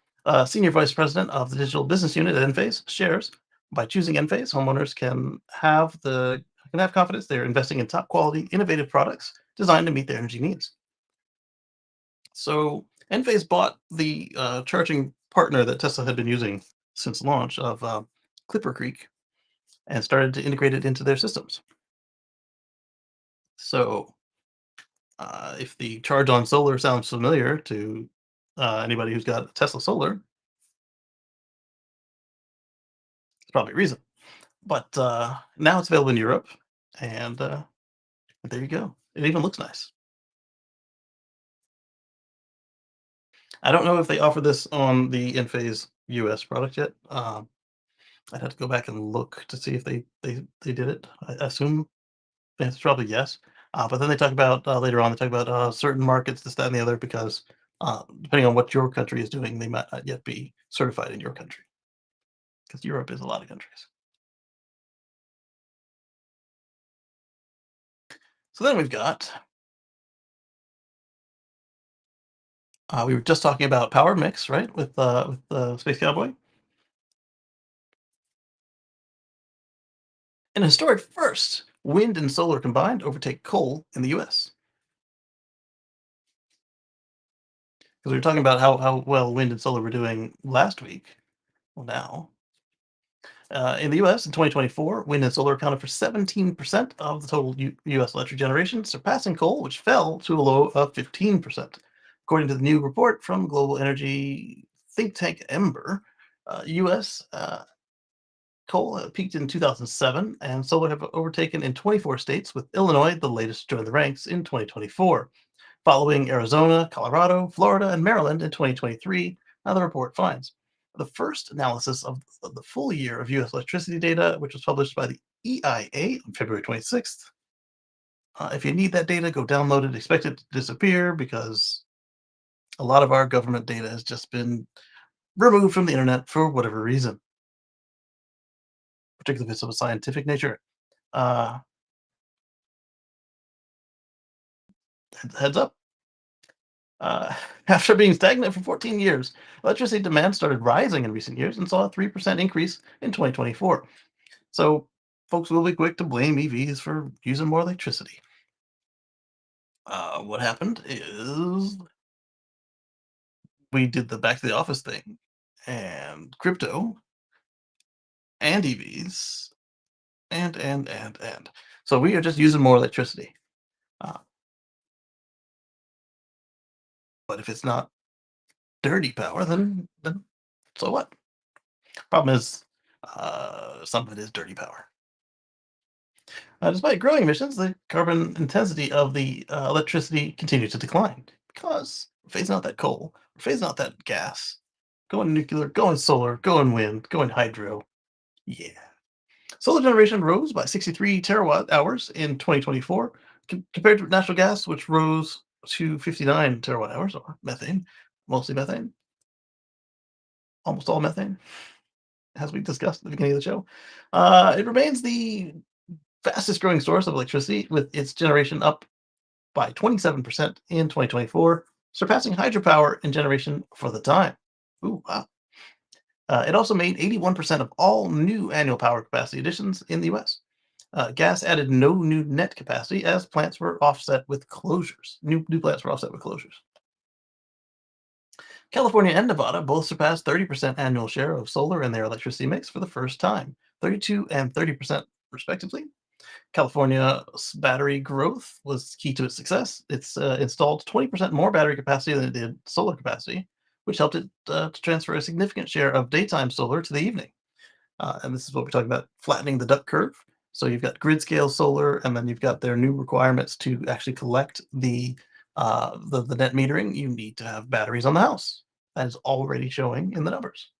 Senior Vice President of the Digital Business Unit at Enphase, shares by choosing Enphase, homeowners can have confidence they're investing in top quality, innovative products designed to meet their energy needs. So Enphase bought the charging partner that Tesla had been using since launch of Clipper Creek and started to integrate it into their systems. So if the charge on solar sounds familiar to anybody who's got Tesla solar, it's probably a reason. But now it's available in Europe, and there you go. It even looks nice. I don't know if they offer this on the Enphase US product yet. I'd have to go back and look to see if they did it. I assume the answer's probably yes. But then they talk about later on. They talk about certain markets, this, that, and the other, because depending on what your country is doing, they might not yet be certified in your country. because Europe is a lot of countries. So then we've got, we were just talking about power mix, right, with Space Cowboy. In a historic first, wind and solar combined overtake coal in the U.S. Because we were talking about how well wind and solar were doing last week. Well, now, in the U.S. in 2024, wind and solar accounted for 17% of the total U.S. electric generation, surpassing coal, which fell to a low of 15%. According to the new report from global energy think tank Ember, U.S. Coal peaked in 2007, and solar have overtaken in 24 states, with Illinois the latest to join the ranks in 2024, following Arizona, Colorado, Florida, and Maryland in 2023, now the report finds. The first analysis of the full year of U.S. electricity data, which was published by the EIA on February 26th. If you need that data, go download it. Expect it to disappear because a lot of our government data has just been removed from the internet for whatever reason, particularly if it's of a scientific nature. Heads up. After being stagnant for 14 years, electricity demand started rising in recent years and saw a 3% increase in 2024. So, folks will be quick to blame EVs for using more electricity. What happened is we did the back to the office thing, and crypto, and EVs, and. So we are just using more electricity. But if it's not dirty power, then so what? Problem is, some of it is dirty power. Despite growing emissions, the carbon intensity of the electricity continues to decline because we're phasing out that coal, we're phasing out that gas, going nuclear, going solar, going wind, going hydro. Yeah. Solar generation rose by 63 terawatt hours in 2024 compared to natural gas, which rose to 59 terawatt hours, or methane, mostly methane, almost all methane, as we discussed at the beginning of the show. It remains the fastest growing source of electricity, with its generation up by 27% in 2024, surpassing hydropower in generation for the time. Ooh, wow. It also made 81% of all new annual power capacity additions in the US. Gas added no new net capacity as plants were offset with closures. New plants were offset with closures. California and Nevada both surpassed 30% annual share of solar in their electricity mix for the first time, 32 and 30% respectively. California's battery growth was key to its success. It's installed 20% more battery capacity than it did solar capacity, which helped it to transfer a significant share of daytime solar to the evening. And this is what we're talking about, flattening the duck curve. So you've got grid scale solar, and then you've got their new requirements to actually collect the net metering. You need to have batteries on the house. That is already showing in the numbers.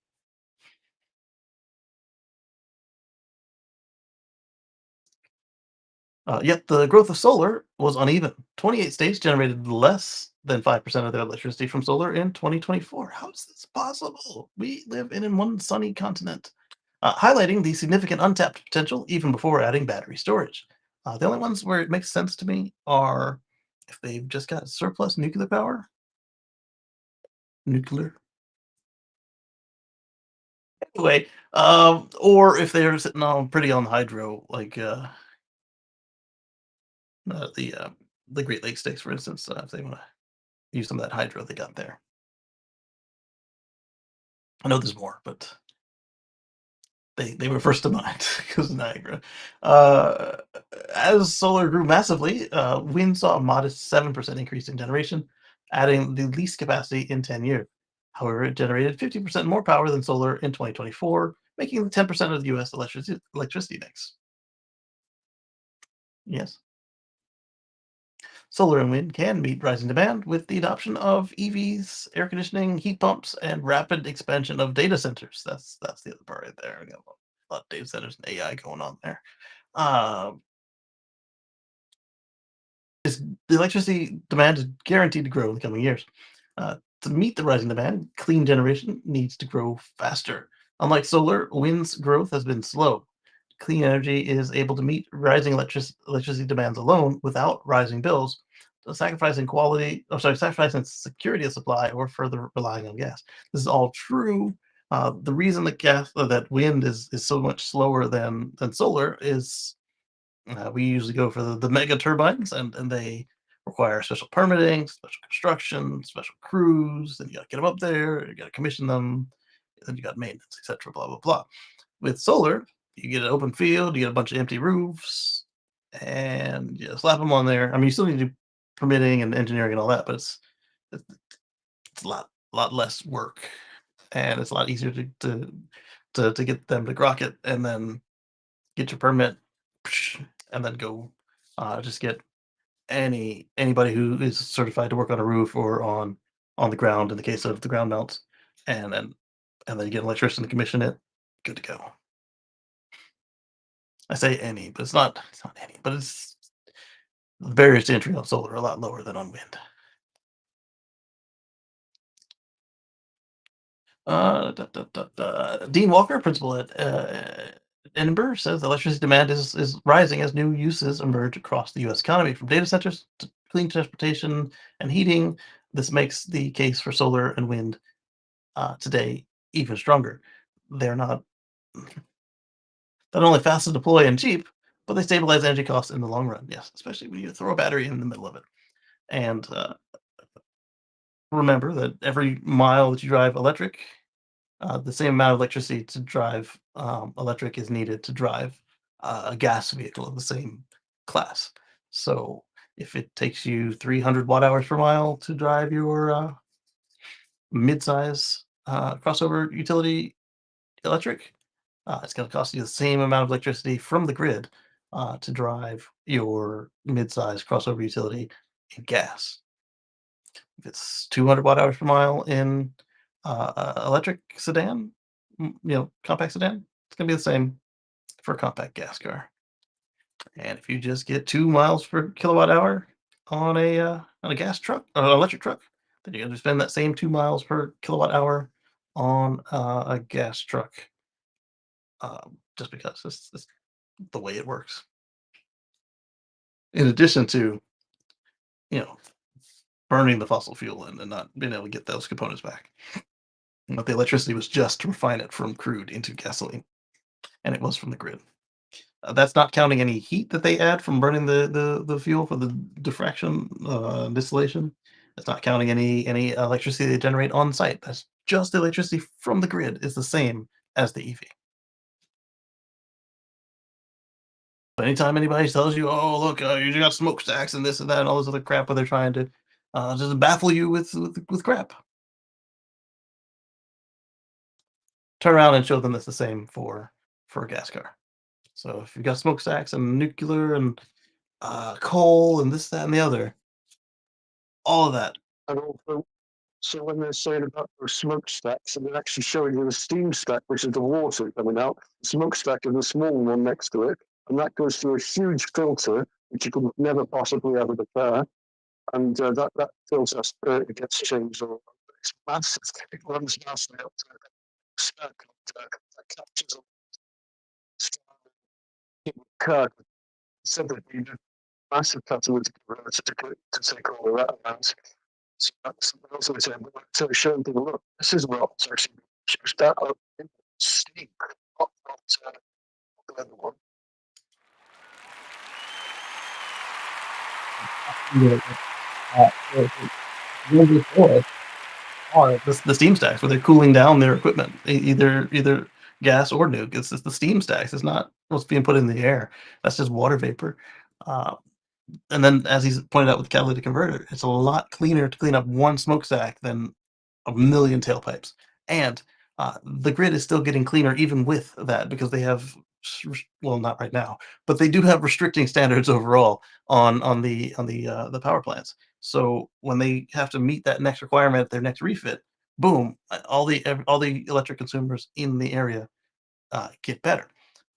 Yet the growth of solar was uneven. 28 states generated less than 5% of their electricity from solar in 2024. How is this possible? We live in one sunny continent. Highlighting the significant untapped potential even before adding battery storage. The only ones where it makes sense to me are if they've just got surplus nuclear power. Nuclear. Anyway, or if they're sitting on pretty on hydro, like the Great Lakes states, for instance, if they want to use some of that hydro they got there. I know there's more, but they were first to mind because of Niagara. As solar grew massively, wind saw a modest 7% increase in generation, adding the least capacity in 10 years. However, it generated 50% more power than solar in 2024, making it 10% of the U.S. electricity mix. Yes. Solar and wind can meet rising demand with the adoption of EVs, air conditioning, heat pumps, and rapid expansion of data centers. That's the other part right there. We got a lot of data centers and AI going on there. The electricity demand is guaranteed to grow in the coming years. To meet the rising demand, clean generation needs to grow faster. Unlike solar, wind's growth has been slow. Clean energy is able to meet rising electricity demands alone without rising bills, sacrificing security of supply or further relying on gas. This is all true. The reason that wind is so much slower than solar is we usually go for the mega turbines, and they require special permitting, special construction, special crews. Then you got to get them up there, you got to commission them, then you got maintenance, etc. Blah blah blah. With solar, you get an open field, you get a bunch of empty roofs, and you slap them on there. I mean, you still need to do permitting and engineering and all that, but it's, it's a lot less work, and it's a lot easier to get them to grok it, and then get your permit, and then go just get anybody who is certified to work on a roof or on the ground in the case of the ground mounts, and then you get an electrician to commission it. Good to go. I say any, but it's not any, but it's the barriers to entry on solar are a lot lower than on wind. Dean Walker, principal at Edinburgh, says electricity demand is rising as new uses emerge across the U.S. economy, from data centers to clean transportation and heating. This makes the case for solar and wind today even stronger. They're not only fast to deploy and cheap, but they stabilize energy costs in the long run. Yes, especially when you throw a battery in the middle of it. And remember that every mile that you drive electric, the same amount of electricity to drive electric is needed to drive a gas vehicle of the same class. So if it takes you 300 watt hours per mile to drive your mid-size crossover utility electric, it's going to cost you the same amount of electricity from the grid to drive your mid-size crossover utility in gas. If it's 200 watt hours per mile in electric sedan, compact sedan, it's going to be the same for a compact gas car. And if you just get 2 miles per kilowatt hour on a gas truck or an electric truck, then you're going to spend that same 2 miles per kilowatt hour on a gas truck, just because it's the way it works. In addition to, you know, burning the fossil fuel and not being able to get those components back. But the electricity was just to refine it from crude into gasoline, and it was from the grid. That's not counting any heat that they add from burning the fuel for the diffraction distillation. That's not counting any electricity they generate on site. That's just the electricity from the grid is the same as the EV. But anytime anybody tells you, "Oh, look, you got smokestacks and this and that and all this other crap," where they're trying to just baffle you with crap, turn around and show them that's the same for a gas car. So if you've got smokestacks and nuclear and coal and this, that, and the other, all of that. And also, so when they're saying about those smokestacks, and they're actually showing you the steam stack, which is the water coming out, the smokestack is the small one next to it, and that goes through a huge filter, which you could never possibly ever repair. And that filter gets changed, or it's massive. It runs massive up to a stack that captures a curve. Simply massive catalytic converter to take all of that out. So that's also saying, so showing people, look, this is what it's actually shows that up in steep, not the other one. Are the steam stacks where they're cooling down their equipment, either gas or nuke. It's the steam stacks. It's not what's being put in the air. That's just water vapor. Uh, and then, as he's pointed out with the catalytic converter, it's a lot cleaner to clean up one smokestack than a million tailpipes. And the grid is still getting cleaner even with that because they have, well, not right now, but they do have restricting standards overall on the power plants. So when they have to meet that next requirement, their next refit, boom, all the electric consumers in the area get better.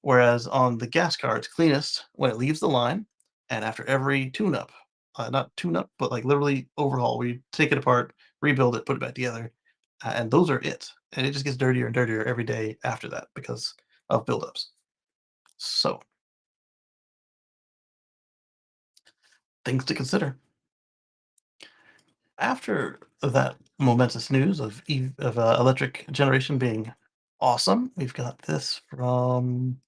Whereas on the gas car, it's cleanest when it leaves the line and after every tune-up, not tune-up, but like literally overhaul, where you take it apart, rebuild it, put it back together, and those are it. and it just gets dirtier and dirtier every day after that because of buildups. So, things to consider. After that momentous news of electric generation being awesome, we've got this from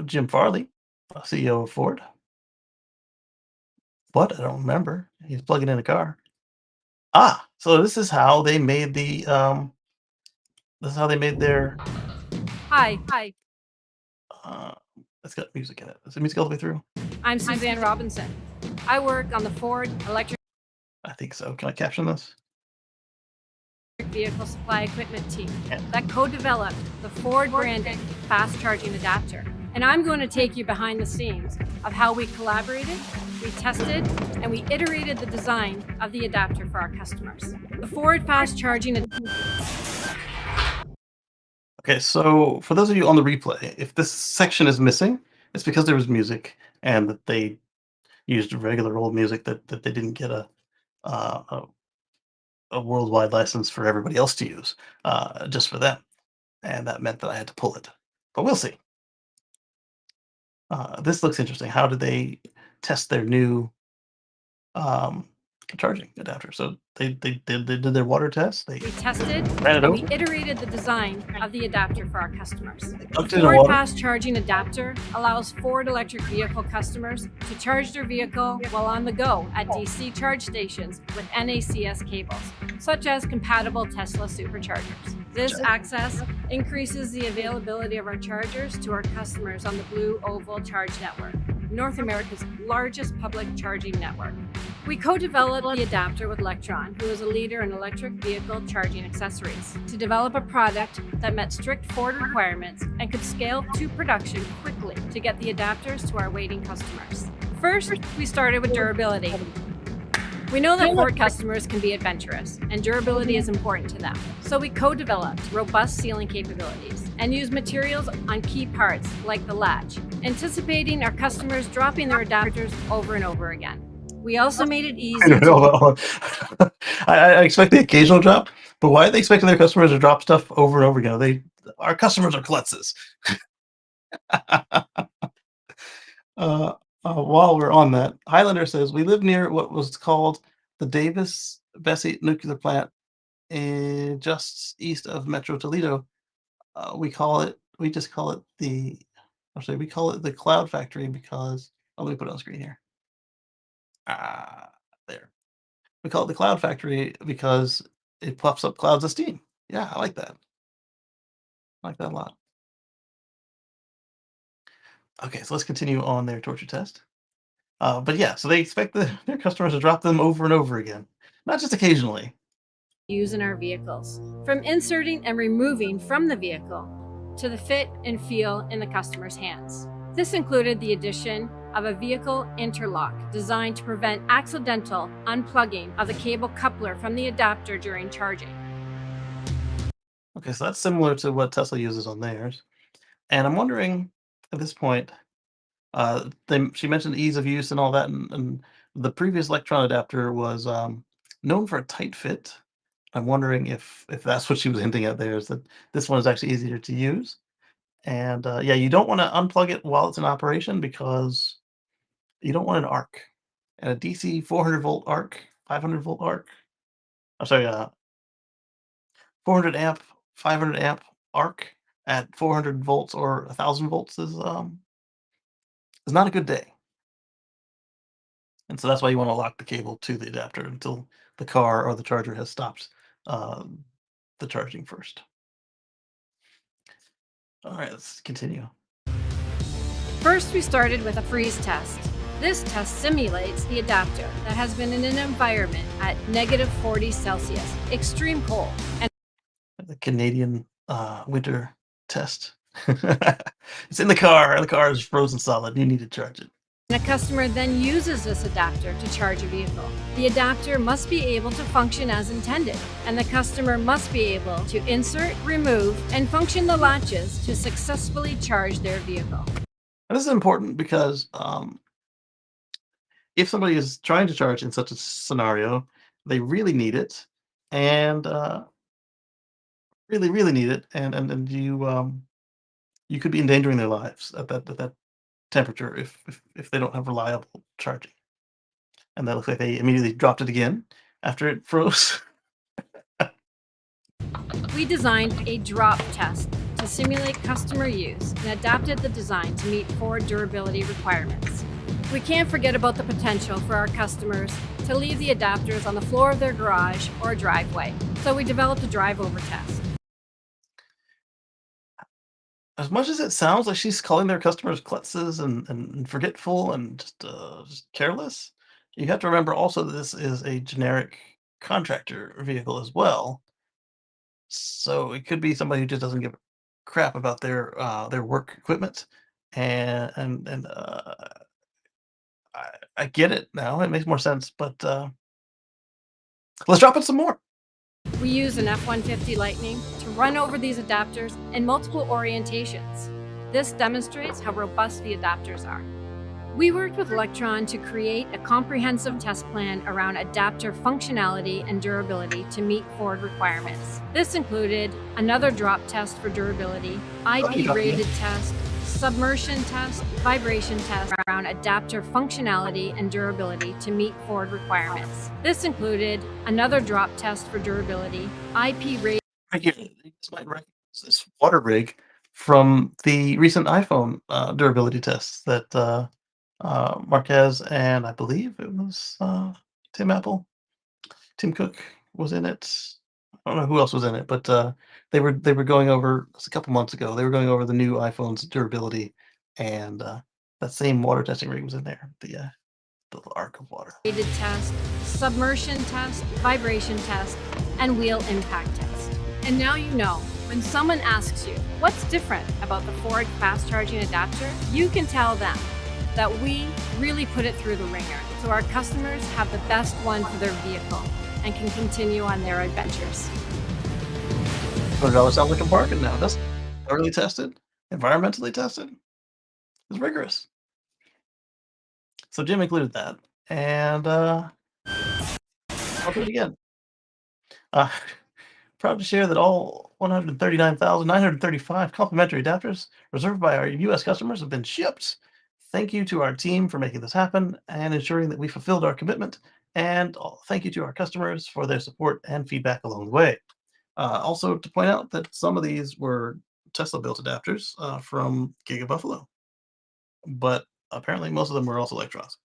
Jim Farley, CEO of Ford. What? I don't remember. He's plugging in a car. Ah, so this is how they made the this is how they made their Hi, uh it's got music in it. Is the music all the way through? I'm Suzanne Robinson. I work on the Ford electric I think so. Can I caption this? vehicle supply equipment team Yeah. that co-developed the Ford branded fast charging adapter. And I'm going to take you behind the scenes of how we collaborated, we tested, and we iterated the design of the adapter for our customers. The Ford fast charging Okay, so for those of you on the replay, if this section is missing, it's because there was music and that they used regular old music that they didn't get uh, a a worldwide license for everybody else to use, just for them, and that meant that I had to pull it. But we'll see. This looks interesting. How did they test their new um, charging adapter? So they did their water test. They we tested ran it and we over. iterated the design of the adapter for our customers. The Dunked it in Ford water. fast charging adapter allows Ford electric vehicle customers to charge their vehicle while on the go at DC charge stations with NACS cables, such as compatible Tesla superchargers. This access increases the availability of our chargers to our customers on the Blue Oval Charge Network, North America's largest public charging network. We co-developed the adapter with Electron, who is a leader in electric vehicle charging accessories, to develop a product that met strict Ford requirements and could scale to production quickly to get the adapters to our waiting customers. First, we started with durability. We know that Ford customers can be adventurous, and durability is important to them. So we co-developed robust sealing capabilities and used materials on key parts like the latch, anticipating our customers dropping their adapters over and over again. We also made it easy to Hold on. I expect the occasional drop, but why are they expecting their customers to drop stuff over and over again? Our customers are klutzes. While we're on that, Highlander says we live near what was called the Davis Bessie nuclear plant just east of Metro Toledo. We just call it we call it the Cloud Factory because let me put it on screen here. There. We call it the Cloud Factory because it puffs up clouds of steam. Yeah, I like that. I like that a lot. Okay, so let's continue on their torture test. But yeah, so they expect their customers to drop them over and over again, not just occasionally. use in our vehicles, from inserting and removing from the vehicle to the fit and feel in the customer's hands. This included the addition of a vehicle interlock designed to prevent accidental unplugging of the cable coupler from the adapter during charging. Okay, so that's similar to what Tesla uses on theirs. And I'm wondering at this point, she mentioned ease of use and all that, and the previous Electron adapter was known for a tight fit. I'm wondering if that's what she was hinting at there, is that this one is actually easier to use. And yeah, you don't want to unplug it while it's in operation because you don't want an arc. And a DC 400 volt arc, 500 volt arc. I'm sorry, 400 amp, 500 amp arc at 400 volts or 1,000 volts is not a good day. And so that's why you want to lock the cable to the adapter until the car or the charger has stopped the charging first. All right, let's continue. First, we started with a freeze test. This test simulates the adapter that has been in an environment at -40 Celsius, extreme cold, and The Canadian winter test. It's in the car. The car is frozen solid. You need to charge it. a customer then uses this adapter to charge a vehicle. The adapter must be able to function as intended, and the customer must be able to insert, remove, and function the latches to successfully charge their vehicle. And this is important because if somebody is trying to charge in such a scenario, they really need it, and really, really need it, and you could be endangering their lives at that temperature if they don't have reliable charging. And that looks like they immediately dropped it again after it froze. We designed a drop test to simulate customer use and adapted the design to meet Ford durability requirements. We can't forget about the potential for our customers to leave the adapters on the floor of their garage or driveway, so we developed a drive-over test. As much as it sounds like she's calling their customers klutzes and forgetful and just careless, you have to remember also that this is a generic contractor vehicle as well. So it could be somebody who just doesn't give a crap about their work equipment, and I get it now. It makes more sense, but let's drop it some more. We use an F-150 Lightning to run over these adapters in multiple orientations. This demonstrates how robust the adapters are. We worked with Electron to create a comprehensive test plan around adapter functionality and durability to meet Ford requirements. This included another drop test for durability, IP-rated test, submersion test, vibration test around adapter functionality and durability to meet Ford requirements. This included another drop test for durability, IP-rated. Right here, you guys might recognize this water rig from the recent iPhone durability tests that Marquez and I believe it was Tim Cook was in it. I don't know who else was in it, but they were going over this a couple months ago. They were going over the new iPhone's durability, and that same water testing rig was in there. The little arc of water. Test, submersion test, vibration test, and wheel impact test. And now you know, when someone asks you what's different about the Ford fast charging adapter, you can tell them that we really put it through the ringer, so our customers have the best one for their vehicle and can continue on their adventures. $100 sounds like a bargain now, doesn't it? Thoroughly tested, environmentally tested. It's rigorous. So Jim included that, and I'll do it again. Uh, proud to share that all 139,935 complimentary adapters reserved by our U.S. customers have been shipped. Thank you to our team for making this happen and ensuring that we fulfilled our commitment. And thank you to our customers for their support and feedback along the way. Also, to point out that some of these were Tesla-built adapters from Giga Buffalo, but apparently most of them were also electrons.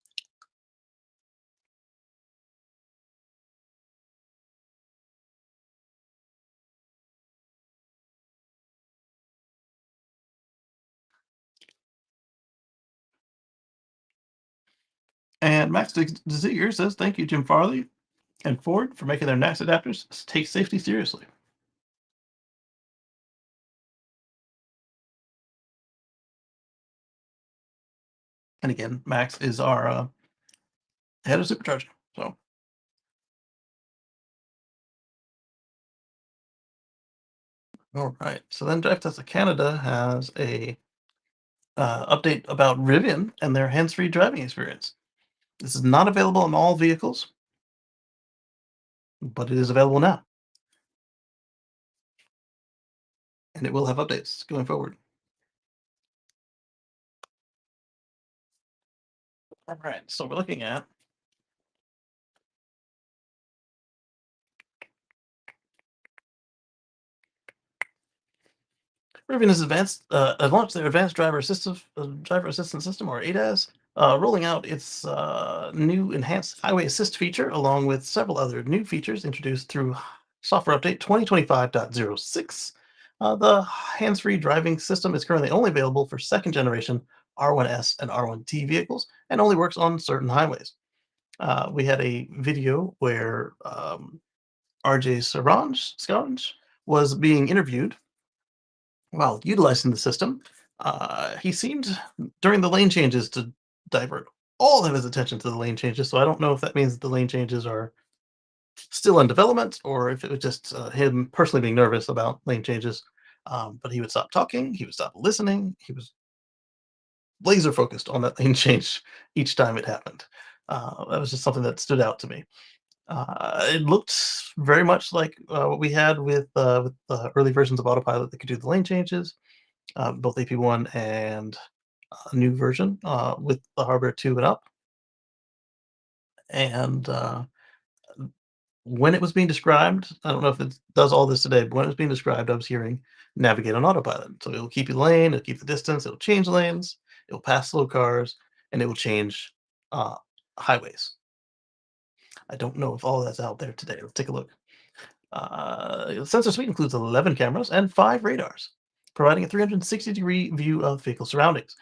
And Max Desir says, thank you, Jim Farley and Ford, for making their NACS adapters take safety seriously. And again, Max is our head of supercharging. So, all right. So then Drive Tesla Canada has a update about Rivian and their hands-free driving experience. This is not available on all vehicles, but it is available now. And it will have updates going forward. All right, so we're looking at Rivian has launched their advanced driver assistance system, or ADAS, rolling out its new enhanced highway assist feature, along with several other new features introduced through software update 2025.06. The hands-free driving system is currently only available for second generation R1S and R1T vehicles, and only works on certain highways. We had a video where RJ Scarange was being interviewed while utilizing the system. He seemed during the lane changes to divert all of his attention to the lane changes. So I don't know if that means that the lane changes are still in development or if it was just him personally being nervous about lane changes. But he would stop talking, he would stop listening. He was laser focused on that lane change each time it happened. That was just something that stood out to me. It looked very much like what we had with the early versions of Autopilot that could do the lane changes, both AP1 and a new version with the hardware 2 and up. And when it was being described, I don't know if it does all this today, but when it was being described, I was hearing navigate on autopilot. So it'll keep you lane, it'll keep the distance, it'll change lanes, it'll pass slow cars, and it will change uh, highways. I don't know if all that's out there today. Let's take a look. The sensor suite includes 11 cameras and 5 radars, providing a 360-degree view of vehicle surroundings.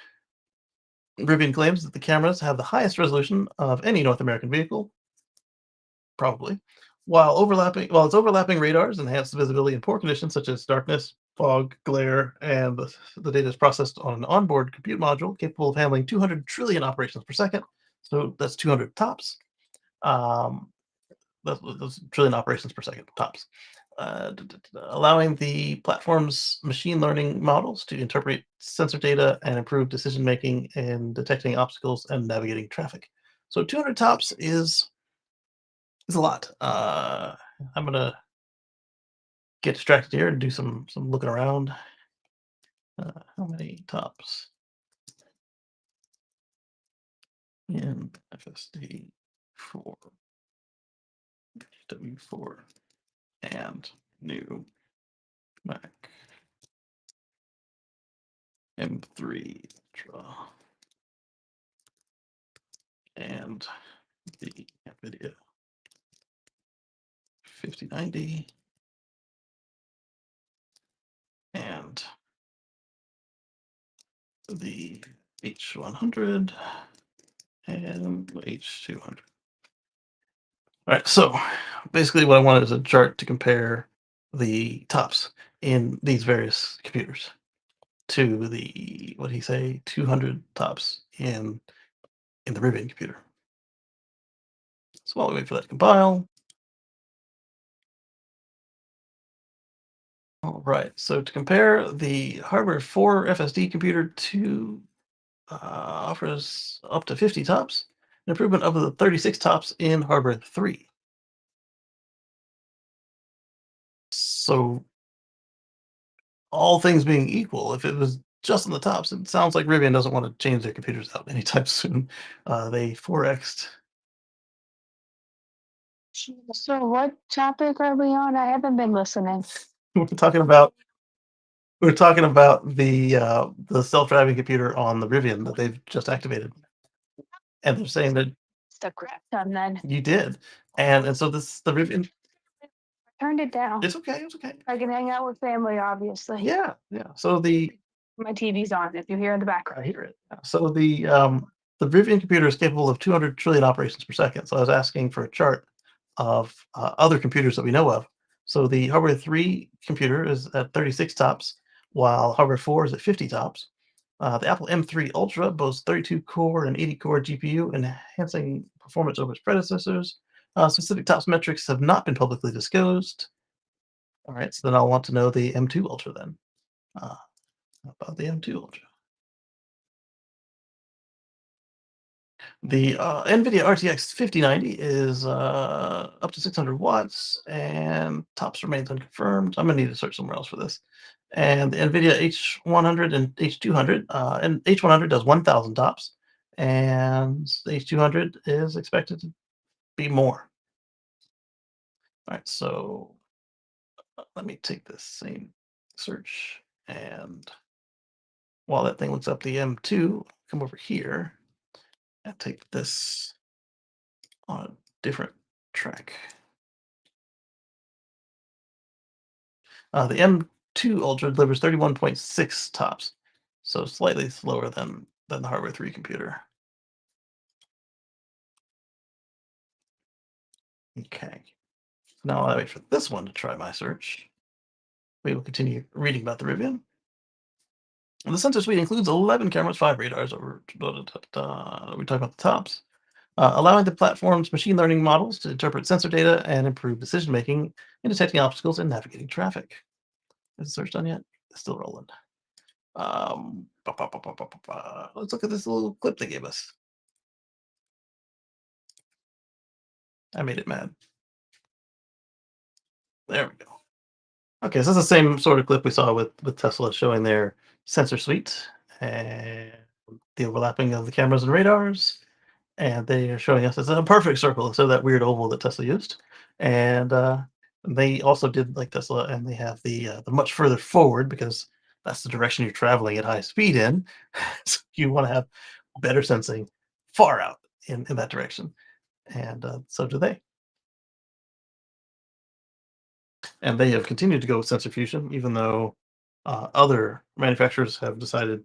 Rivian claims that the cameras have the highest resolution of any North American vehicle, probably, while its overlapping radars enhance the visibility in poor conditions such as darkness, fog, glare, and the data is processed on an onboard compute module capable of handling 200 trillion operations per second. So that's 200 tops. Um, those trillion operations per second tops. Allowing the platform's machine learning models to interpret sensor data and improve decision making in detecting obstacles and navigating traffic. So 200 tops is a lot. I'm gonna get distracted here and do some looking around. How many tops in FSD 4 W4 and new Mac M3 Ultra and the NVIDIA 5090 and the H100 and the H200. All right, so basically what I wanted is a chart to compare the tops in these various computers to the, what did he say, 200 tops in the Rivian computer. So while we wait for that to compile. All right, so to compare the hardware 4 FSD computer to offers up to 50 tops, an improvement of the 36 tops in hardware 3. So all things being equal, if it was just on the tops, it sounds like Rivian doesn't want to change their computers out anytime soon. They 4x'd. So what topic are we on? I haven't been listening. We're talking about the self-driving computer on the Rivian that they've just activated, and they're saying that The crap done then. you did, and so this the Rivian. Turned it down. It's okay. It's okay. I can hang out with family, obviously. Yeah, yeah. So My TV's on if you hear in the background. I hear it. Yeah. So the Rivian computer is capable of 200 trillion operations per second. So I was asking for a chart of other computers that we know of. So the hardware 3 computer is at 36 tops, while hardware 4 is at 50 tops. The Apple M3 Ultra boasts 32 core and 80 core GPU, enhancing performance over its predecessors. Specific tops metrics have not been publicly disclosed. All right, so then I'll want to know the M2 Ultra then. How about the M2 Ultra? The NVIDIA RTX 5090 is up to 600 watts, and tops remains unconfirmed. I'm gonna need to search somewhere else for this. And the NVIDIA H100 and H200, and H100 does 1,000 tops, and the H200 is expected to be more. All right, so let me take this same search, and while that thing looks up the M2, come over here and take this on a different track. The M2 Ultra delivers 31.6 tops, so slightly slower than the hardware 3 computer. Okay. Now while I wait for this one to try my search, we will continue reading about the Rivian. And the sensor suite includes 11 cameras, 5 radars. We talk about the tops. Allowing the platform's machine learning models to interpret sensor data and improve decision making in detecting obstacles and navigating traffic. Is the search done yet? It's still rolling. Let's look at this little clip they gave us. I made it mad. There we go. Okay, so this is the same sort of clip we saw with Tesla showing their sensor suite and the overlapping of the cameras and radars, and they are showing us it's a perfect circle instead of that weird oval that Tesla used. And they also did like Tesla, and they have the much further forward because that's the direction you're traveling at high speed in. So you want to have better sensing far out in that direction, and so do they. And they have continued to go with sensor fusion, even though other manufacturers have decided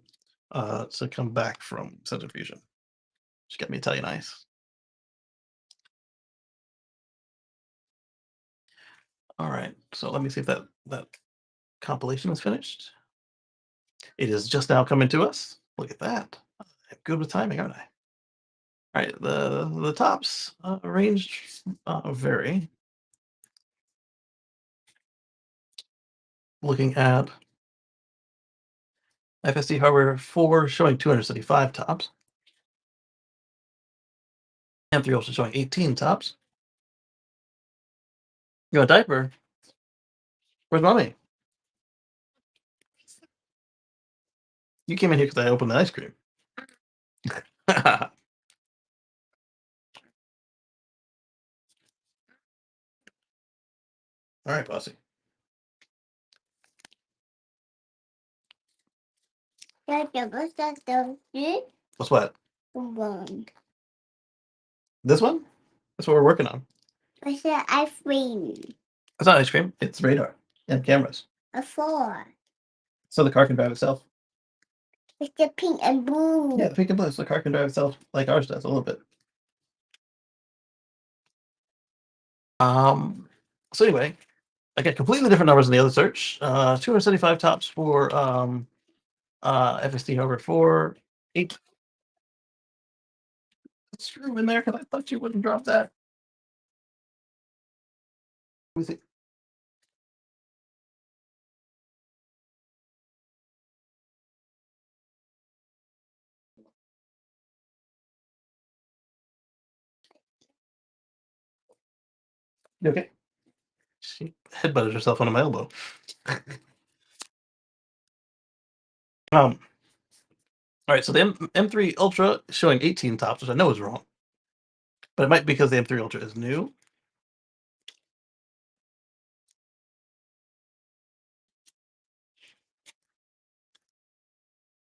to come back from sensor fusion. Just got me to tell you nice. All right, so let me see if that compilation is finished. It is just now coming to us. Look at that. I'm good with timing, aren't I? All right, the tops range vary. Looking at FSD hardware 4 showing 275 tops. M3 also showing 18 tops. You want a diaper? Where's mommy? You came in here because I opened the ice cream. All right, bossy. What's what? One. This one? That's what we're working on. I said ice cream. It's not ice cream. It's radar and cameras. A 4. So the car can drive itself. It's the pink and blue. Yeah, the pink and blue. So the car can drive itself like ours does a little bit. So anyway, I get completely different numbers in the other search. 275 tops for FSD over 4, 8. Screw in there because I thought you wouldn't drop that. Let me see. You okay? She headbutted herself onto my elbow. All right, so the M3 Ultra is showing 18 tops, which I know is wrong, but it might be because the M3 Ultra is new.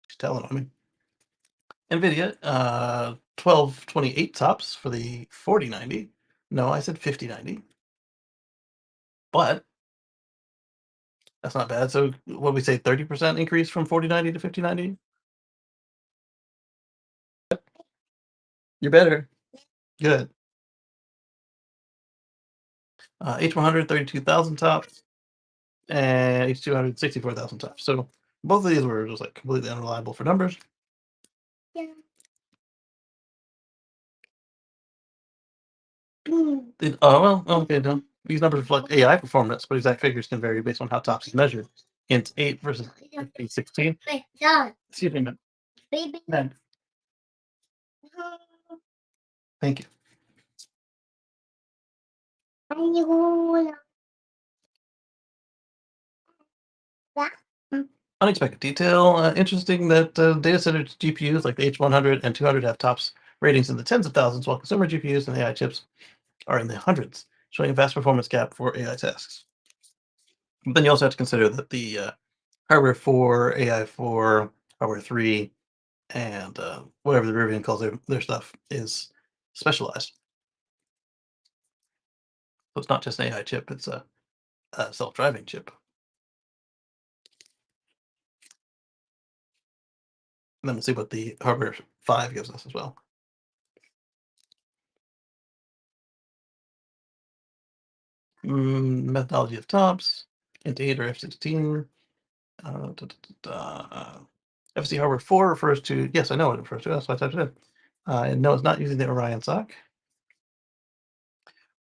She's telling on me. NVIDIA, 1228 tops for the 4090. No, I said 5090. But that's not bad. So what we say, 30% increase from 4090 to 5090? You're better. Good. H100, 32,000 tops, and H200, 64,000 tops. So both of these were just like completely unreliable for numbers. Yeah. Well, okay, no. These numbers reflect AI performance, but exact figures can vary based on how tops is measured. Int 8 versus int 16. Excuse me, man. Baby. Man, thank you. Unexpected detail. Interesting that data center GPUs like the H100 and 200 have tops ratings in the tens of thousands, while consumer GPUs and AI chips are in the hundreds, showing a vast performance gap for AI tasks. But then you also have to consider that the hardware 4, AI 4, hardware 3, and whatever the Rivian calls their stuff is specialized. So it's not just an AI chip, it's a self-driving chip. And then we'll see what the hardware 5 gives us as well. Methodology of tops, int 8 or F16. FC hardware 4 refers to, yes, I know what it refers to, that's why I typed it in. And no, it's not using the Orion sock.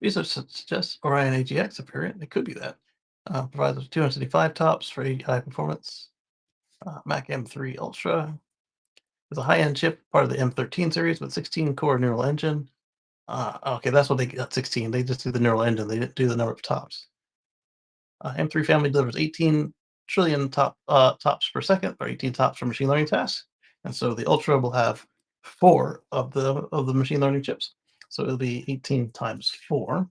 Research suggests Orion AGX, apparently it could be that. Provides 275 tops for high performance. Mac M3 Ultra is a high-end chip, part of the M13 series with 16-core neural engine. Okay, that's what they got 16. They just do the neural engine. They didn't do the number of tops. M3 family delivers 18 trillion tops per second, or 18 tops for machine learning tasks. And so the Ultra will have 4 of the machine learning chips. So it'll be 18 times 4.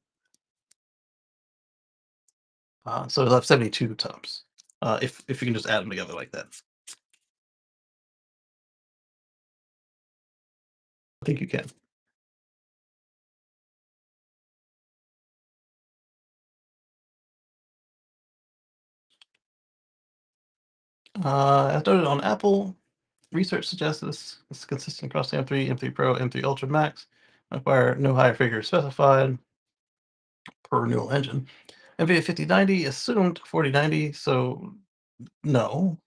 So it'll have 72 tops. If you can just add them together like that. I think you can. As noted on Apple, research suggests this is consistent across the M3, M3 Pro, M3 Ultra Max. Require no higher figure specified per renewal engine. NVIDIA 5090 assumed 4090, so no.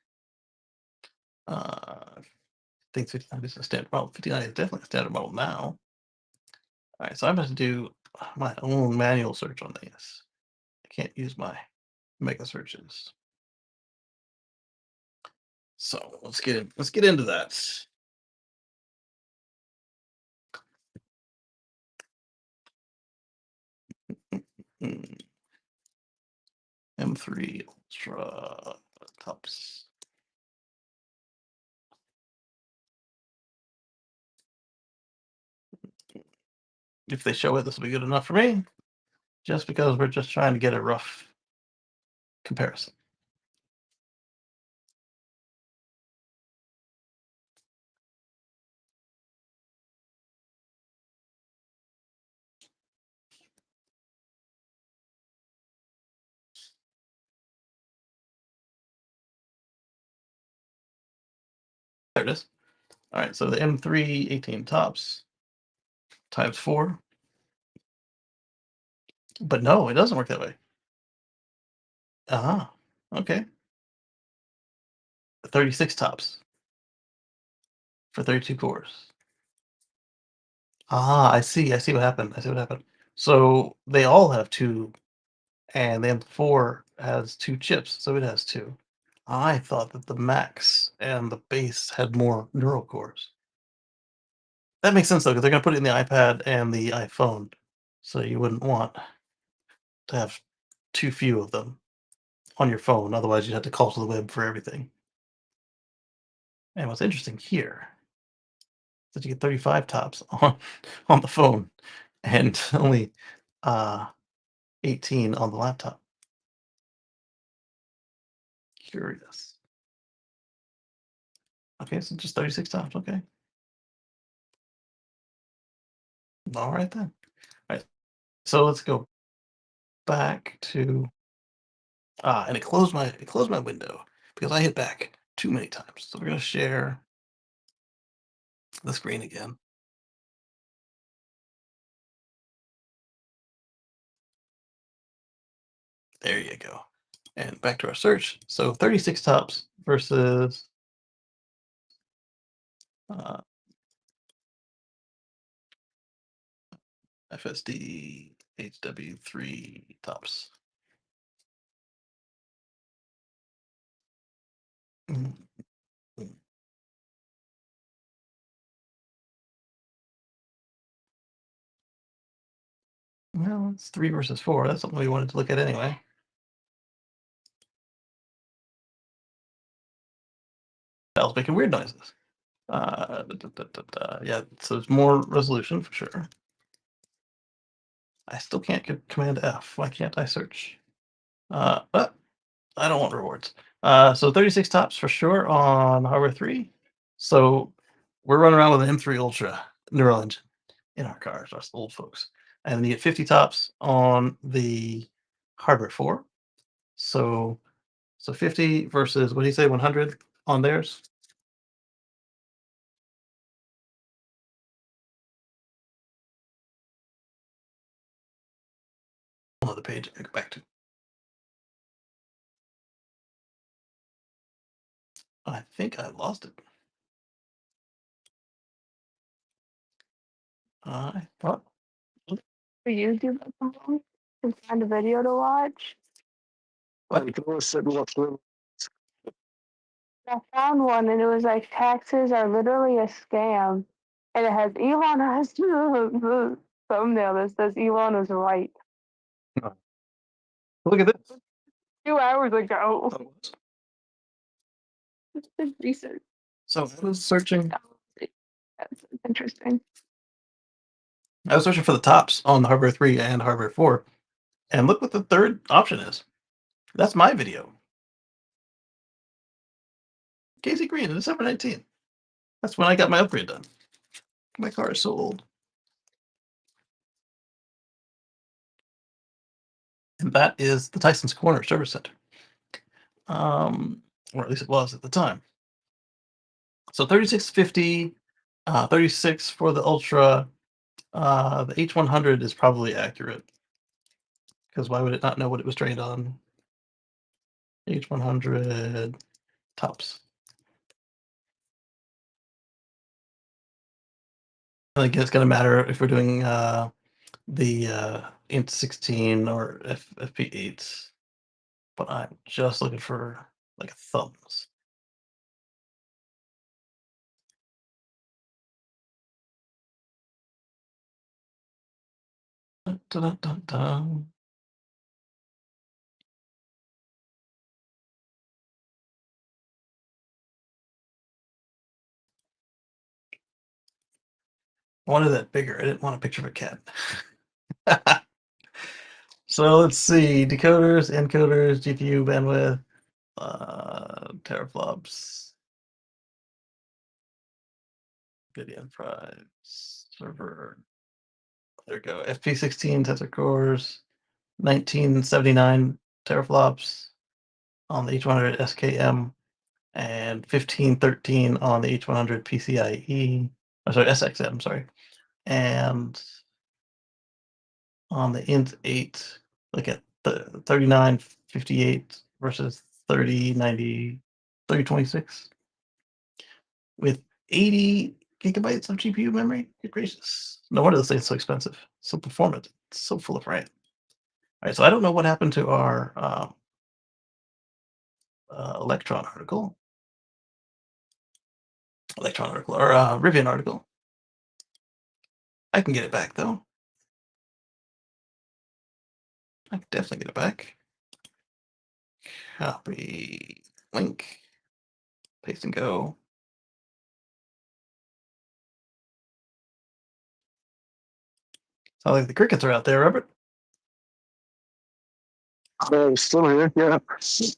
I think 5090 is a standard model. 5090 is definitely a standard model now. All right, so I'm going to do my own manual search on this. I can't use my mega searches. So let's get into that. M3 Ultra tops. If they show it, this will be good enough for me. Just because we're just trying to get a rough comparison. There it is. All right, so the M3 18 tops times 4. But no, it doesn't work that way. Okay. 36 tops for 32 cores. I see. I see what happened. I see what happened. So they all have 2, and the M4 has 2 chips, so it has 2. I thought that the Max and the base had more neural cores. That makes sense though, because they're going to put it in the iPad and the iPhone, so you wouldn't want to have too few of them on your phone. Otherwise, you'd have to call to the web for everything. And what's interesting here is that you get 35 tops on the phone and only 18 on the laptop. Curious. Okay, so just 36 tops. Okay. All right then. All right. So let's go back to and it closed my window because I hit back too many times. So we're gonna share the screen again. There you go. And back to our search. So 36 tops versus FSD HW3 tops. Mm. Well, it's 3 versus 4. That's something we wanted to look at anyway. That was making weird noises. Yeah, so it's more resolution for sure. I still can't get Command F. Why can't I search? But I don't want rewards. So 36 tops for sure on hardware 3. So we're running around with an M3 Ultra neural engine in our cars, us old folks. And then you get 50 tops on the hardware 4. So 50 versus, what do you say, 100 on theirs? Another page I go back to. I think I lost it. I thought. For YouTube and find a video to watch. What? I can sit and watch them. I found one and it was like taxes are literally a scam. And it has Elon has the thumbnail that says Elon is right. Look at this. 2 hours ago. Oh, it was. It's been recent. So I was searching. That's interesting. I was searching for the tops on the Hardware 3 and Hardware 4, and look what the third option is. That's my video. Casey Green in December 19th. That's when I got my upgrade done. My car is so old. And that is the Tyson's Corner Service Center. Or at least it was at the time. So 3650, 36 for the Ultra. The H100 is probably accurate. Because why would it not know what it was trained on? H100 tops. I think it's going to matter if we're doing the int 16 or FP8, but I'm just looking for like a thumbs. Dun, dun, dun, dun. I wanted that bigger. I didn't want a picture of a cat. So let's see, decoders, encoders, GPU bandwidth, teraflops, video drive, server. There we go. FP16 tensor cores, 1979 teraflops on the H100 SKM, and 1513 on the H100 PCIe. Oh, sorry, SXM. Sorry, and on the int 8, look at the 3958 versus 3090, 3026 with 80 gigabytes of GPU memory. Good gracious. No wonder this thing's so expensive. So performant. It's so full of RAM. All right, so I don't know what happened to our Electron article. Electron article, or Rivian article. I can get it back, though. I can definitely get it back. Copy link. Paste and go. Sounds like the crickets are out there, Robert. Still here, yeah.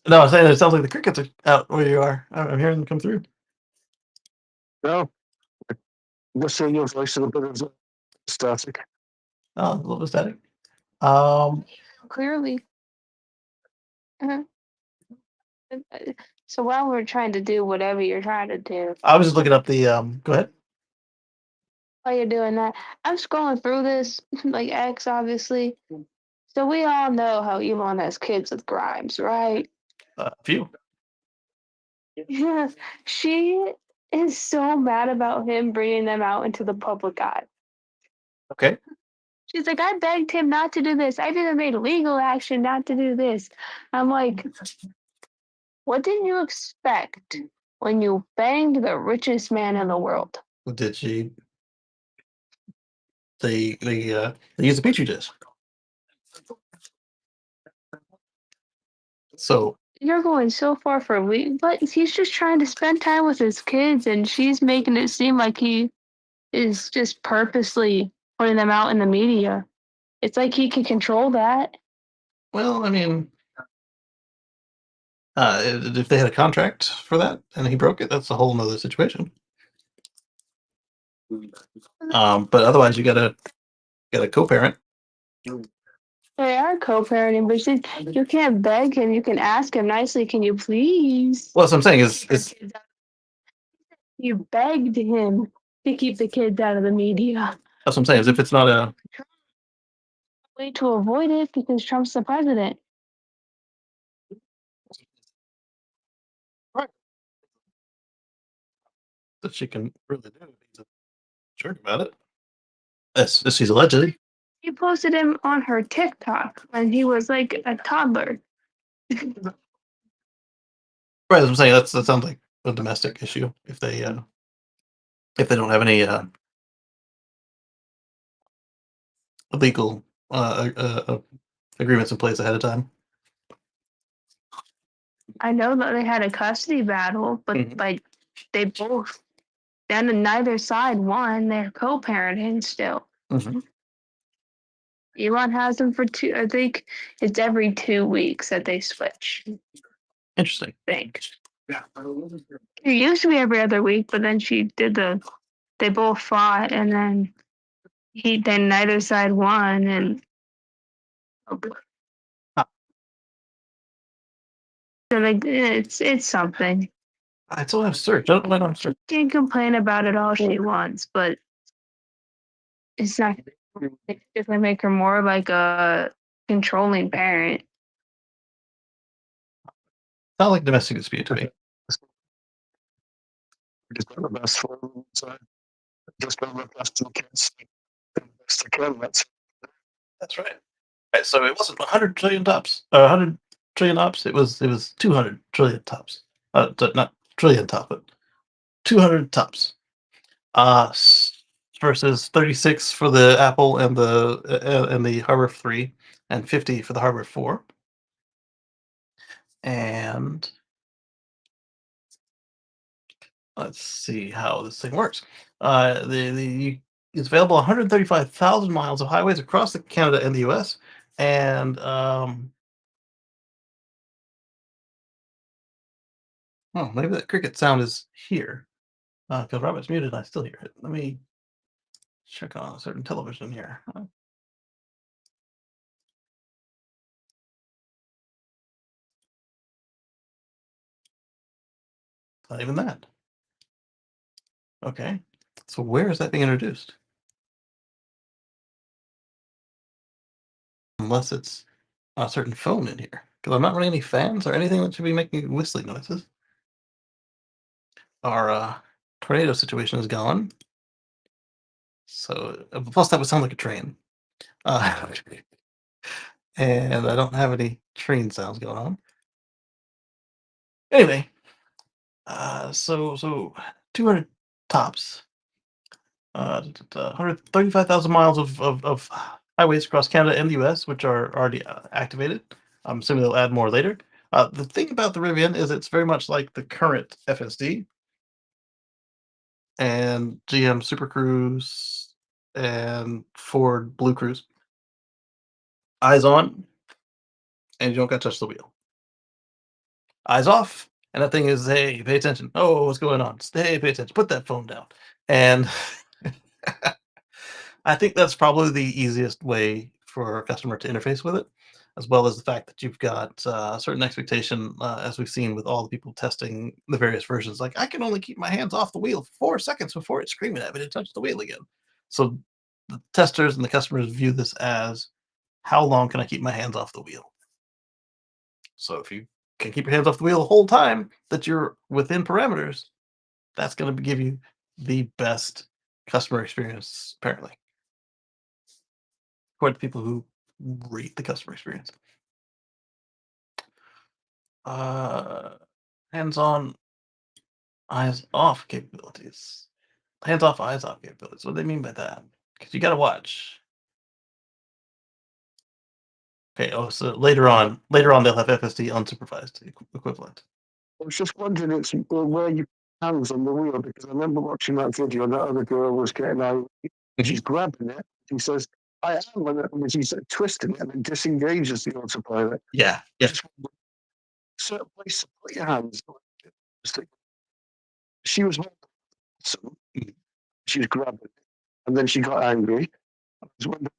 No, I'm saying it sounds like the crickets are out where you are. I'm hearing them come through. No, I'm just saying your voice is a bit of static. Oh, a little bit static. Clearly. Uh-huh. So while we're trying to do whatever you're trying to do, I was just looking up the. Go ahead. while you're doing that, I'm scrolling through this, like X, obviously. So we all know how Elon has kids with Grimes, right? A few. Yeah. She is so mad about him bringing them out into the public eye. Okay. She's like, I begged him not to do this. I've even made legal action not to do this. I'm like, what did you expect when you banged the richest man in the world? Did she? They use a petri dish. So You're going so far for a week, but he's just trying to spend time with his kids, and she's making it seem like he is just purposely putting them out in the media. It's like he can control that. well, I mean, if they had a contract for that and he broke it, that's a whole nother situation. But otherwise, you gotta co-parent. They are co-parenting, but you can't beg him. You can ask him nicely. Can you please? Well, that's what I'm saying is You begged him to keep the kids out of the media. that's what I'm saying is if it's not a Way to avoid it because Trump's the president. that she can really do, he's a jerk about it. Yes, she's allegedly. She posted him on her TikTok when he was like a toddler. Right, as I'm saying, that sounds like a domestic issue if they don't have any legal agreements in place ahead of time. I know that they had a custody battle, but Mhm. like they both, then neither side won. They're co-parenting still. Mhm. Elon has them for two. I think it's every 2 weeks that they switch. Interesting. I think it used to be every other week, but then she did the. They both fought, and then then neither side won, and Huh. so like it's something. I still have search. I don't know why I don't have search. She can complain about it all she wants, but it's not. It's just gonna make her more like a controlling parent. Not like domestic dispute to me. Just got the best for them. So just got the best for the kids. The best I can. That's right. Right, so it wasn't 100 trillion tops, 100 trillion tops. It was 200 trillion tops. Not trillion top, but 200 tops. Versus 36 for the Apple and the Harbor 3, and 50 for the Harbor 4. And let's see how this thing works. It's available 135,000 miles of highways across Canada and the U.S. And oh, maybe that cricket sound is here because Robert's muted. I still hear it. Let me check on a certain television here. Not even that. Okay, so where is that being introduced? Unless it's a certain phone in here, because I'm not running any fans or anything that should be making whistling noises. Our tornado situation is gone. So, plus that would sound like a train. Uh, and I don't have any train sounds going on. Anyway, so 200 tops, 135,000 miles of highways across Canada and the U.S., which are already activated. I'm assuming they'll add more later. The thing about the Rivian is it's very much like the current FSD and GM Super Cruise and Ford Blue Cruise. Eyes on, and you don't got to touch the wheel. Eyes off, and that thing is, hey, pay attention. Oh, what's going on? Hey, pay attention. Put that phone down. And I think that's probably the easiest way for a customer to interface with it, as well as the fact that you've got a certain expectation, as we've seen with all the people testing the various versions. Like, I can only keep my hands off the wheel for 4 seconds before it's screaming at me to touch the wheel again. So the testers and the customers view this as, how long can I keep my hands off the wheel? So if you can keep your hands off the wheel the whole time that you're within parameters, that's going to give you the best customer experience, apparently, according to people who rate the customer experience. Uh, hands-on, eyes-off capabilities. Hands-off, eyes-off capabilities. What do they mean by that? Because you got to watch. Okay. Oh, so later on they'll have FSD unsupervised equivalent. I was just wondering where you put hands on the wheel, because I remember watching that video and that other girl was getting out. She's grabbing it. She says, I am, and she's twisting it and it disengages the autopilot. Yeah. Yeah. Certain place to put your hands. She was awesome. She was grabbing it, and then she got angry. I was wondering,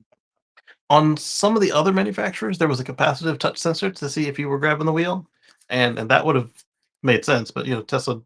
On some of the other manufacturers, there was a capacitive touch sensor to see if you were grabbing the wheel, and that would have made sense. But Tesla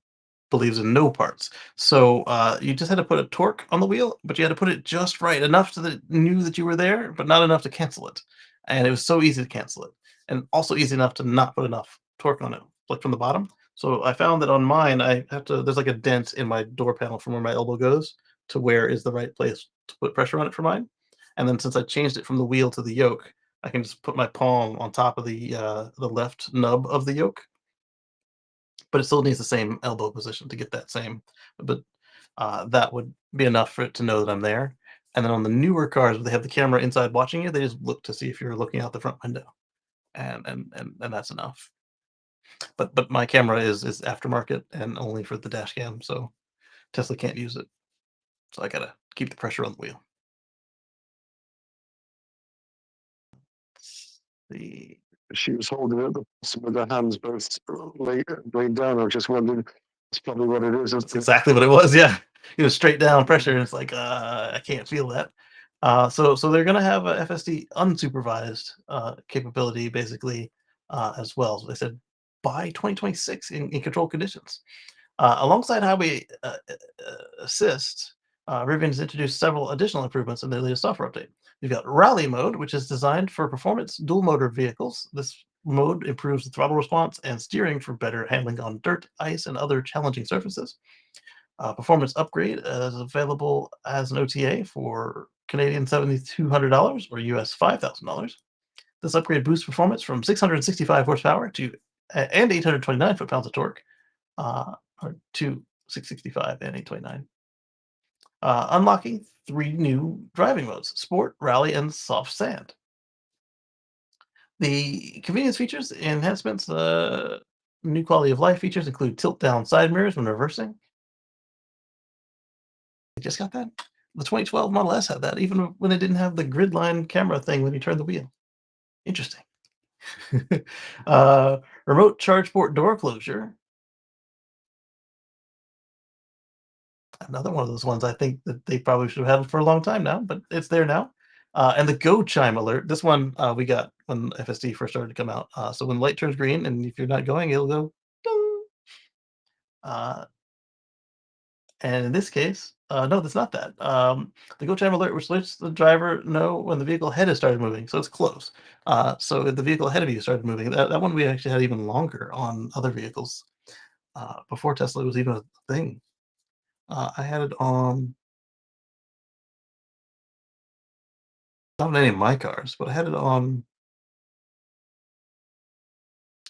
believes in no parts, so you just had to put a torque on the wheel, but you had to put it just right, enough so that it knew that you were there, but not enough to cancel it. And it was so easy to cancel it, and also easy enough to not put enough torque on it, like from the bottom. So I found that on mine, I have to. There's like a dent in my door panel from where my elbow goes to where is the right place to put pressure on it for mine. And then since I changed it from the wheel to the yoke, I can just put my palm on top of the left nub of the yoke. But it still needs the same elbow position to get that same. But that would be enough for it to know that I'm there. And then on the newer cars, where they have the camera inside watching you, they just look to see if you're looking out the front window, and that's enough. But my camera is aftermarket and only for the dash cam, so Tesla can't use it. So I gotta keep the pressure on the wheel. The She was holding it with her hands both laid down. I was just wondering, that's probably what it is. That's exactly what it was. Yeah, it was straight down pressure. And it's like I can't feel that. So they're gonna have a FSD unsupervised capability basically as well. So they said by 2026 in controlled conditions. Alongside Highway Assist, Rivian has introduced several additional improvements in their latest software update. You've got Rally Mode, which is designed for performance dual motor vehicles. This mode improves the throttle response and steering for better handling on dirt, ice, and other challenging surfaces. Performance Upgrade is available as an OTA for Canadian $7,200 or US $5,000. This upgrade boosts performance from 665 horsepower to and 829 foot-pounds of torque or to 665 and 829. Unlocking 3 new driving modes: Sport, Rally, and Soft Sand. The convenience features enhancements, new quality of life features include tilt-down side mirrors when reversing. You just got that? The 2012 Model S had that, even when it didn't have the grid line camera thing when you turn the wheel. Interesting. Remote charge port door closure. Another one of those ones I think that they probably should have had for a long time now, but it's there now. And the Go Chime alert. This one we got when FSD first started to come out. So when the light turns green, and if you're not going, it'll go ding. And in this case, no, that's not that. The Go Chime alert, which lets the driver know when the vehicle ahead has started moving, so it's close. So if the vehicle ahead of you started moving, that one we actually had even longer on other vehicles before Tesla was even a thing. I had it on not on any of my cars, but I had it on.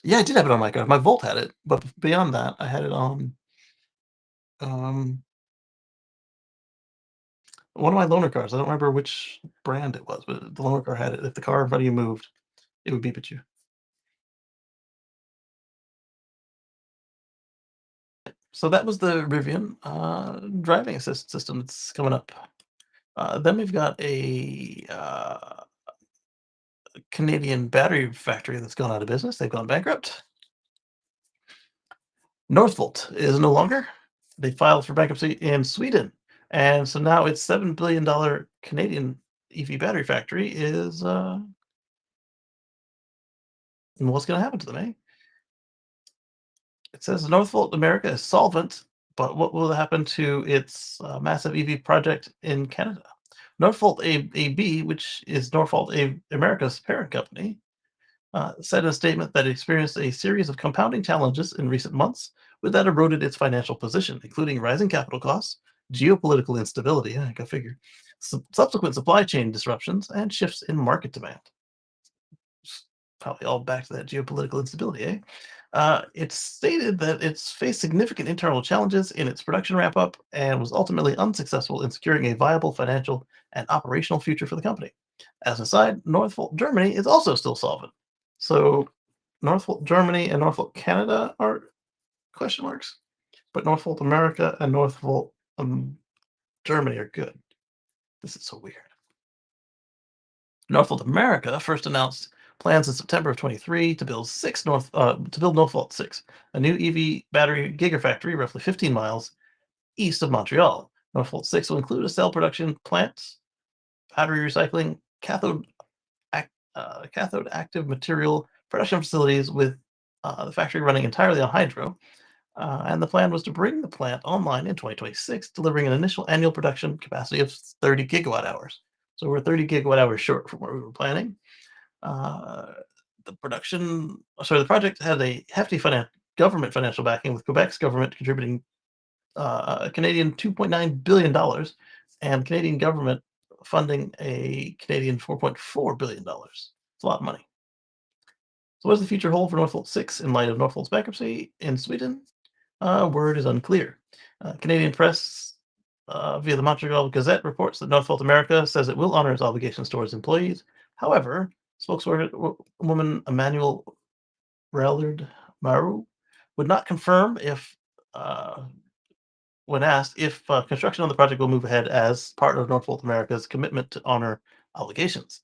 Yeah, I did have it on my car. My Volt had it, but beyond that, I had it on um, one of my loaner cars. I don't remember which brand it was, but the loaner car had it. If the car in front of you moved, it would beep at you. So that was the Rivian driving assist system that's coming up. Then we've got a Canadian battery factory that's gone out of business. They've gone bankrupt. Northvolt is no longer. They filed for bankruptcy in Sweden, and so now its $7 billion Canadian EV battery factory is. And what's going to happen to them? It says Northvolt America is solvent, but what will happen to its massive EV project in Canada? Northvolt AB, which is Northvolt America's parent company, said in a statement that it experienced a series of compounding challenges in recent months, with that eroded its financial position, including rising capital costs, geopolitical instability, I figure, subsequent supply chain disruptions, and shifts in market demand. Probably all back to that geopolitical instability, eh? It's stated that it's faced significant internal challenges in its production ramp up and was ultimately unsuccessful in securing a viable financial and operational future for the company. As an aside, Northvolt Germany is also still solvent. So Northvolt Germany and Northvolt Canada are question marks, but Northvolt America and Northvolt Germany are good. This is so weird. Northvolt America first announced plans in September of 23 to build Northvolt 6, a new EV battery gigafactory roughly 15 miles east of Montreal. Northvolt 6 will include a cell production plant, battery recycling, cathode active material production facilities, with the factory running entirely on hydro. And the plan was to bring the plant online in 2026, delivering an initial annual production capacity of 30 gigawatt hours. So we're 30 gigawatt hours short from what we were planning. The project had a hefty government financial backing, with Quebec's government contributing Canadian $2.9 billion and Canadian government funding a Canadian $4.4 billion. It's a lot of money. So what does the future hold for Northvolt 6 in light of Northvolt's bankruptcy in Sweden? Word is unclear. Canadian press via the Montreal Gazette reports that Northvolt America says it will honor its obligations towards employees. However, spokeswoman Emmanuel Rallard Maru would not confirm if, when asked if construction on the project will move ahead as part of Northvolt America's commitment to honor obligations.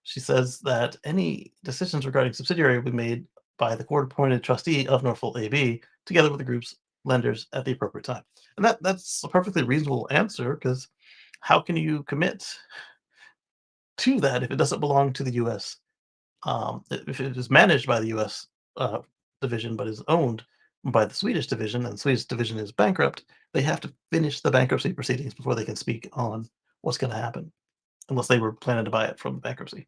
She says that any decisions regarding subsidiary will be made by the court-appointed trustee of Northvolt AB, together with the group's lenders at the appropriate time. And that's a perfectly reasonable answer, because how can you commit to that if it doesn't belong to the U.S.? If it is managed by the U.S. Division but is owned by the Swedish division, and the Swedish division is bankrupt, they have to finish the bankruptcy proceedings before they can speak on what's going to happen, unless they were planning to buy it from bankruptcy.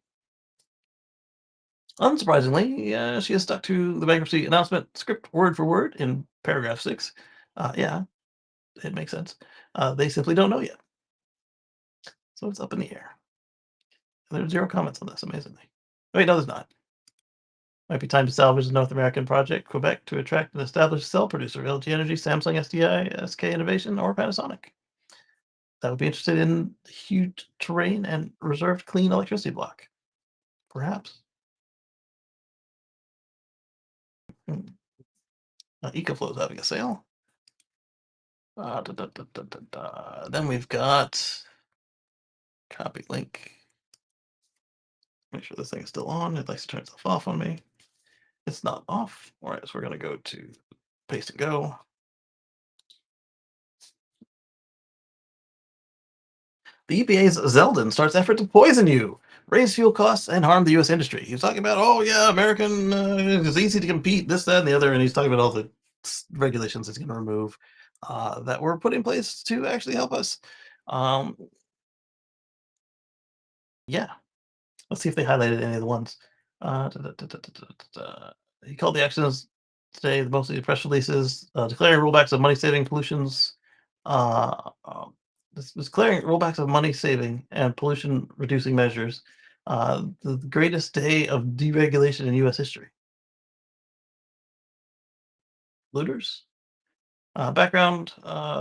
Unsurprisingly, she has stuck to the bankruptcy announcement script word for word in paragraph 6. Yeah, it makes sense. They simply don't know yet. So it's up in the air. There's 0 comments on this, amazingly. Wait, no, there's not. Might be time to salvage the North American project, Quebec, to attract an established cell producer, LG Energy, Samsung, SDI, SK Innovation, or Panasonic. That would be interested in huge terrain and reserved clean electricity block. Perhaps. EcoFlow is having a sale. Then we've got copy link. Make sure this thing is still on. It likes to turn itself off on me. It's not off. All right, so we're going to go to paste and go. The EPA's Zeldin starts effort to poison you, raise fuel costs, and harm the U.S. industry. He's talking about, oh yeah, American, it's easy to compete, this, that, and the other, and he's talking about all the regulations he's going to remove that were put in place to actually help us. Yeah, let's see if they highlighted any of the ones. He called the actions today mostly press releases declaring rollbacks of money-saving pollutions. This was declaring rollbacks of money-saving and pollution-reducing measures. The greatest day of deregulation in U.S. history. Looters. Background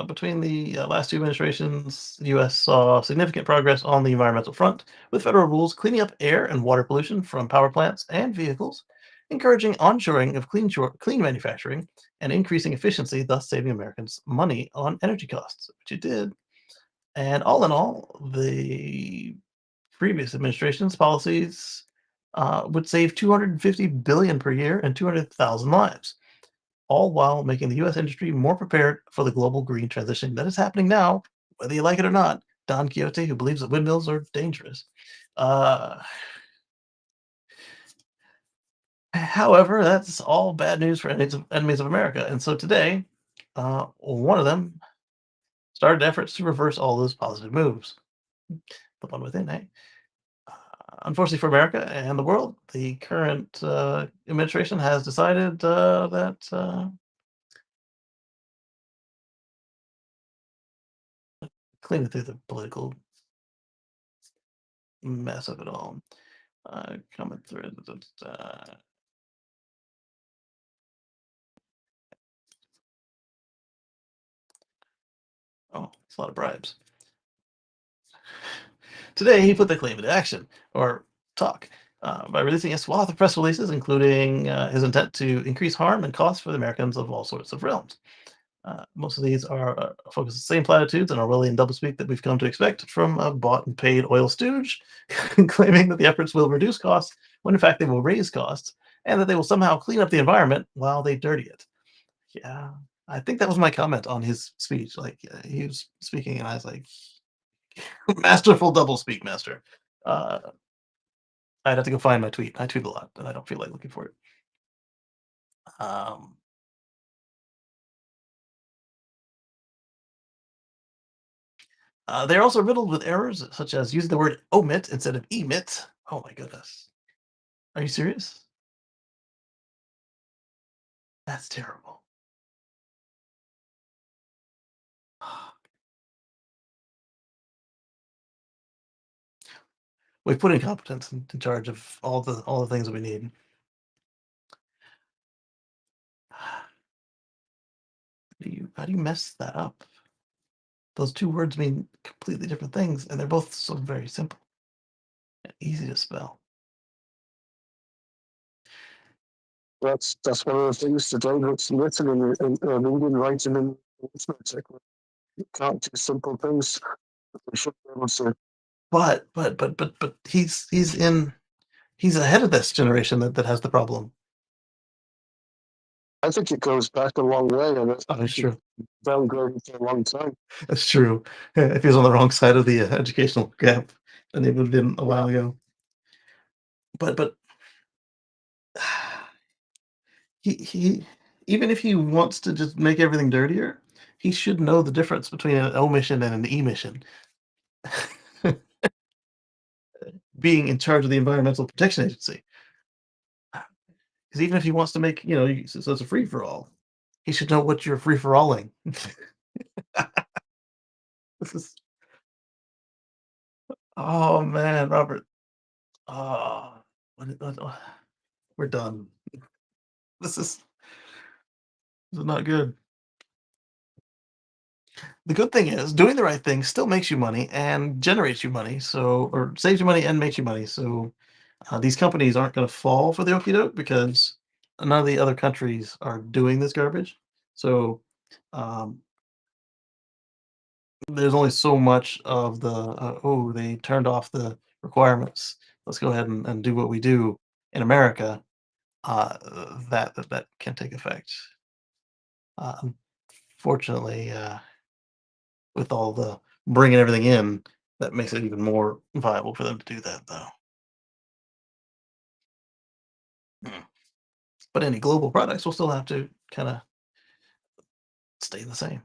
between the last 2 administrations, the U.S. saw significant progress on the environmental front, with federal rules cleaning up air and water pollution from power plants and vehicles, encouraging onshoring of clean manufacturing, and increasing efficiency, thus saving Americans money on energy costs, which it did. And all in all, the previous administration's policies would save $250 billion per year and 200,000 lives, all while making the U.S. industry more prepared for the global green transition that is happening now, whether you like it or not. Don Quixote, who believes that windmills are dangerous. However, that's all bad news for enemies of America. And so today, one of them started efforts to reverse all those positive moves. The one within, eh? Unfortunately for America and the world, the current administration has decided that cleaning through the political mess of it all. Comment thread. Oh, it's a lot of bribes. Today, he put the claim into action, or talk, by releasing a swath of press releases, including his intent to increase harm and costs for the Americans of all sorts of realms. Most of these are focused on the same platitudes and Orwellian doublespeak that we've come to expect from a bought and paid oil stooge, claiming that the efforts will reduce costs when in fact they will raise costs, and that they will somehow clean up the environment while they dirty it. Yeah, I think that was my comment on his speech. Like he was speaking, and I was like, "Masterful doublespeak, master." I'd have to go find my tweet. I tweet a lot, and I don't feel like looking for it. They're also riddled with errors, such as using the word omit instead of emit. Oh my goodness. Are you serious? That's terrible. We've put incompetence in charge of all the things that we need. How do you mess that up? Those 2 words mean completely different things, and they're both so very simple and easy to spell. That's one of the things today that's written in Indian writing in arithmetic. You can't do simple things. We should be able to. But he's ahead of this generation that has the problem. I think it goes back a long way, and it's true. downgraded for a long time. That's true. If he was on the wrong side of the educational gap, then it would have been a while ago. But he even if he wants to just make everything dirtier, he should know the difference between an O mission and an E mission. Being in charge of the Environmental Protection Agency. Because even if he wants to make, so it's a free for all, he should know what you're free for alling. Oh man, Robert. Oh, we're done. This is not good. The good thing is doing the right thing still makes you money and generates you money. So, or saves you money and makes you money. So, these companies aren't going to fall for the okie doke because none of the other countries are doing this garbage. So, um, there's only so much of the they turned off the requirements. Let's go ahead and do what we do in America. That can take effect. Unfortunately, with all the bringing everything in, that makes it even more viable for them to do that, though. Mm. But any global products will still have to kind of stay the same.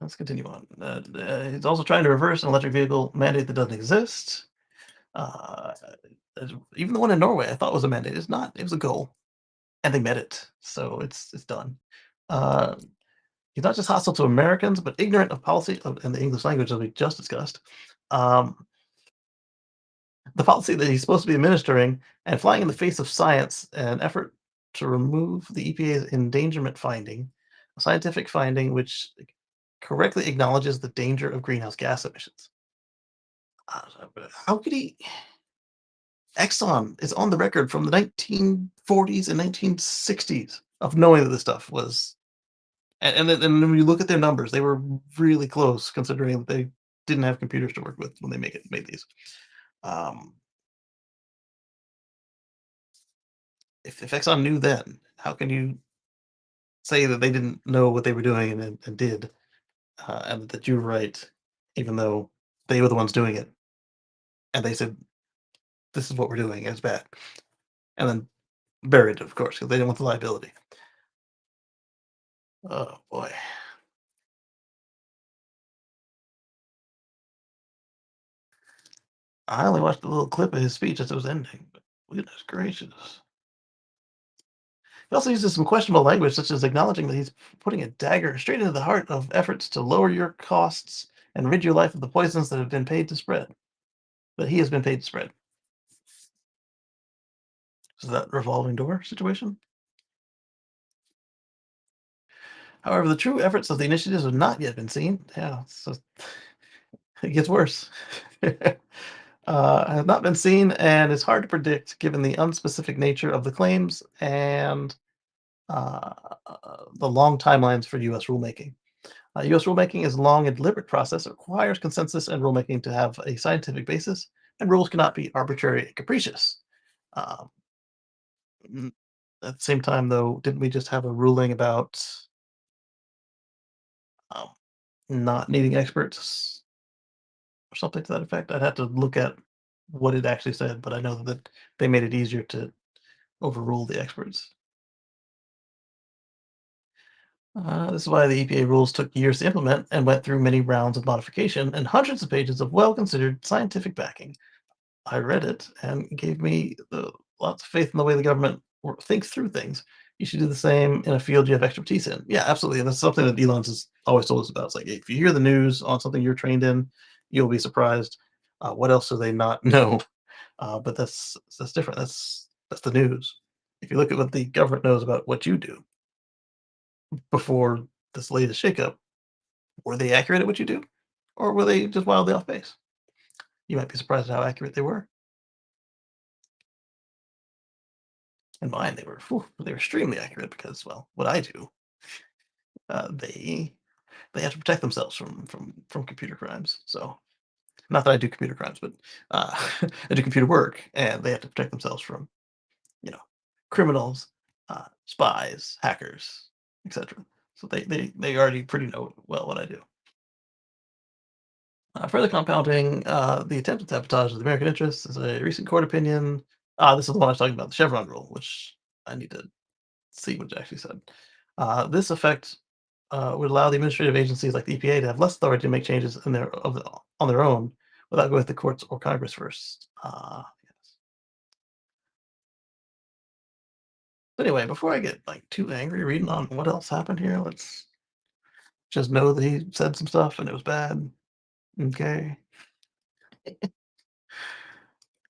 Let's continue on. He's also trying to reverse an electric vehicle mandate that doesn't exist. Uh, Even the one in Norway, I thought was a mandate. It's not. It was a goal, and they met it, so it's done. Uh, he's not just hostile to Americans, but ignorant of policy in the English language, as we just discussed. Um, the policy that he's supposed to be administering and flying in the face of science, an effort to remove the EPA's endangerment finding, a scientific finding which correctly acknowledges the danger of greenhouse gas emissions. How could he? Exxon is on the record from the 1940s and 1960s of knowing that this stuff was, and when you look at their numbers, they were really close considering that they didn't have computers to work with when they made these. Um, if Exxon knew then, how can you say that they didn't know what they were doing and did, and that you were right, even though they were the ones doing it, and they said this is what we're doing, it's bad, and then buried it, of course, because they didn't want the liability. Oh boy. I only watched a little clip of his speech as it was ending, but goodness gracious. He also uses some questionable language, such as acknowledging that he's putting a dagger straight into the heart of efforts to lower your costs and rid your life of the poisons that have been paid to spread. That he has been paid to spread. Is that revolving door situation? However, the true efforts of the initiatives have not yet been seen. Yeah, so it gets worse. Have not been seen, and it's hard to predict given the unspecific nature of the claims and uh, the long timelines for U.S. rulemaking. U.S. rulemaking is a long and deliberate process. It requires consensus and rulemaking to have a scientific basis, and rules cannot be arbitrary and capricious. Um, at the same time, though, didn't we just have a ruling about um, not needing experts or something to that effect? I'd have to look at what it actually said, but I know that they made it easier to overrule the experts. This is why the EPA rules took years to implement and went through many rounds of modification and hundreds of pages of well-considered scientific backing. I read it and it gave me lots of faith in the way the government thinks through things. You should do the same in a field you have expertise in. Yeah, absolutely. And that's something that Elon's has always told us about. It's like if you hear the news on something you're trained in, you'll be surprised. What else do they not know? But that's different. That's the news. If you look at what the government knows about what you do before this latest shakeup, were they accurate at what you do, or were they just wildly off base? You might be surprised at how accurate they were. In mine, they were extremely accurate because, well, what I do, they have to protect themselves from computer crimes. So, not that I do computer crimes, but I do computer work, and they have to protect themselves from you know criminals, spies, hackers, etc. So they already pretty know well what I do. Further compounding the attempted sabotage of the American interests is a recent court opinion. This is the one I was talking about, the Chevron rule, which I need to see what it actually said. This effect would allow the administrative agencies like the EPA to have less authority to make changes on their own without going to the courts or Congress first. Yes. But anyway, before I get like too angry reading on what else happened here, let's just know that he said some stuff and it was bad. Okay.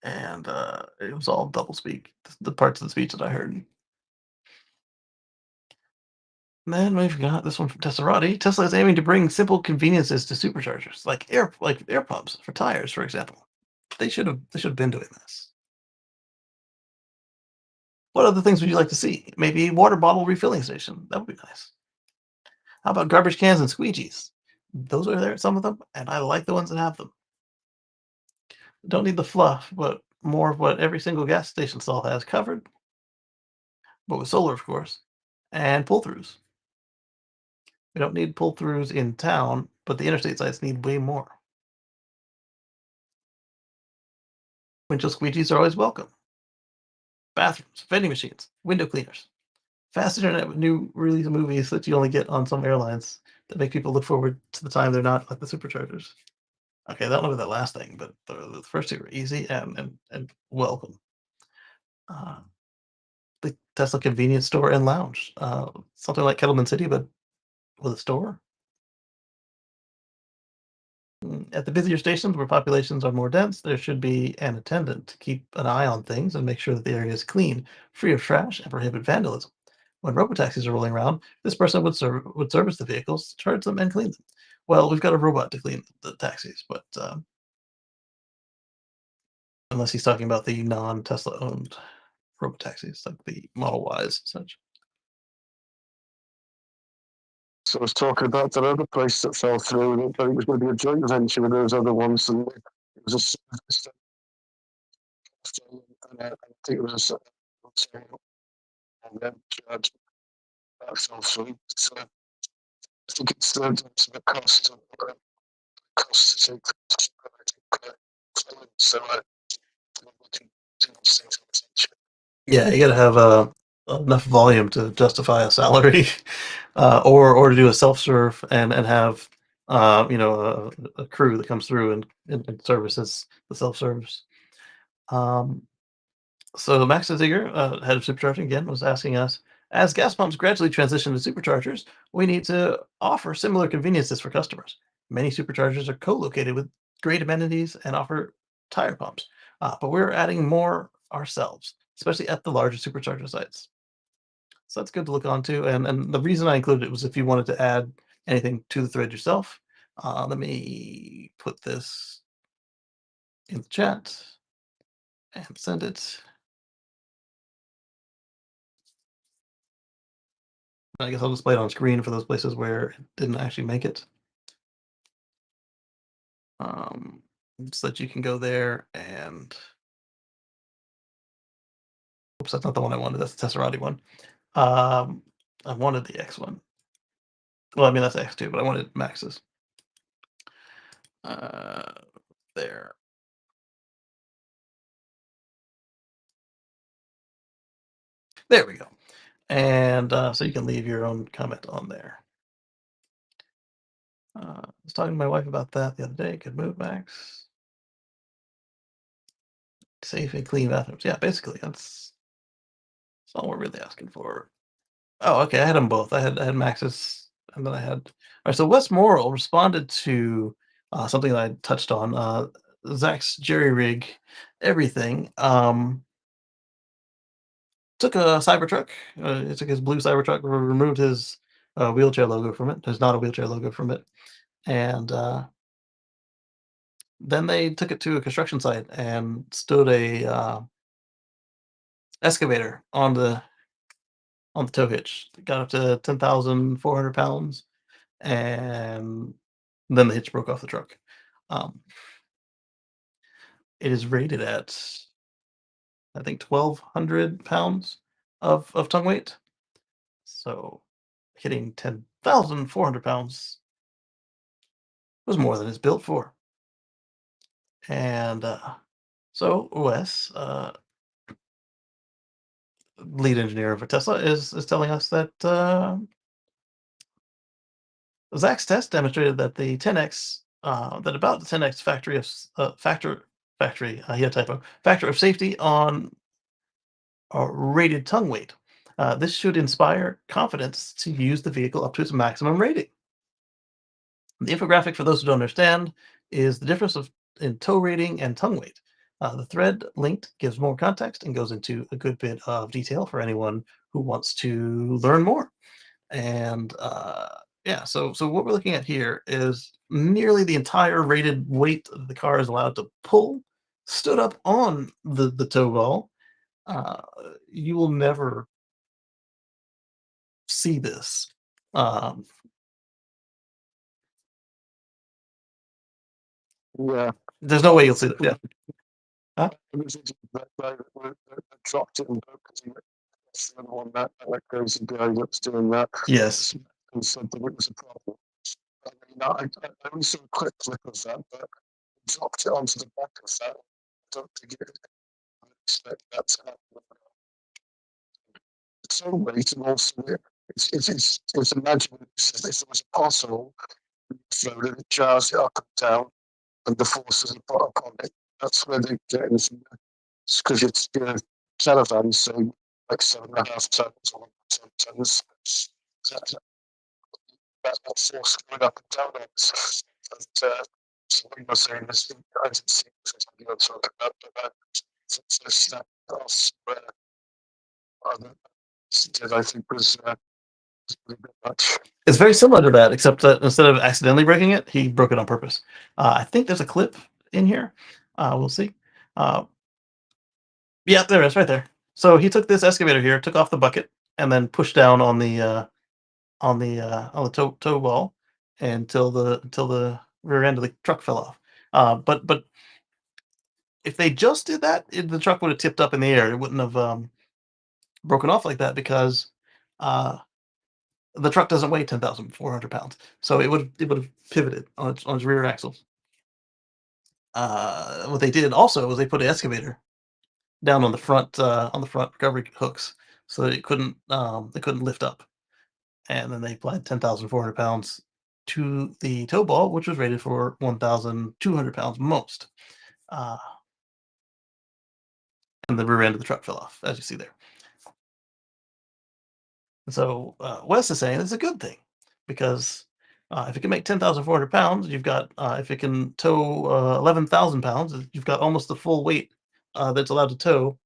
And it was all doublespeak, the parts of the speech that I heard. Then we've got this one from Tesserati. Tesla is aiming to bring simple conveniences to superchargers, like air pumps for tires, for example. They should have been doing this. What other things would you like to see? Maybe a water bottle refilling station. That would be nice. How about garbage cans and squeegees? Those are there, some of them, and I like the ones that have them. Don't need the fluff, but more of what every single gas station stall has covered, but with solar, of course, and pull-throughs. We don't need pull-throughs in town, but the interstate sites need way more. Windshield squeegees are always welcome. Bathrooms, vending machines, window cleaners. Fast internet with new release movies that you only get on some airlines that make people look forward to the time they're not like the superchargers. Okay, I don't know about that last thing, but the first two were easy and welcome. The Tesla convenience store and lounge, something like Kettleman City, but with a store. At the busier stations where populations are more dense, there should be an attendant to keep an eye on things and make sure that the area is clean, free of trash, and prohibit vandalism. When robotaxis are rolling around, this person would service the vehicles, charge them, and clean them. Well, we've got a robot to clean the taxis, but unless he's talking about the non-Tesla owned robotaxis, like the Model Ys and such. So I was talking about that other place that fell through, and it was going to be a joint venture with those other ones, and it was a service and I think it was a and then charged that fell through. So I think it's the cost to take so Yeah, you got to have enough volume to justify a salary, or to do a self-serve and have a crew that comes through and services the self-serves. So Max Ziegler, head of supercharging again, was asking us, as gas pumps gradually transition to superchargers, we need to offer similar conveniences for customers. Many superchargers are co-located with great amenities and offer tire pumps, but we're adding more ourselves, especially at the larger supercharger sites. So that's good to look onto. And the reason I included it was if you wanted to add anything to the thread yourself. Let me put this in the chat and send it. I guess I'll display it on screen for those places where it didn't actually make it. So that you can go there and oops, that's not the one I wanted. That's the Tesserati one. I wanted the X one. Well, I mean that's X2, but I wanted Max's. There. There we go. And so you can leave your own comment on there. I was talking to my wife about that the other day. Good move, Max. Safe and clean bathrooms. Yeah, basically that's all we're really asking for. Oh, okay. I had them both. I had Max's, and then I had. All right. So Wes Morrill responded to something that I touched on. Zach's jerry rig, everything. Took a Cybertruck. He took his blue Cybertruck, removed his wheelchair logo from it. There's not a wheelchair logo from it, and then they took it to a construction site and stood a excavator on the tow hitch. It got up to 10,400 pounds, and then the hitch broke off the truck. Um, it is rated at, I think, 1,200 pounds of tongue weight. So hitting 10,400 pounds was more than it's built for. And so Wes, lead engineer of Tesla, is telling us that Zach's test demonstrated that the 10x, that about the 10x factory of he had a typo, factor of safety on rated tongue weight. This should inspire confidence to use the vehicle up to its maximum rating. The infographic, for those who don't understand, is the difference in tow rating and tongue weight. The thread linked gives more context and goes into a good bit of detail for anyone who wants to learn more. And yeah, so what we're looking at here is nearly the entire rated weight that the car is allowed to pull stood up on the tow ball. You will never see this. Um, Yeah. there's no way you'll see it. Yeah. Huh? It was that dropped it and broke it. That's the one that crazy guy that's doing that. Yes. And said that it was a problem. I mean, I only saw a quick clip of that, but dropped it onto the back of that. I don't think it would expect that to happen. It's so weight, and also it's imaginable. If there was a parcel, floated, it jars it up and down, and the forces are put upon it. That's where they get in. It's because it's caravans, so like 7.5 tons or 10 tons. That force going up and down on it. And something I was saying is, I didn't see something you're talking about, but so snap off where I think was a bit much. It's very similar to that, except that instead of accidentally breaking it, he broke it on purpose. I think there's a clip in here. We'll see. Yeah, there it is, right there. So he took this excavator here, took off the bucket, and then pushed down on the tow ball until the rear end of the truck fell off. But if they just did that, the truck would have tipped up in the air. It wouldn't have broken off like that because the truck doesn't weigh 10,400 pounds, so it would have pivoted on its rear axles. What they did also was they put an excavator down on the front recovery hooks, so that it couldn't lift up, and then they applied 10,400 pounds to the tow ball, which was rated for 1,200 pounds most. And the rear end of the truck fell off, as you see there. And so Wes is saying it's a good thing because if it can make 10,400 pounds, you've got if it can tow 11,000 pounds, you've got almost the full weight that's allowed to tow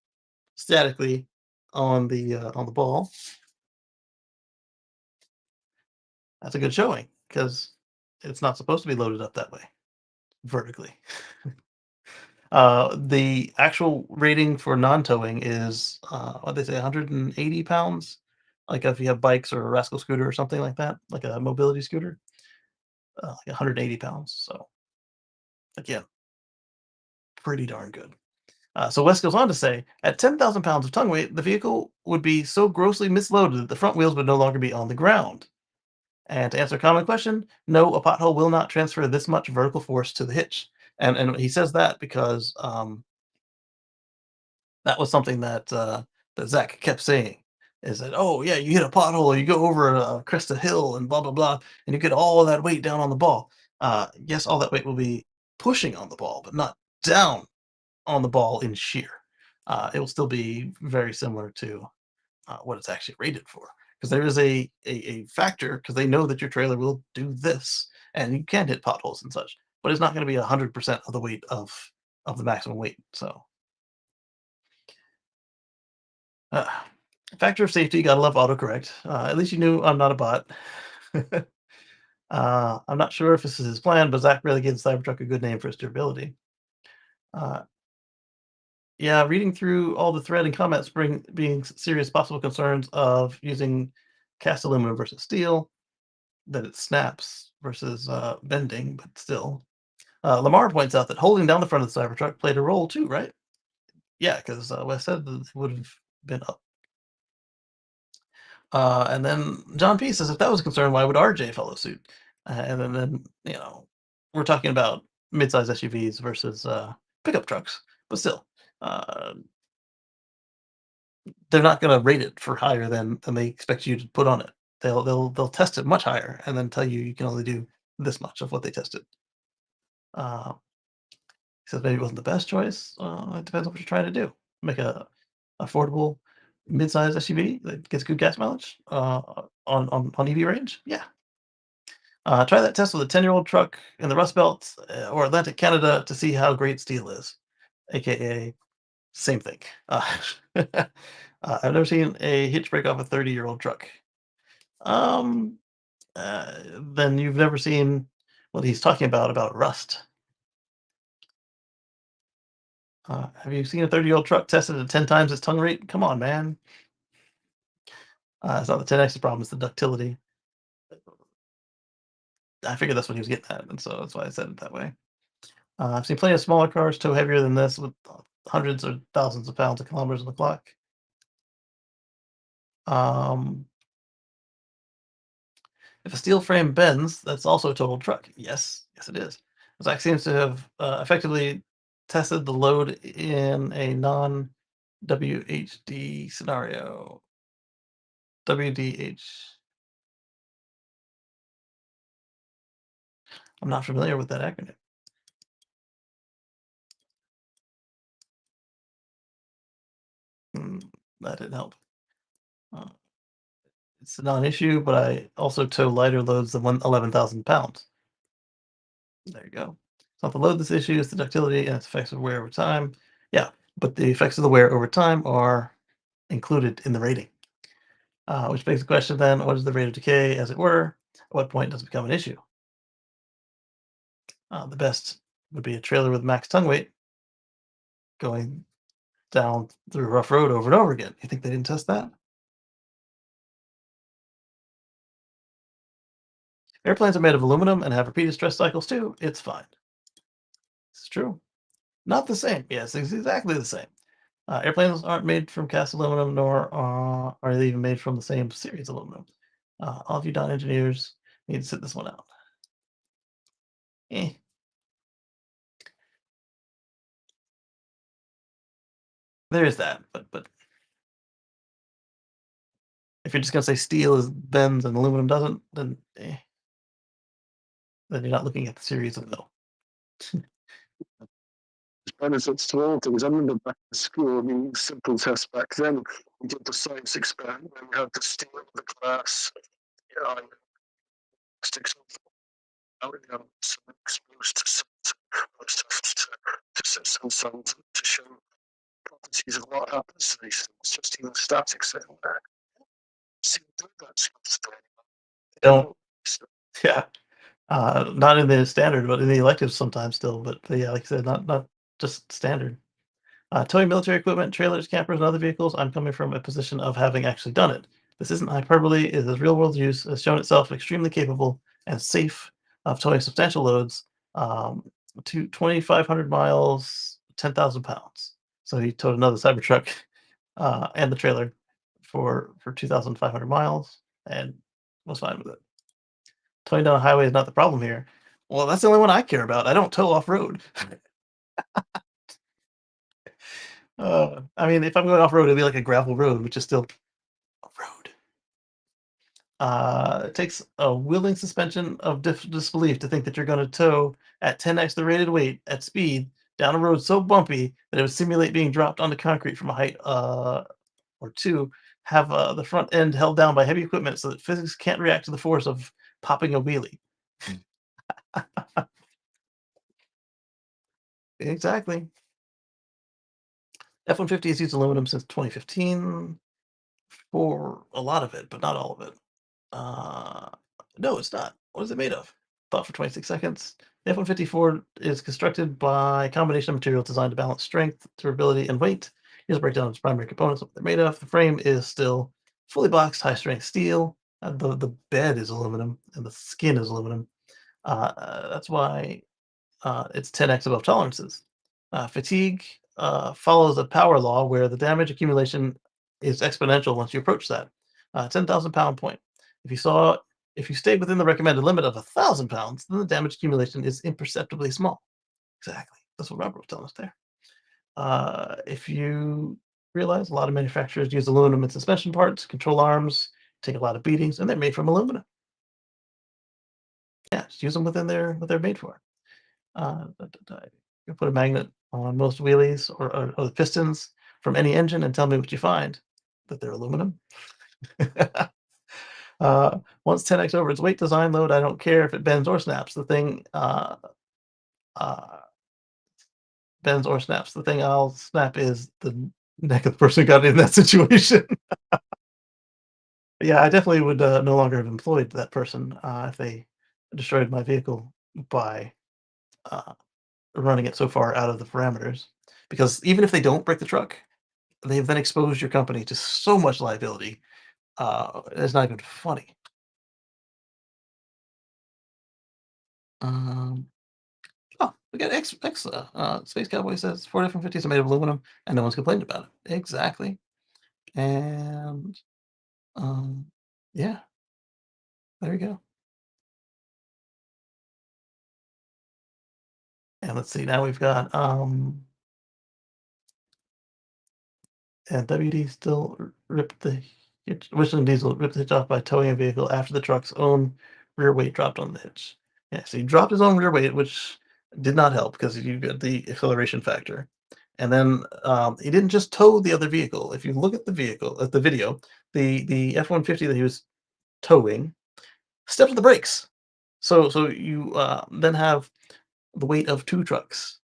statically on the ball. That's a good showing because it's not supposed to be loaded up that way vertically. The actual rating for non-towing is what they say, 180 pounds. Like if you have bikes or a rascal scooter or something like that, like a mobility scooter, like 180 pounds. So again, pretty darn good. So Wes goes on to say, at 10,000 pounds of tongue weight, the vehicle would be so grossly misloaded that the front wheels would no longer be on the ground. And to answer a common question, no, a pothole will not transfer this much vertical force to the hitch. And he says that because that was something that that Zach kept saying, is that, oh yeah, you hit a pothole, you go over a crest of hill and blah blah blah, and you get all of that weight down on the ball. Yes, all that weight will be pushing on the ball, but not down on the ball in shear. It will still be very similar to what it's actually rated for, because there is a factor, because they know that your trailer will do this, and you can hit potholes and such, but it's not going to be 100% of the weight of the maximum weight. So. Factor of safety, gotta love autocorrect. At least you knew I'm not a bot. I'm not sure if this is his plan, but Zach really gives Cybertruck a good name for its durability. Yeah, reading through all the thread and comments being serious possible concerns of using cast aluminum versus steel, that it snaps versus bending, but still. Lamar points out that holding down the front of the Cybertruck played a role too, right? Yeah, because Wes said that it would have been up. And then John P says if that was a concern, why would RJ follow suit? And then we're talking about mid-size SUVs versus pickup trucks, but still, uh, they're not going to rate it for higher than they expect you to put on it. They'll test it much higher and then tell you can only do this much of what they tested. He says maybe it wasn't the best choice. It depends on what you're trying to do. Make a affordable mid-sized SUV that gets good gas mileage on EV range. Yeah. Try that test with a 10-year-old truck in the Rust Belt or Atlantic Canada to see how great steel is, aka same thing. I've never seen a hitch break off a 30-year-old truck. Then you've never seen what he's talking about rust. Have you seen a 30-year-old truck tested at 10 times its tongue rate? Come on, man. It's not the 10x problem, it's the ductility. I figured that's what he was getting at, and so that's why I said it that way. I've seen plenty of smaller cars tow heavier than this with hundreds or thousands of pounds of kilometers on the clock. If a steel frame bends, that's also a total truck. Yes, it is. Zach seems to have effectively tested the load in a non-WHD scenario. WDH. I'm not familiar with that acronym. That didn't help. It's a non-issue, but I also tow lighter loads than 11,000 pounds. There you go. It's not the load this issue, it's the ductility and its effects of wear over time. Yeah, but the effects of the wear over time are included in the rating. Which begs the question then, what is the rate of decay, as it were? At what point does it become an issue? The best would be a trailer with max tongue weight going down through a rough road over and over again. You think they didn't test that? Airplanes are made of aluminum and have repeated stress cycles too. It's fine. It's true. Not the same. Yes, it's exactly the same. Airplanes aren't made from cast aluminum, nor are they even made from the same series aluminum. All of you engineers need to sit this one out. There is that, but if you're just gonna say steel is bends and aluminum doesn't, then then you're not looking at the series of metal. Benefits to all things. I remember back in school, simple tests back then. We did the science experiment where we had to steal the class, sticks exposed to sun to show properties of what happens to these things. Just even statics there. Don't. Yeah. Not in the standard, but in the electives sometimes still. But yeah, like I said, not just standard. Towing military equipment, trailers, campers, and other vehicles, I'm coming from a position of having actually done it. This isn't hyperbole, it is real world use, has shown itself extremely capable and safe of towing substantial loads to 2,500 miles, 10,000 pounds. So he towed another Cybertruck and the trailer for 2,500 miles and was fine with it. Towing down a highway is not the problem here. Well, that's the only one I care about. I don't tow off road. I mean, if I'm going off road, it'd be like a gravel road, which is still a road. It takes a willing suspension of disbelief to think that you're going to tow at 10x the rated weight at speed down a road so bumpy that it would simulate being dropped onto concrete from a height or two, have the front end held down by heavy equipment so that physics can't react to the force of popping a wheelie. Exactly. F-150 has used aluminum since 2015 for a lot of it, but not all of it. No, it's not. What is it made of? thought for 26 seconds. The F-150 Ford is constructed by a combination of materials designed to balance strength, durability, and weight. Here's a breakdown of its primary components, what they're made of. The frame is still fully boxed, high-strength steel. The bed is aluminum, and the skin is aluminum. That's why it's 10x above tolerances. Fatigue follows a power law where the damage accumulation is exponential once you approach that 10,000 pound point. If you stay within the recommended limit of 1,000 pounds, then the damage accumulation is imperceptibly small. Exactly. That's what Robert was telling us there. If you realize a lot of manufacturers use aluminum in suspension parts, control arms, take a lot of beatings, and they're made from aluminum. Yeah, just use them within what they're made for. You put a magnet on most wheelies or the pistons from any engine and tell me what you find. That they're aluminum. Once 10x over its weight, design load, I don't care if it bends or snaps. The thing bends or snaps. The thing I'll snap is the neck of the person who got in that situation. Yeah, I definitely would no longer have employed that person if they destroyed my vehicle by running it so far out of the parameters. Because even if they don't break the truck, they've then exposed your company to so much liability. It's not even funny. Oh, we got X. Space Cowboy says 4 F-150s are made of aluminum, and no one's complained about it. Exactly. And yeah, there you go. And let's see. Now we've got and WD still ripped the hitch. Whistling Diesel ripped the hitch off by towing a vehicle after the truck's own rear weight dropped on the hitch. Yeah, so he dropped his own rear weight, which did not help because you got the acceleration factor. And then he didn't just tow the other vehicle. If you look at the vehicle, at the video, the F-150 that he was towing stepped on the brakes. So you then have the weight of 2 trucks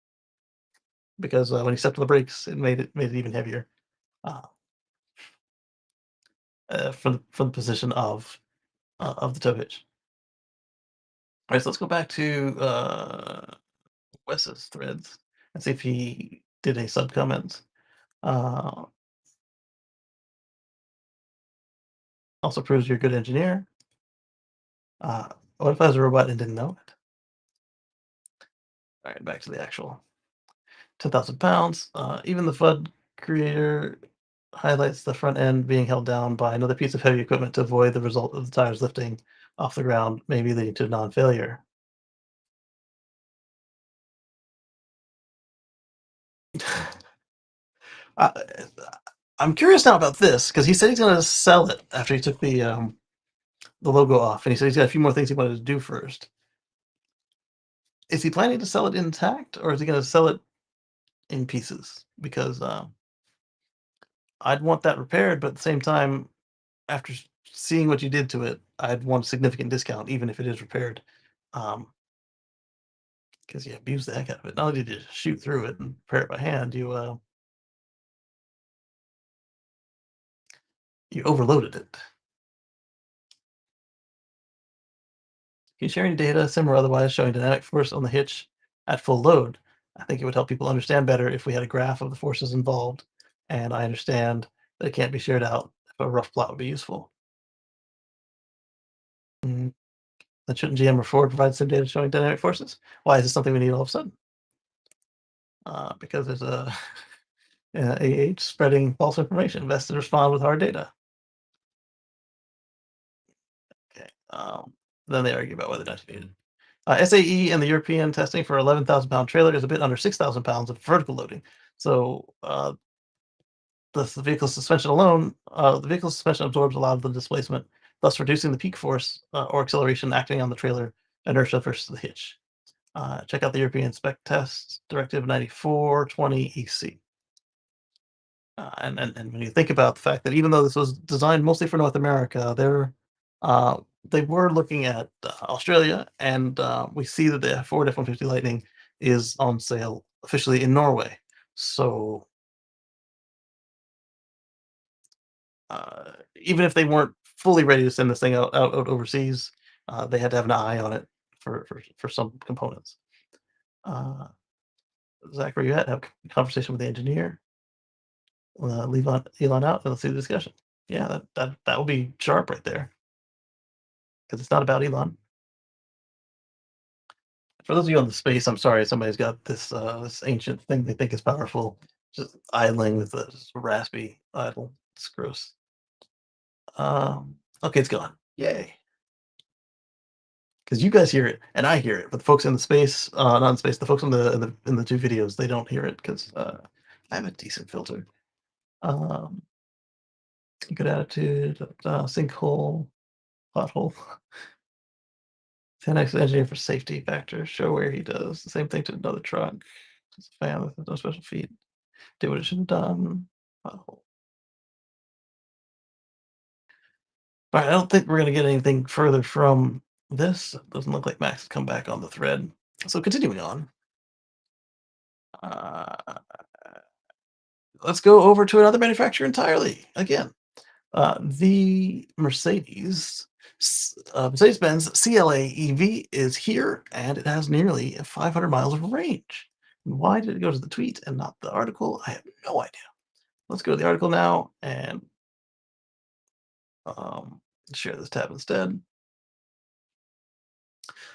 because when he stepped on the brakes, it made it even heavier. Uh, from the position of the tow hitch. All right, so let's go back to Wes's threads and see if he did any sub comments. Also proves you're a good engineer. What if I was a robot and didn't know it? All right, back to the actual 10,000 pounds. Even the FUD creator highlights the front end being held down by another piece of heavy equipment to avoid the result of the tires lifting off the ground, maybe leading to non-failure. Uh, I'm curious now about this because he said he's going to sell it after he took the logo off, and he said he's got a few more things he wanted to do first. Is he planning to sell it intact, or is he going to sell it in pieces? Because I'd want that repaired, but at the same time, after seeing what you did to it, I'd want a significant discount, even if it is repaired. Because you abused the heck out of it. Not only did you shoot through it and repair it by hand, you overloaded it. Can you share any data, sim or otherwise, showing dynamic force on the hitch at full load? I think it would help people understand better if we had a graph of the forces involved, and I understand that it can't be shared out. If a rough plot would be useful. Then shouldn't GM or Ford provide some data showing dynamic forces? Why is this something we need all of a sudden? Because there's a AH spreading false information. Investors respond with hard data. Okay. Then they argue about whether or not you need it. SAE and the European testing for 11,000 pound trailer is a bit under 6,000 pounds of vertical loading. So the vehicle suspension alone, the vehicle suspension absorbs a lot of the displacement, thus reducing the peak force or acceleration acting on the trailer inertia versus the hitch. Check out the European spec test directive 9420 EC. And when you think about the fact that even though this was designed mostly for North America, they were looking at Australia, and we see that the Ford F-150 Lightning is on sale officially in Norway. So even if they weren't fully ready to send this thing out overseas, they had to have an eye on it for some components. Zach, where you at? Have a conversation with the engineer. Leave Elon out and let's see the discussion. Yeah, that will be sharp right there. Because it's not about Elon. For those of you on the space, I'm sorry, somebody's got this ancient thing they think is powerful, just idling with a raspy idle. It's gross. Okay, it's gone. Yay. Because you guys hear it and I hear it, but the folks in the space, not in space, the folks in the two videos, they don't hear it because I have a decent filter. Good attitude, sinkhole, pothole. 10x engineer for safety factor. Show where he does the same thing to another truck. It's a fan with no special feet. Did what it should have done. Pothole. All right, I don't think we're gonna get anything further from this. It doesn't look like Max has come back on the thread. So continuing on. Let's go over to another manufacturer entirely again. The Mercedes-Benz CLA EV is here, and it has nearly 500 miles of range. Why did it go to the tweet and not the article? I have no idea. Let's go to the article now and share this tab instead.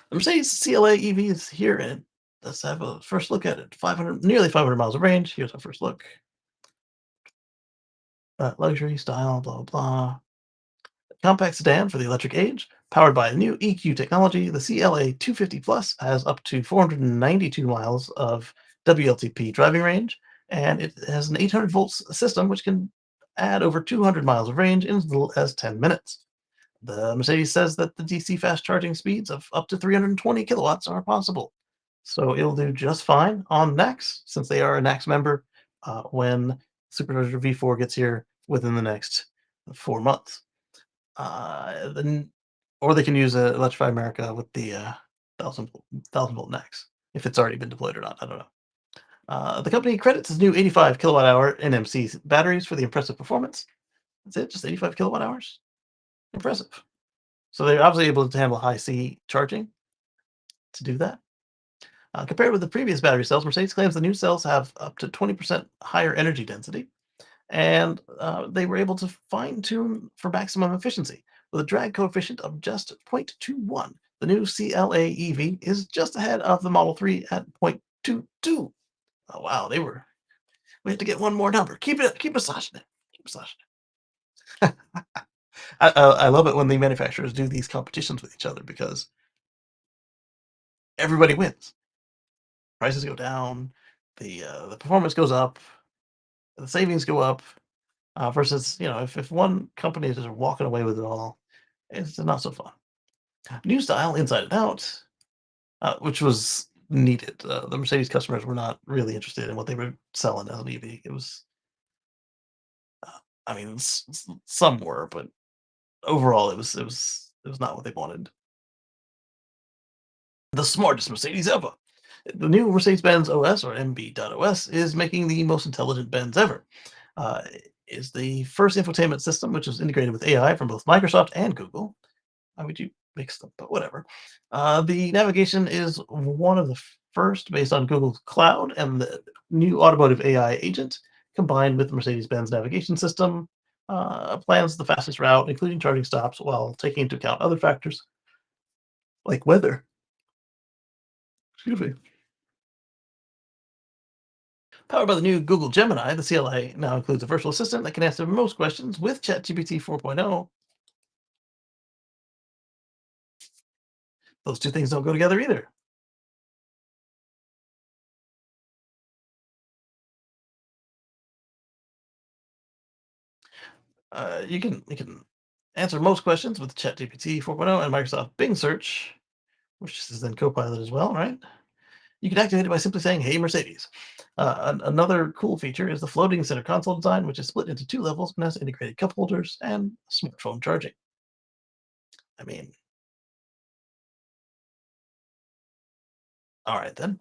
The Mercedes CLA EV is here, and let's have a first look at it. Nearly 500 miles of range. Here's our first look. Luxury, style, blah, blah. Compact sedan for the electric age, powered by a new EQ technology. The CLA 250 Plus has up to 492 miles of WLTP driving range, and it has an 800 volts system which can add over 200 miles of range in as little as 10 minutes. The Mercedes says that the DC fast charging speeds of up to 320 kilowatts are possible. So it'll do just fine on NACS, since they are a NACS member, when Supercharger V4 gets here within the next 4 months. Or they can use Electrify America with the 1,000 volt NACS, if it's already been deployed or not. I don't know. The company credits its new 85 kilowatt hour NMC batteries for the impressive performance. That's it, just 85 kilowatt hours. Impressive. So they're obviously able to handle high C charging to do that. Compared with the previous battery cells, Mercedes claims the new cells have up to 20% higher energy density, and they were able to fine-tune for maximum efficiency. With a drag coefficient of just 0.21, the new CLA EV is just ahead of the Model 3 at 0.22. Oh, wow, we had to get one more number. Keep massaging it. Keep massaging it. I love it when the manufacturers do these competitions with each other because everybody wins. Prices go down, the performance goes up, the savings go up. Versus, if one company is just walking away with it all, it's not so fun. New style, inside and out, which was needed. The Mercedes customers were not really interested in what they were selling as an EV. It was, some were, but overall, it was not what they wanted. The smartest Mercedes ever. The new Mercedes-Benz OS, or MB.OS, is making the most intelligent Benz ever. Is the first infotainment system which is integrated with AI from both Microsoft and Google. Why would you mix them? But whatever. The navigation is one of the first based on Google's Cloud, and the new automotive AI agent combined with the Mercedes-Benz navigation system plans the fastest route, including charging stops, while taking into account other factors like weather. Excuse me. Powered by the new Google Gemini, the CLA now includes a virtual assistant that can answer most questions with ChatGPT 4.0. Those two things don't go together either. You can answer most questions with ChatGPT 4.0 and Microsoft Bing search, which is then Copilot as well, right? You can activate it by simply saying, "Hey, Mercedes." Another cool feature is the floating center console design, which is split into 2 levels and has integrated cup holders and smartphone charging. All right then.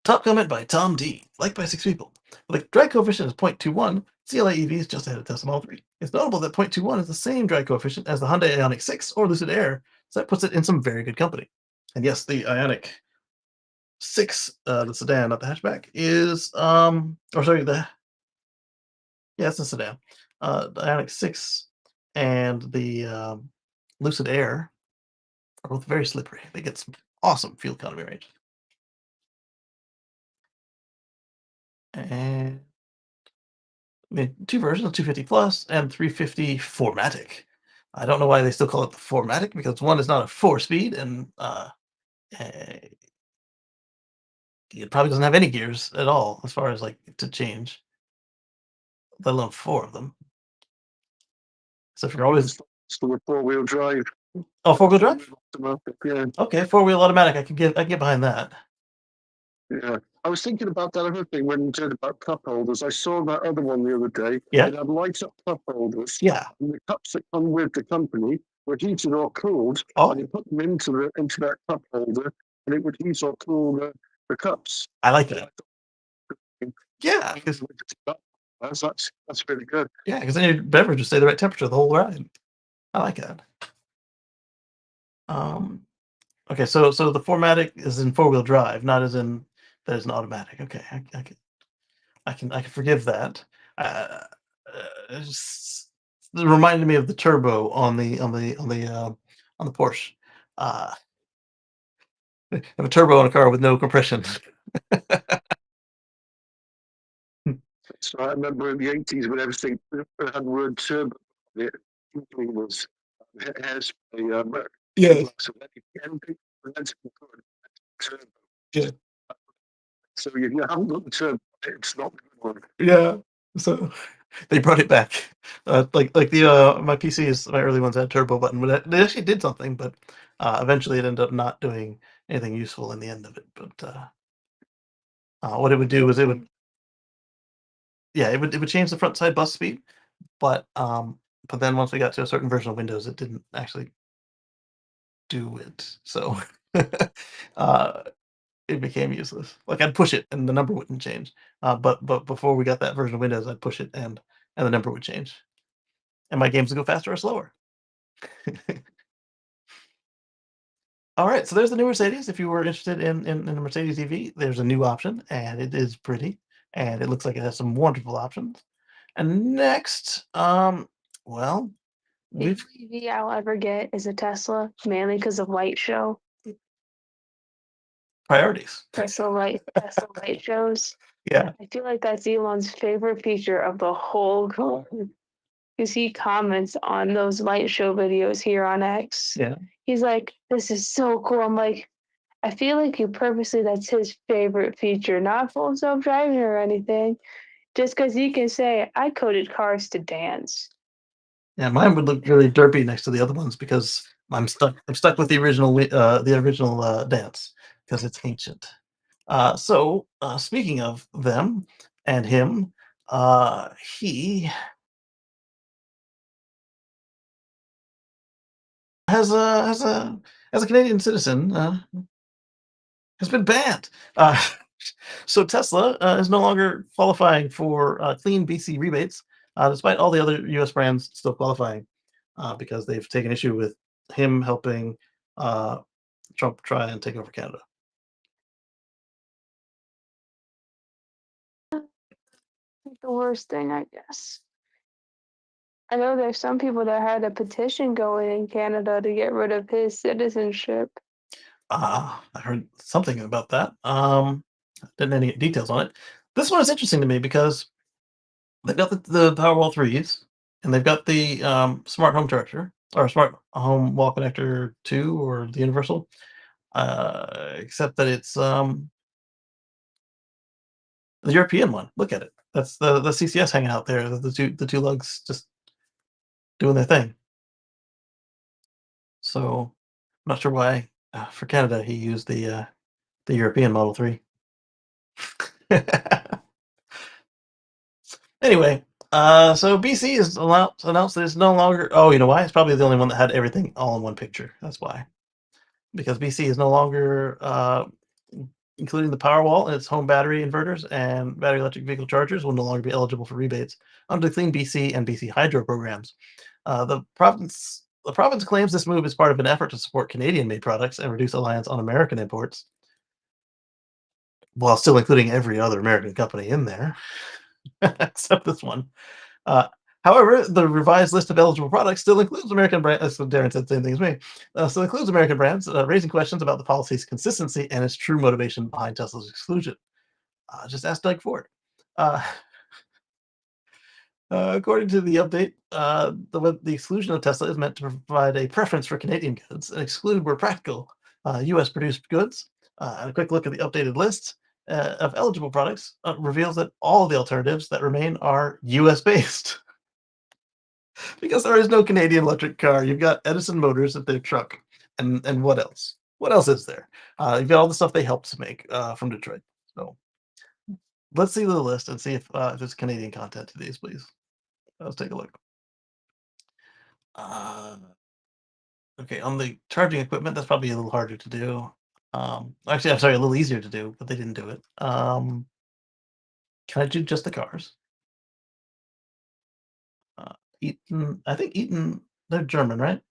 Top comment by Tom D, liked by 6 people. With a drag coefficient of 0.21, CLA EV is just ahead of Tesla Model 3. It's notable that 0.21 is the same drag coefficient as the Hyundai Ioniq 6 or Lucid Air, So that puts it in some very good company. And yes, the Ionic 6, the sedan, not the hatchback, is or sorry, it's a sedan. The Ionic 6 and the Lucid Air are both very slippery. They get some awesome fuel economy range. And I mean, two versions, 250 plus and 350 4MATIC. I don't know why they still call it the 4MATIC because one is not a 4-speed and eh, it probably doesn't have any gears at all as far as like to change, let alone 4 of them. So if you're always Still a 4-wheel drive. 4-wheel drive? Automatic, yeah. Okay, 4-wheel automatic. I can get behind that. Yeah. I was thinking about that other thing when you said about cup holders. I saw that other one the other day. Yeah. It had light up cup holders. Yeah. And the cups that come with the company were heated or cooled. Oh. And you put them into that cup holder and it would heat or cool the cups. I like that. Yeah, because that's really good. yeah, because then your beverage will stay the right temperature the whole ride. I like that. Okay, so the 4MATIC is in 4-wheel drive, not as in that is an automatic. Okay, I can forgive that. It reminded me of the turbo on the Porsche. Have a turbo on a car with no compression. So I remember in the 80s when everything had the word turbo on it, it was hairspray. Yeah. So anything turbo. Yeah. So if you haven't got the turbo, it's not a good one. Yeah. So they brought it back. Like the my PCs, my early ones had turbo button, but they actually did something, but eventually it ended up not doing anything useful in the end of it. But what it would do is it would change the front side bus speed, but then once we got to a certain version of Windows, it didn't actually do it. So it became useless. Like I'd push it and the number wouldn't change. But before we got that version of Windows, I'd push it and the number would change, and my games would go faster or slower. All right, so there's the new Mercedes. If you were interested in the Mercedes EV, there's a new option, and it is pretty, and it looks like it has some wonderful options. And next, well, The we've EV I'll ever get is a Tesla, mainly because of light show. priorities. Tesla light shows. Yeah, I feel like that's Elon's favorite feature of the whole car. Because he comments on those light show videos here on X. yeah. He's like, "This is so cool." I'm like, I feel like that's his favorite feature, not full self-driving or anything. Just because he can say, "I coded cars to dance." Yeah, mine would look really derpy next to the other ones because I'm stuck with the original dance because it's ancient. So speaking of them and him, he as a Canadian citizen has been banned. So Tesla is no longer qualifying for clean BC rebates, despite all the other U.S. brands still qualifying, because they've taken issue with him helping Trump try and take over Canada. The worst thing, I guess. I know there's some people that had a petition going in Canada to get rid of his citizenship. I heard something about that. Didn't any details on it. This one is interesting to me because they've got the Powerwall 3s, and they've got the smart home charger or smart home wall connector 2 or the universal, except that it's the European one. Look at it. That's the CCS hanging out there. The two lugs just doing their thing. So I'm not sure why for Canada he used the European Model 3. Anyway, so BC is announced that it's no longer. Oh, you know why? It's probably the only one that had everything all in one picture. That's why. Because BC is no longer including the Powerwall and its home battery inverters and battery electric vehicle chargers will no longer be eligible for rebates under the Clean BC and BC Hydro programs. The province The province claims this move is part of an effort to support Canadian-made products and reduce reliance on American imports, while still including every other American company in there, except this one. Uh, However, the revised list of eligible products still includes American brands. So Darren said the same thing as me. Still includes American brands, raising questions about the policy's consistency and its true motivation behind Tesla's exclusion. Just ask Doug Ford. Uh, According to the update, the exclusion of Tesla is meant to provide a preference for Canadian goods and exclude, where practical, U.S. produced goods. And a quick look at the updated list of eligible products reveals that all the alternatives that remain are U.S. based. Because there is no Canadian electric car. You've got Edison Motors at their truck, and what else? What else is there? You've got all the stuff they helped to make from Detroit. So let's see the list and see if there's Canadian content to these, please. Let's take a look. Okay, on the charging equipment, that's probably a little harder to do. Actually, I'm sorry, a little easier to do, but they didn't do it. Can I do just the cars? Eaton, I think Eaton, they're German, right?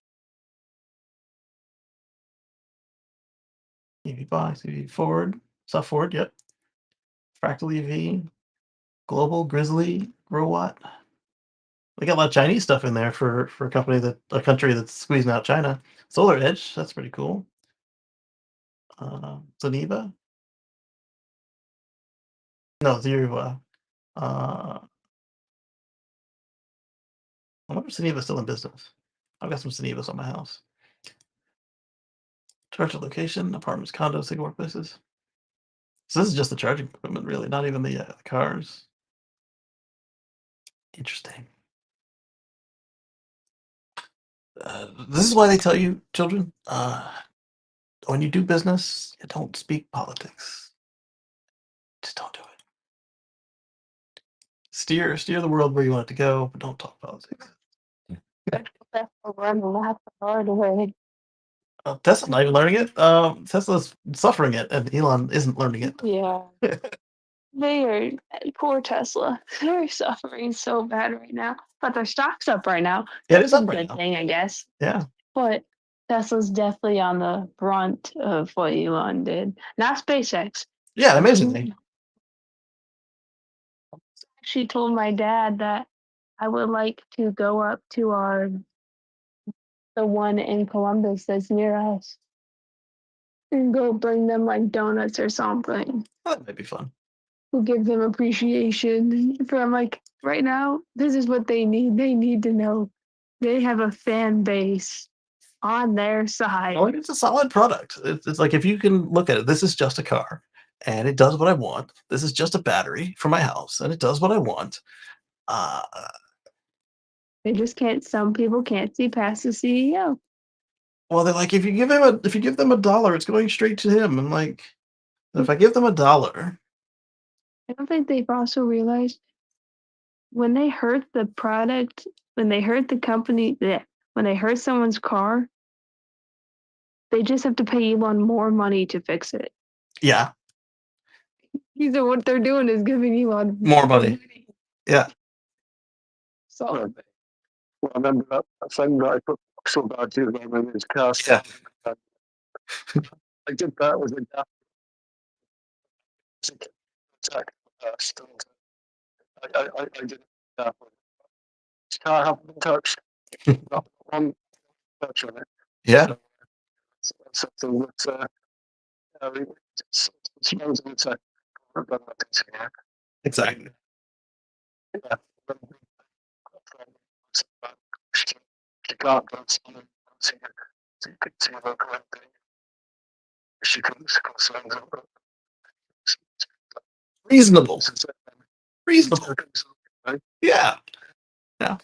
EV Box, EV Ford, Stuff Ford, yep. Fractal EV, Global, Grizzly, Growatt. They got a lot of Chinese stuff in there for a country that's squeezing out China. Solar Edge, that's pretty cool. Zeniva. No, Zeriva. I wonder if Zeniva's still in business. I've got some Zenivas on my house. Charger location, apartments, condos, single workplaces. So this is just the charging equipment, really, not even the cars. Interesting. This is why they tell you, children, when you do business, you don't speak politics. Just don't do it. Steer the world where you want it to go, but don't talk politics. Tesla's not even learning it. Tesla's suffering it, and Elon isn't learning it. Yeah. They are poor Tesla. They're suffering so bad right now. But their stock's up right now. Yeah, That's it's up a right good now. thing, I guess. Yeah. But Tesla's definitely on the brunt of what Elon did. Not SpaceX. Yeah, amazingly. She told my dad that I would like to go up to the one in Columbus that's near us and go bring them like donuts or something. That might be fun. We'll give them appreciation for, I'm like, right now, this is what they need. They need to know they have a fan base on their side. Well, it's a solid product. It's like, if you can look at it, this is just a car and it does what I want. This is just a battery for my house and it does what I want. They just can't. Some people can't see past the CEO. Well, they're like, if you give them $1, it's going straight to him. I'm like, if I give them $1, I don't think they've also realized when they hurt the product, when they hurt the company, when they hurt someone's car, they just have to pay Elon more money to fix it. yeah, So what they're doing is giving Elon more money. Yeah. So Well, I remember that thing that I put so bad to them in his cast. Yeah. I did that with a gap. I did that. His car hadn't been touched. Not one touch on it. Yeah. So that's something that it's smells a bit like. Exactly. Yeah. She can't go somewhere. You could see her correctly. She couldn't concern her. Reasonable. Yeah. Yeah.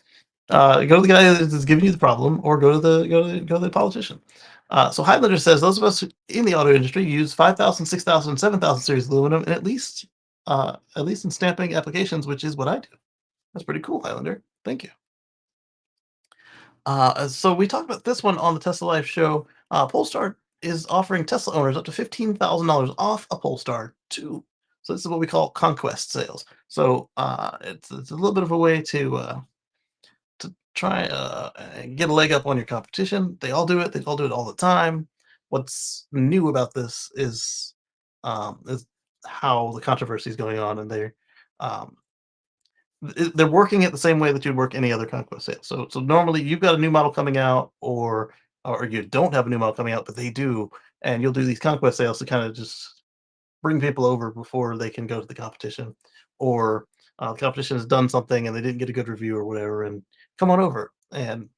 Go to the guy that's giving you the problem, or go to the politician. So Highlander says those of us in the auto industry use 5,000, 6,000, 7,000 series aluminum, and at least in stamping applications, which is what I do. That's pretty cool, Highlander. Thank you. So we talked about this one on the Tesla Life show. Polestar is offering Tesla owners up to $15,000 off a Polestar 2. So this is what we call conquest sales. So it's a little bit of a way to try and get a leg up on your competition. They all do it. They all do it all the time. What's new about this is how the controversy is going on, and um, they're working it the same way that you'd work any other conquest sale. So normally you've got a new model coming out, or you don't have a new model coming out, but they do, and you'll do these conquest sales to kind of just bring people over before they can go to the competition, or the competition has done something and they didn't get a good review or whatever, and come on over. And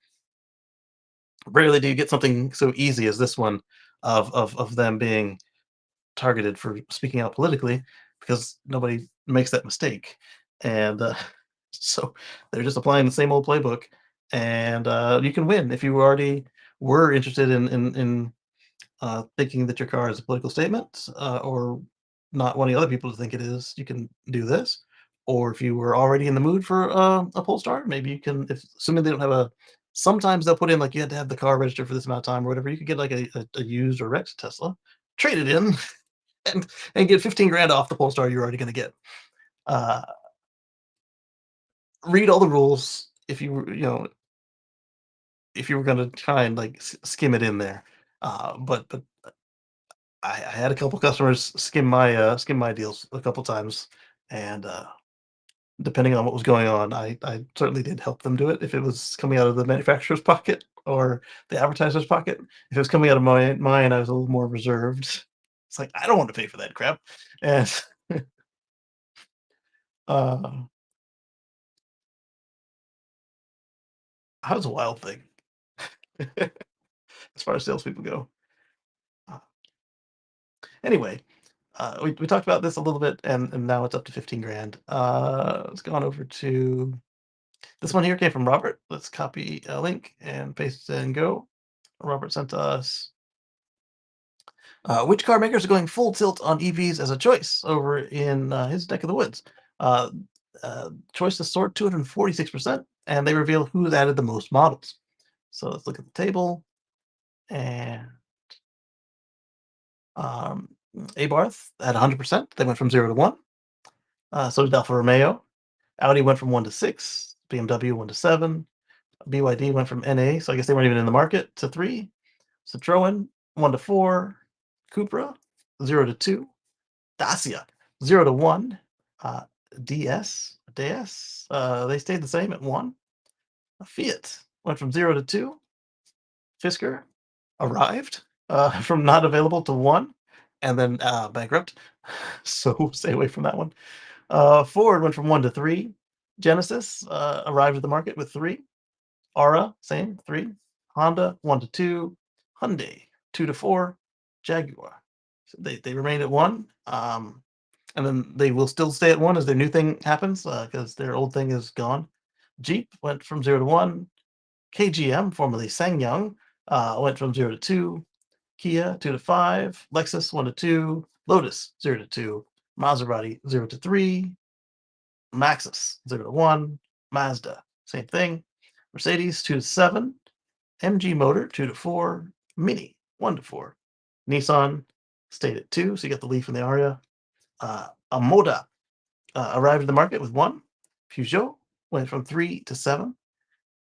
rarely do you get something so easy as this one of them being targeted for speaking out politically, because nobody makes that mistake. And so they're just applying the same old playbook, and you can win if you already were interested in thinking that your car is a political statement, or not wanting other people to think it is. You can do this. Or if you were already in the mood for a Polestar, maybe you can, if assuming they don't have a, sometimes they'll put in like you had to have the car registered for this amount of time or whatever. You could get like a used or wrecked Tesla, trade it in, and get 15 grand off the Polestar you're already going to get. Uh, Read all the rules if you if you were going to try and like skim it in there. But I had a couple customers skim my deals a couple times, and depending on what was going on, I certainly did help them do it. If it was coming out of the manufacturer's pocket or the advertiser's pocket, if it was coming out of mine, I was a little more reserved. It's like I don't want to pay for that crap, and uh, I was a wild thing as far as salespeople go. Uh, anyway, we talked about this a little bit, and now it's up to 15 grand. Let's go on over to this one here. Came from Robert. Let's copy a link and paste it and go. Robert sent us which car makers are going full tilt on EVs as a choice over in his neck of the woods. Uh, Choices soared 246%, and they reveal who's added the most models. So let's look at the table. And Abarth at 100%. They went from 0 to 1. So did Alfa Romeo. Audi went from 1 to 6. BMW 1 to 7. BYD went from NA, so I guess they weren't even in the market, to 3. Citroen 1 to 4. Cupra 0 to 2. Dacia 0 to 1. DS, they stayed the same at 1. Fiat went from 0 to 2. Fisker arrived from not available to 1, and then bankrupt. So stay away from that one. Ford went from 1 to 3. Genesis arrived at the market with 3. Aura, same, 3. Honda, 1 to 2. Hyundai, 2 to 4. Jaguar, so they remained at 1. And then they will still stay at 1 as their new thing happens, because their old thing is gone. Jeep went from 0 to 1. KGM, formerly SsangYong, went from 0 to 2. Kia 2 to 5. Lexus 1 to 2. Lotus 0 to 2. Maserati 0 to 3. Maxus 0 to 1. Mazda, same thing. Mercedes 2 to 7. MG Motor 2 to 4. Mini 1 to 4. Nissan stayed at 2, so you got the Leaf and the Aria. Moda arrived in the market with 1. Peugeot went from 3 to 7.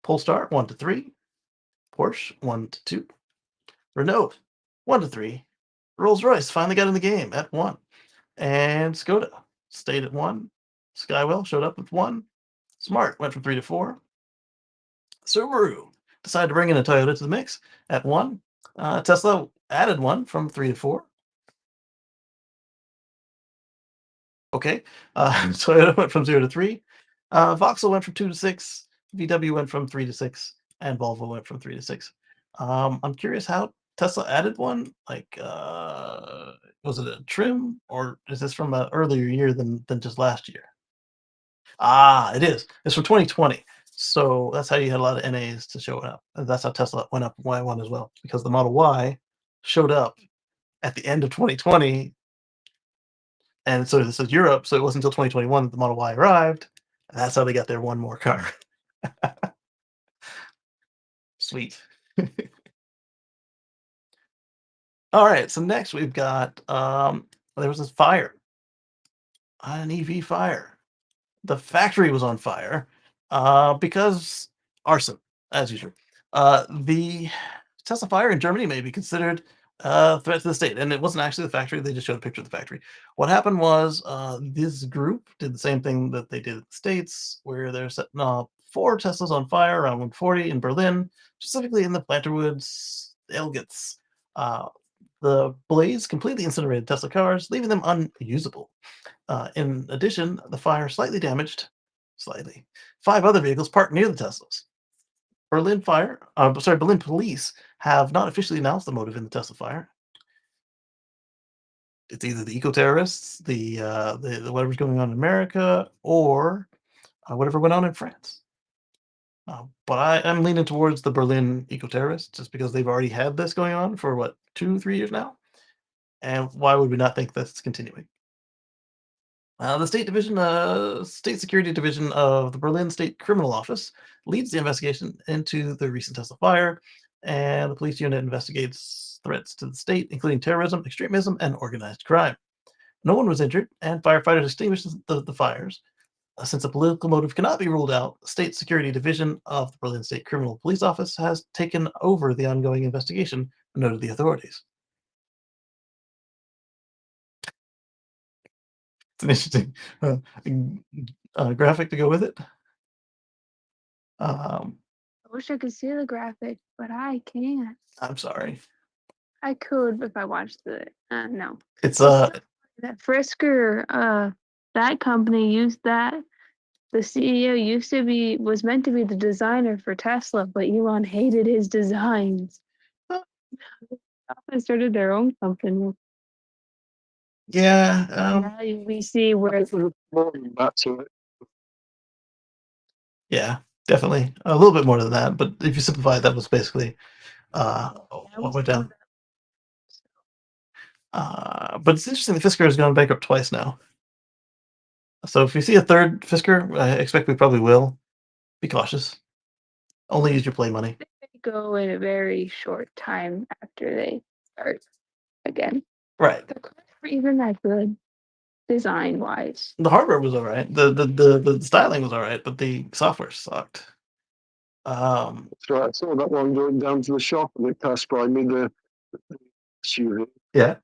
Polestar 1 to 3. Porsche 1 to 2. Renault 1 to 3. Rolls-Royce finally got in the game at 1. And Skoda stayed at 1. Skywell showed up with 1. Smart went from 3 to 4. Subaru decided to bring in a Toyota to the mix at 1. Tesla added 1 from 3 to 4. Okay. Toyota went from 0 to 3. Vauxhall went from 2 to 6. VW went from 3 to 6. And Volvo went from 3 to 6. I'm curious how Tesla added 1. Like, was it a trim, or is this from an earlier year than just last year? It is. It's from 2020. So that's how you had a lot of NAs to show up. And that's how Tesla went up Y1 as well, because the Model Y showed up at the end of 2020. And so this is Europe, so it wasn't until 2021 that the Model Y arrived. And that's how they got their one more car. Sweet. All right, so next we've got there was this fire, an EV fire. The factory was on fire because arson, as usual. The Tesla fire in Germany may be considered a threat to the state, and it wasn't actually the factory. They just showed a picture of the factory. What happened was this group did the same thing that they did in the States, where they're setting off 4 Teslas on fire around 140 in Berlin, specifically in the Planterwoods Elgitz. The blaze completely incinerated Tesla cars, leaving them unusable. In addition, the fire slightly damaged, 5 other vehicles parked near the Teslas. Berlin police have not officially announced the motive in the Tesla fire. It's either the eco-terrorists, the whatever's going on in America, or whatever went on in France. But I'm leaning towards the Berlin eco-terrorists just because they've already had this going on for what 2-3 years now, and why would we not think that's continuing? The State Security Division of the Berlin State Criminal Office leads the investigation into the recent Tesla fire, and the police unit investigates threats to the state, including terrorism, extremism, and organized crime. No one was injured, and firefighters extinguished the fires. Since a political motive cannot be ruled out, the State Security Division of the Berlin State Criminal Police Office has taken over the ongoing investigation, noted the authorities. It's an interesting graphic to go with it. I wish I could see the graphic, but I can't. I'm sorry. I could if I watched the. No. It's That Frisker, that company used that. The CEO was meant to be the designer for Tesla, but Elon hated his designs. They started their own company. yeah. Now we see where Back to it. Yeah, definitely a little bit more than that. But if you simplify it, that was basically what went down. But it's interesting that Fisker has gone bankrupt twice now. So if you see a third Fisker, I expect we probably will. Be cautious. Only use your play money. they go in a very short time after they start again. Right. The cars were even that good, design wise. The hardware was all right. The styling was all right, but the software sucked. That's right. I saw that one going down to the shop and it passed by me, the SUV. Yeah.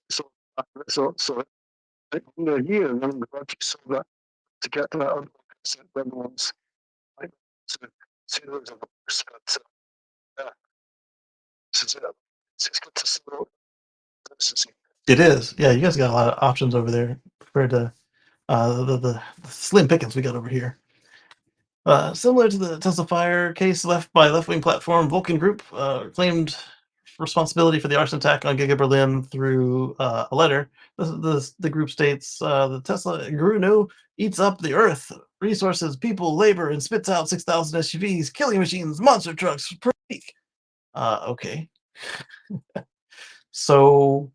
So under here, and then I'm glad you saw that to get to that other set them ones. I to see those other ones, but yeah. It's good to see all this. It is. Yeah, you guys got a lot of options over there compared to the slim pickings we got over here. Similar to the Tesla fire case left by left-wing platform Vulcan Group, claimed responsibility for the arson attack on Giga Berlin through a letter. The group states the Tesla Guru eats up the earth, resources, people, labor, and spits out 6,000 SUVs, killing machines, monster trucks per week. Okay. So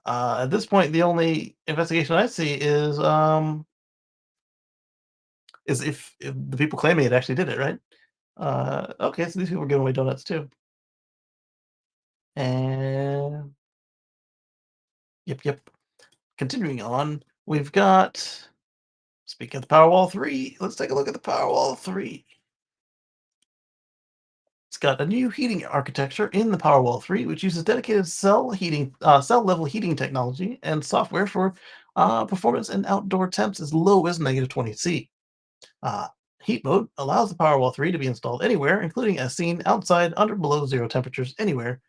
at this point, the only investigation I see is if the people claiming it actually did it, right? Okay, so these people are giving away donuts too. And yep. Continuing on, we've got, speaking of the Powerwall 3, let's take a look at the Powerwall 3. It's got a new heating architecture in the Powerwall 3, which uses dedicated cell level heating technology and software for performance in outdoor temps as low as -20°C. Heat mode allows the Powerwall 3 to be installed anywhere, including as seen outside under below zero temperatures anywhere,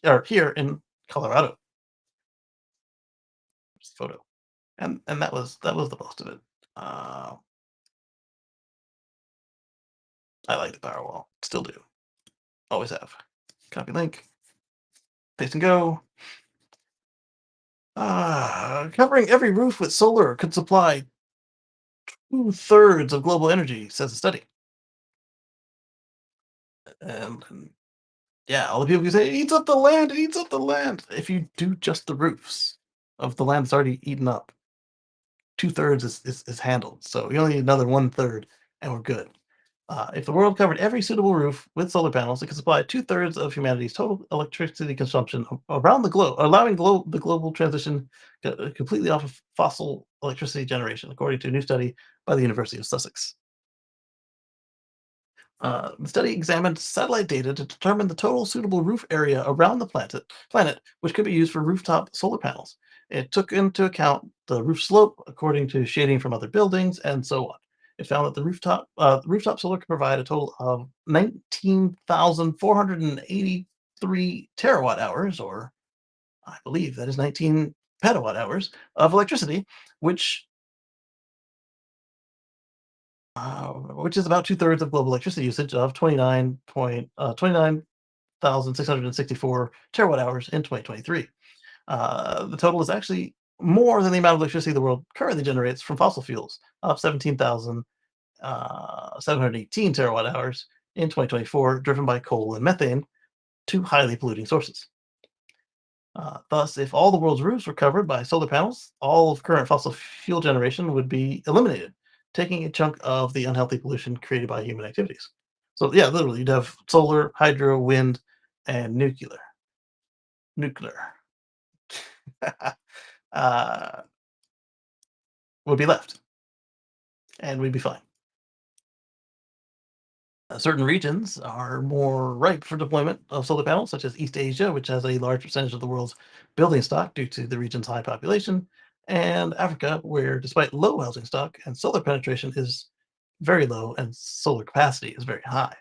or here in Colorado. Photo, and that was the most of it. I like the Powerwall, still do, always have. Copy link, paste and go. Covering every roof with solar could supply 2/3 of global energy, says a study. And yeah, all the people who say it eats up the land, it eats up the land. If you do just the roofs of the land that's already eaten up, 2/3 is handled. So you only need another 1/3, and we're good. If the world covered every suitable roof with solar panels, it could supply 2/3 of humanity's total electricity consumption around the globe, allowing the global transition completely off of fossil electricity generation, according to a new study by the University of Sussex. The study examined satellite data to determine the total suitable roof area around the planet, which could be used for rooftop solar panels. It took into account the roof slope according to shading from other buildings and so on. It found that the rooftop solar could provide a total of 19,483 terawatt hours, or I believe that is 19 petawatt hours of electricity, which is about two-thirds of global electricity usage of 29,664 terawatt hours in 2023. The total is actually more than the amount of electricity the world currently generates from fossil fuels of 17,718 terawatt hours in 2024, driven by coal and methane, two highly polluting sources. Thus, if all the world's roofs were covered by solar panels, all of current fossil fuel generation would be eliminated, taking a chunk of the unhealthy pollution created by human activities. So, yeah, literally, you'd have solar, hydro, wind, and nuclear. Nuclear uh, would be left, and we'd be fine. Certain regions are more ripe for deployment of solar panels, such as East Asia, which has a large percentage of the world's building stock due to the region's high population, and Africa, where despite low housing stock and solar penetration is very low and solar capacity is very high.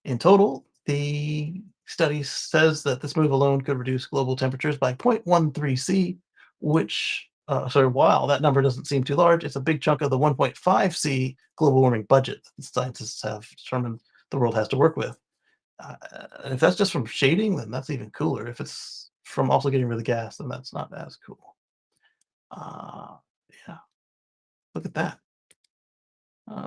In total, the study says that this move alone could reduce global temperatures by 0.13 C, which, while that number doesn't seem too large, it's a big chunk of the 1.5 C global warming budget that scientists have determined the world has to work with. And if that's just from shading, then that's even cooler. If it's from also getting rid of gas, then that's not as cool. Yeah, look at that.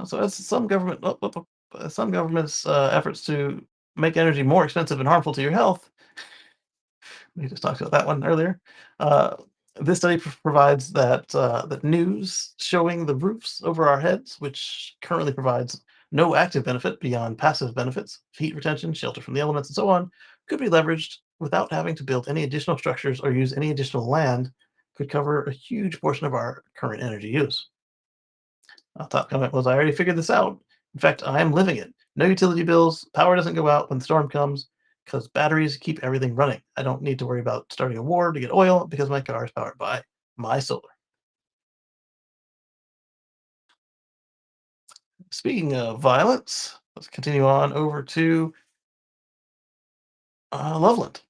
So as some governments' efforts to make energy more expensive and harmful to your health, we just talked about that one earlier. Uh, this study provides that news showing the roofs over our heads, which currently provides no active benefit beyond passive benefits, heat retention, shelter from the elements, and so on, could be leveraged without having to build any additional structures or use any additional land. Could cover a huge portion of our current energy use. Top comment was, I already figured this out. In fact, I am living it. No utility bills. Power doesn't go out when the storm comes because batteries keep everything running. I don't need to worry about starting a war to get oil because my car is powered by my solar. Speaking of violence, let's continue on over to Loveland,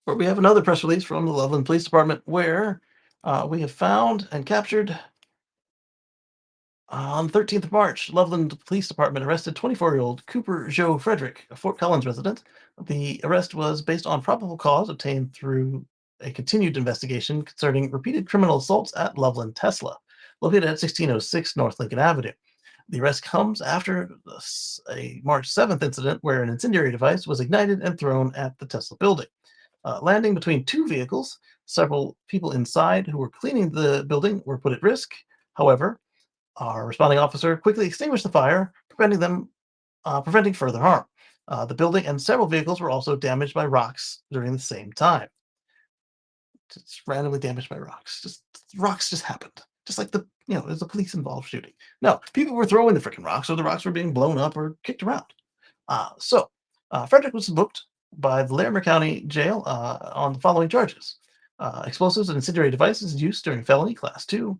where we have another press release from the Loveland Police Department where we have found and captured. On the 13th of March, Loveland Police Department arrested 24-year-old Cooper Joe Frederick, a Fort Collins resident. The arrest was based on probable cause obtained through a continued investigation concerning repeated criminal assaults at Loveland Tesla, located at 1606 North Lincoln Avenue. The arrest comes after a March 7th incident where an incendiary device was ignited and thrown at the Tesla building. Landing between two vehicles, several people inside who were cleaning the building were put at risk. However, our responding officer quickly extinguished the fire, preventing further harm. The building and several vehicles were also damaged by rocks during the same time. Just randomly damaged by rocks. Just rocks just happened. Just like there's a police involved shooting. No, people were throwing the freaking rocks, or the rocks were being blown up or kicked around. Frederick was booked by the Larimer County Jail on the following charges: explosives and incendiary devices used during felony class 2.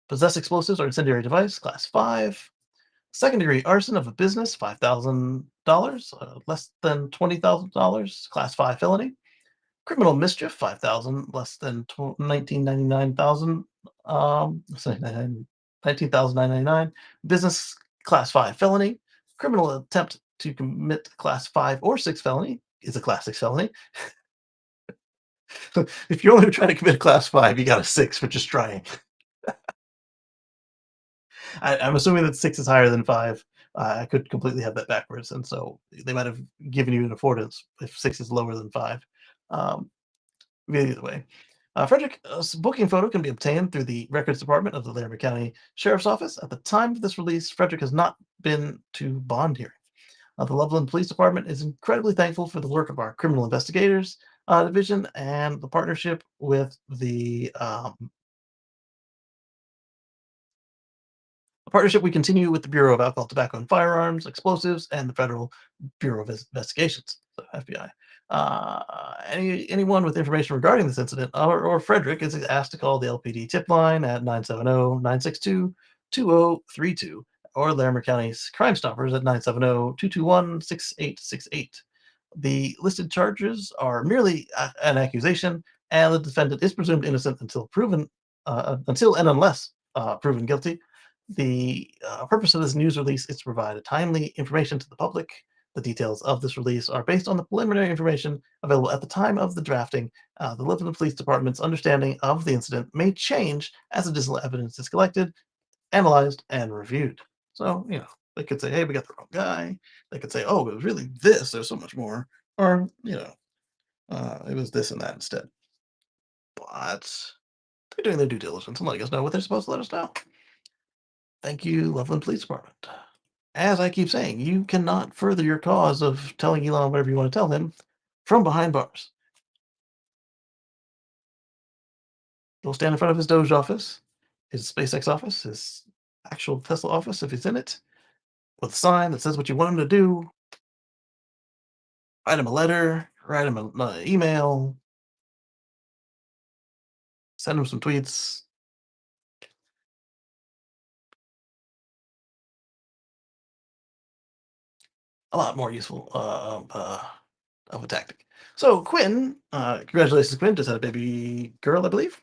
Possess explosives or incendiary device, class 5. Second-degree arson of a business, $5,000, less than $20,000, class 5 felony. Criminal mischief, 5,000, less than 19,999,000, 19,999. Business, class 5 felony. Criminal attempt to commit class 5 or 6 felony is a class 6 felony. So if you're only trying to commit a class 5, you got a 6 for just trying. I'm assuming that 6 is higher than 5. I could completely have that backwards, and so they might have given you an affordance if 6 is lower than 5. Either way. Frederick's booking photo can be obtained through the Records Department of the Larimer County Sheriff's Office. At the time of this release, Frederick has not been to bond hearing. The Loveland Police Department is incredibly thankful for the work of our criminal investigators division and the partnership with the A partnership we continue with the Bureau of Alcohol, Tobacco, and Firearms, Explosives, and the Federal Bureau of Investigations, so FBI. Anyone with information regarding this incident or Frederick is asked to call the LPD tip line at 970-962-2032 or Larimer County's Crime Stoppers at 970-221-6868. The listed charges are merely an accusation, and the defendant is presumed innocent until and unless proven guilty. The purpose of this news release is to provide timely information to the public. The details of this release are based on the preliminary information available at the time of the drafting. The Littleton Police Department's understanding of the incident may change as additional evidence is collected, analyzed, and reviewed. So, they could say, hey, we got the wrong guy. They could say, oh, it was really this. There's so much more. Or, it was this and that instead. But they're doing their due diligence and letting us know what they're supposed to let us know. Thank you, Loveland Police Department. As I keep saying, you cannot further your cause of telling Elon whatever you want to tell him from behind bars. He'll stand in front of his Doge office, his SpaceX office, his actual Tesla office, if he's in it, with a sign that says what you want him to do. Write him a letter, write him an email, send him some tweets. A lot more useful of a tactic. So Quinn, congratulations, Quinn, just had a baby girl, I believe.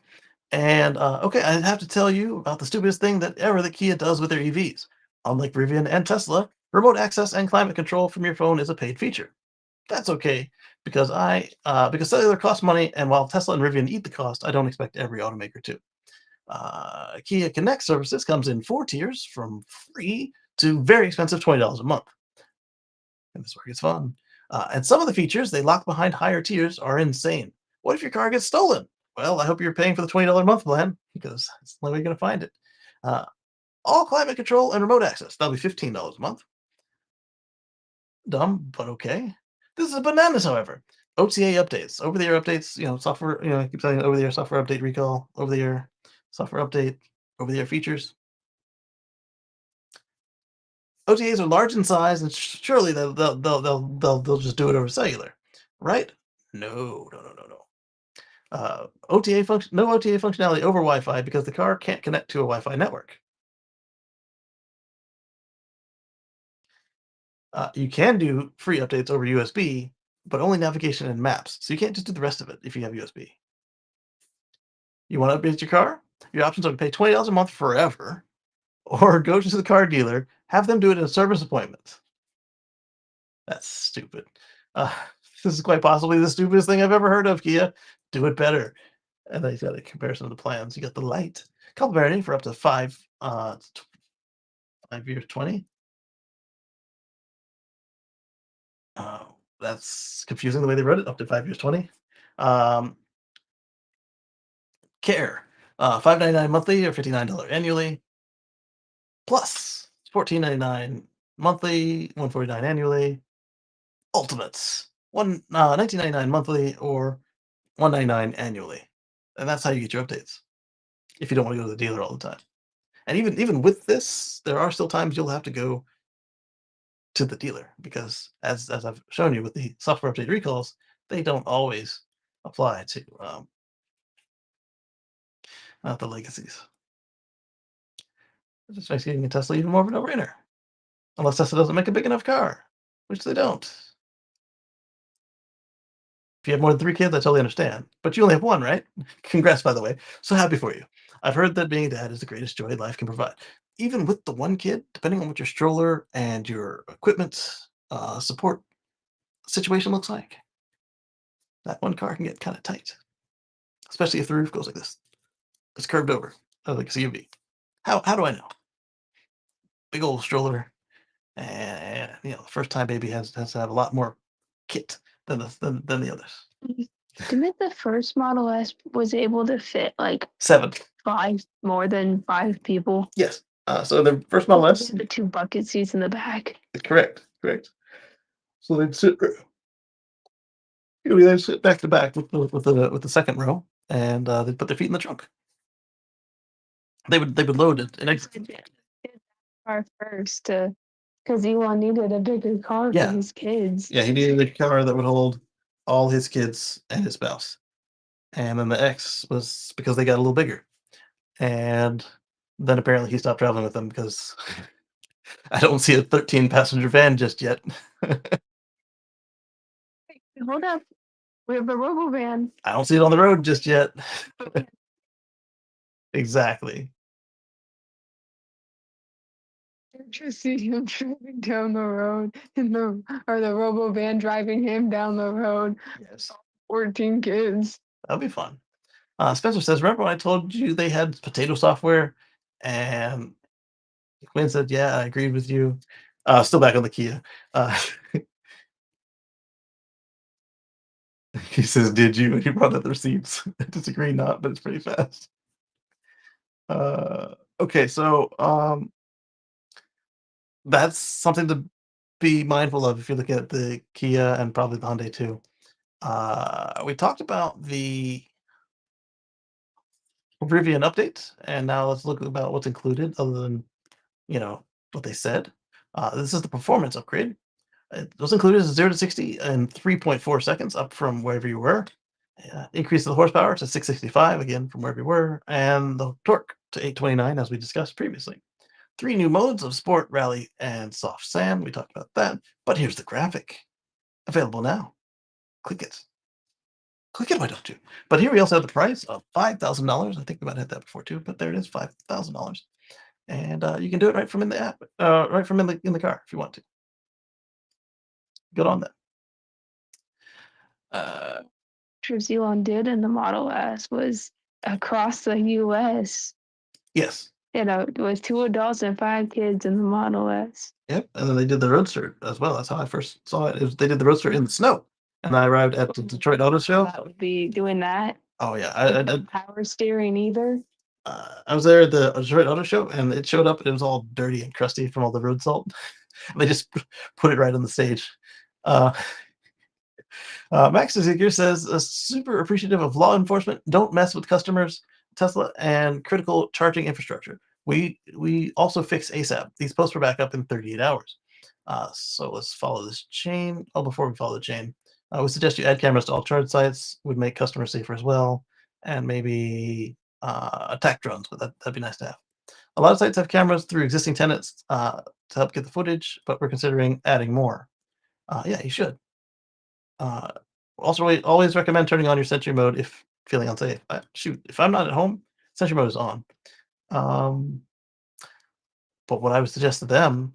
And okay, I have to tell you about the stupidest thing that Kia does with their EVs. Unlike Rivian and Tesla, remote access and climate control from your phone is a paid feature. That's okay because because cellular costs money, and while Tesla and Rivian eat the cost, I don't expect every automaker to. Kia Connect services comes in 4 tiers from free to very expensive $20 a month. And this is where it gets fun. And some of the features they lock behind higher tiers are insane. What if your car gets stolen? Well, I hope you're paying for the $20 a month plan because that's the only way you're going to find it. All climate control and remote access. That'll be $15 a month. Dumb, but okay. This is bananas, however. OTA updates, over-the-air updates, software, I keep saying over-the-air software update recall, over-the-air software update, over-the-air features. OTAs are large in size, and surely they'll just do it over cellular, right? No. No OTA functionality over Wi-Fi because the car can't connect to a Wi-Fi network. You can do free updates over USB, but only navigation and maps. So you can't just do the rest of it if you have USB. You want to update your car? Your options are to pay $20 a month forever, or go to the car dealer, have them do it in a service appointment. That's stupid. This is quite possibly the stupidest thing I've ever heard of, Kia. Do it better. And then he's got a comparison of the plans. You got the light complementarity for up to 5 years, 20. That's confusing the way they wrote it. Up to 5 years, 20. Care, $5.99 monthly or $59 annually. Plus, $14.99 monthly, $149 annually. Ultimates, $19.99 monthly or $199 annually, and that's how you get your updates. If you don't want to go to the dealer all the time, and even with this, there are still times you'll have to go to the dealer because, as I've shown you with the software update recalls, they don't always apply to the legacies. It just makes getting a Tesla even more of a no-brainer, unless Tesla doesn't make a big enough car, which they don't. If you have more than 3 kids, I totally understand. But you only have 1, right? Congrats, by the way. So happy for you. I've heard that being a dad is the greatest joy life can provide. Even with the 1 kid, depending on what your stroller and your equipment support situation looks like, that 1 car can get kind of tight. Especially if the roof goes like this. It's curved over, like a CUV. How do I know? Big old stroller, and the first time baby has to have a lot more kit than the others. Didn't the first Model S was able to fit like 7. more than 5 people? Yes. So the first Model S. The 2 bucket seats in the back. Correct. So they'd sit. They'd sit back to back with the second row, and they'd put their feet in the trunk. They would load it and exit. car first, because Elon needed a bigger car Yeah. for his kids. Yeah, he needed a car that would hold all his kids and his spouse. And then the X was because they got a little bigger. And then apparently he stopped traveling with them because I don't see a 13-passenger van just yet. Hold up, we have a robo van. I don't see it on the road just yet. Exactly. Just see him driving down the road or the robo van driving him down the road. Yes. 14 kids. That'll be fun. Spencer says, remember when I told you they had potato software? And Quinn said, yeah, I agreed with you. Still back on the Kia. He says, did you? He brought up the receipts. I disagree not, but it's pretty fast. Okay, so that's something to be mindful of if you look at the Kia and probably the Hyundai too. We talked about the Rivian update, and now let's look about what's included other than, what they said. This is the performance upgrade. What's included is 0 to 60 in 3.4 seconds, up from wherever you were. Increase the horsepower to 665, again from wherever you were, and the torque to 829, as we discussed previously. 3 new modes of sport, rally, and soft sand. We talked about that. But here's the graphic. Available now. Click it. Click it, why don't you? But here we also have the price of $5,000. I think we might have had that before too, but there it is, $5,000. And you can do it right from in the app, right from in the car if you want to. Good on them. Elon did in the Model S was across the U.S. Yes. It was 2 adults and 5 kids in the Model S. Yep. And then they did the Roadster as well. That's how I first saw it. They did the Roadster in the snow. And I arrived at the Detroit Auto Show. That would be doing that. Oh, yeah. No power steering either. I was there at the Detroit Auto Show, and it showed up. It was all dirty and crusty from all the road salt. They just put it right on the stage. Max Ezekiel says, super appreciative of law enforcement. Don't mess with customers, Tesla, and critical charging infrastructure. We also fix ASAP. These posts were back up in 38 hours. So let's follow this chain. Oh, before we follow the chain, we suggest you add cameras to all charge sites. Would make customers safer as well. And maybe attack drones, but that'd be nice to have. A lot of sites have cameras through existing tenants to help get the footage, but we're considering adding more. Yeah, you should. Also, we always recommend turning on your sentry mode if feeling unsafe. Shoot, if I'm not at home, sentry mode is on. But what I would suggest to them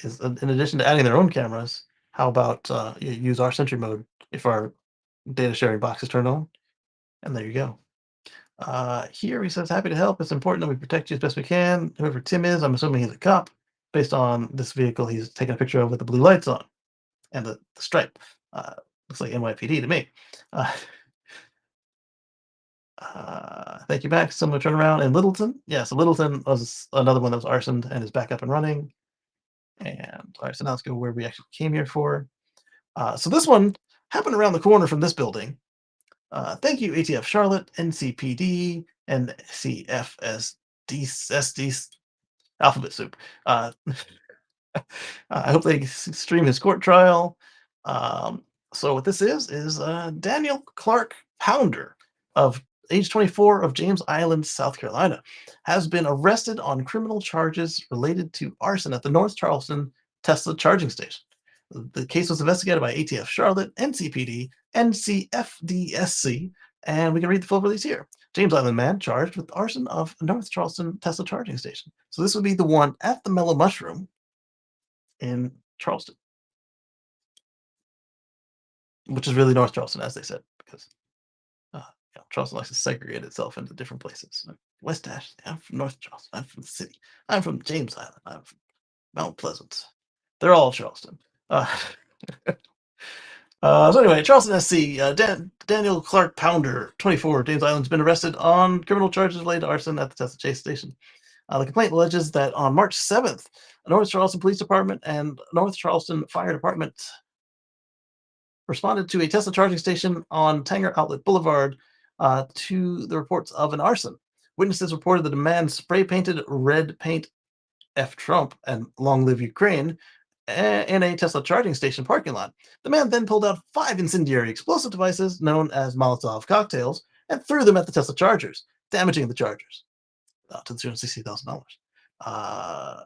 is, in addition to adding their own cameras, how about you use our sentry mode if our data sharing box is turned on? And there you go. Here he says, happy to help. It's important that we protect you as best we can. Whoever Tim is, I'm assuming he's a cop. Based on this vehicle he's taken a picture of with the blue lights on and the stripe. Looks like NYPD to me. Thank you, Max. Similar turnaround in Littleton. Yeah, so Littleton was another one that was arsoned and is back up and running. And all right, so now let's go where we actually came here for. So this one happened around the corner from this building. Thank you, ATF Charlotte, NCPD, and CFSD Alphabet Soup. I hope they stream his court trial. So what this is Daniel Clark Pounder of age 24 of James Island, South Carolina, has been arrested on criminal charges related to arson at the North Charleston Tesla charging station. The case was investigated by ATF Charlotte, NCPD, NCFDSC, and we can read the full release here. James Island man charged with arson of North Charleston Tesla charging station. So this would be the one at the Mellow Mushroom in Charleston, which is really North Charleston, as they said, because Charleston likes to segregate itself into different places. West Ash, I'm from North Charleston. I'm from the city. I'm from James Island. I'm from Mount Pleasant. They're all Charleston. So anyway, Charleston SC, Daniel Clark Pounder, 24, James Island's been arrested on criminal charges related to arson at the Tesla Chase station. The complaint alleges that on March 7th, North Charleston Police Department and North Charleston Fire Department responded to a Tesla charging station on Tanger Outlet Boulevard to the reports of an arson. Witnesses reported that a man spray painted red paint F Trump and long live Ukraine in a Tesla charging station parking lot. The man then pulled out 5 incendiary explosive devices known as Molotov cocktails and threw them at the Tesla chargers, damaging the chargers to the tune of $60,000.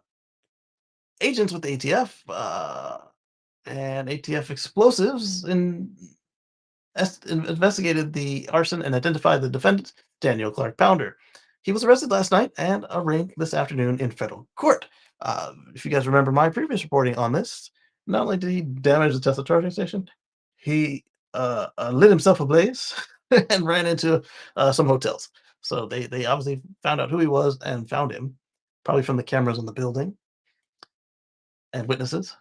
Agents with the ATF and ATF explosives investigated the arson and identified the defendant, Daniel Clark Pounder. He was arrested last night and arraigned this afternoon in federal court. If you guys remember my previous reporting on this, not only did he damage the Tesla charging station, he lit himself ablaze and ran into some hotels. So they obviously found out who he was and found him, probably from the cameras in the building and witnesses.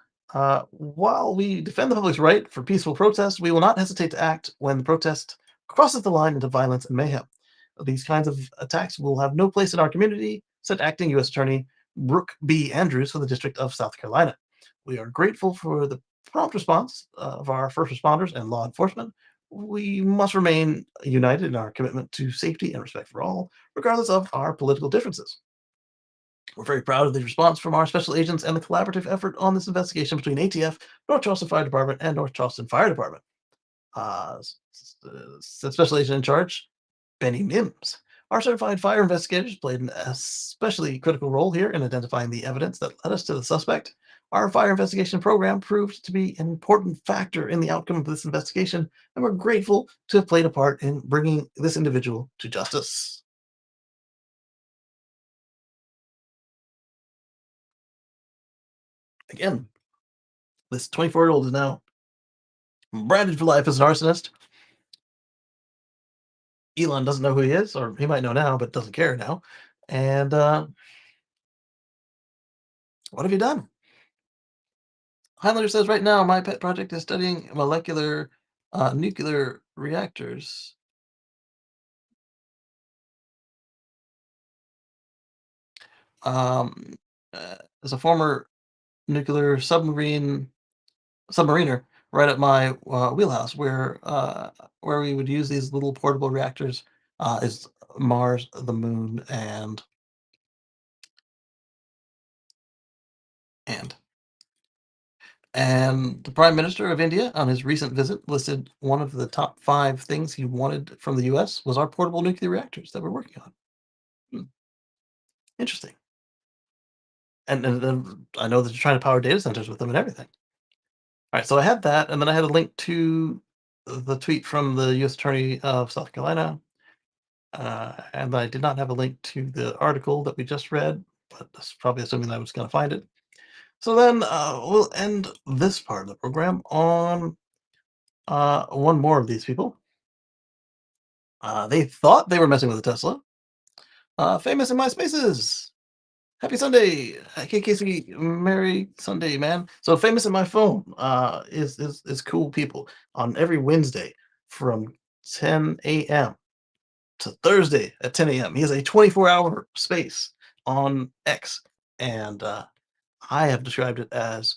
While we defend the public's right for peaceful protest, we will not hesitate to act when the protest crosses the line into violence and mayhem. These kinds of attacks will have no place in our community, said Acting U.S. Attorney Brooke B. Andrews for the District of South Carolina. We are grateful for the prompt response of our first responders and law enforcement. We must remain united in our commitment to safety and respect for all, regardless of our political differences. We're very proud of the response from our special agents and the collaborative effort on this investigation between ATF, North Charleston Fire Department, and North Charleston Fire Department. Special agent in charge, Benny Mims. Our certified fire investigators played an especially critical role here in identifying the evidence that led us to the suspect. Our fire investigation program proved to be an important factor in the outcome of this investigation, and we're grateful to have played a part in bringing this individual to justice. Again, this 24-year-old is now branded for life as an arsonist. Elon doesn't know who he is, or he might know now, but doesn't care now. And what have you done? Highlander says, right now, my pet project is studying molecular nuclear reactors. As a former nuclear submariner, right at my wheelhouse, where we would use these little portable reactors is Mars, the Moon, and the Prime Minister of India, on his recent visit, listed one of the top 5 things he wanted from the U.S. was our portable nuclear reactors that we're working on. Interesting. And I know that you're trying to power data centers with them and everything. All right, so I had that, and then I had a link to the tweet from the U.S. Attorney of South Carolina, and I did not have a link to the article that we just read, but that's probably assuming I was going to find it. So then we'll end this part of the program on one more of these people. They thought they were messing with a Tesla. Famous in my spaces. Happy Sunday, Kacey. Merry Sunday, man. So famous in my phone is cool people on every Wednesday from 10 a.m. to Thursday at 10 a.m. He has a 24-hour space on X, and I have described it as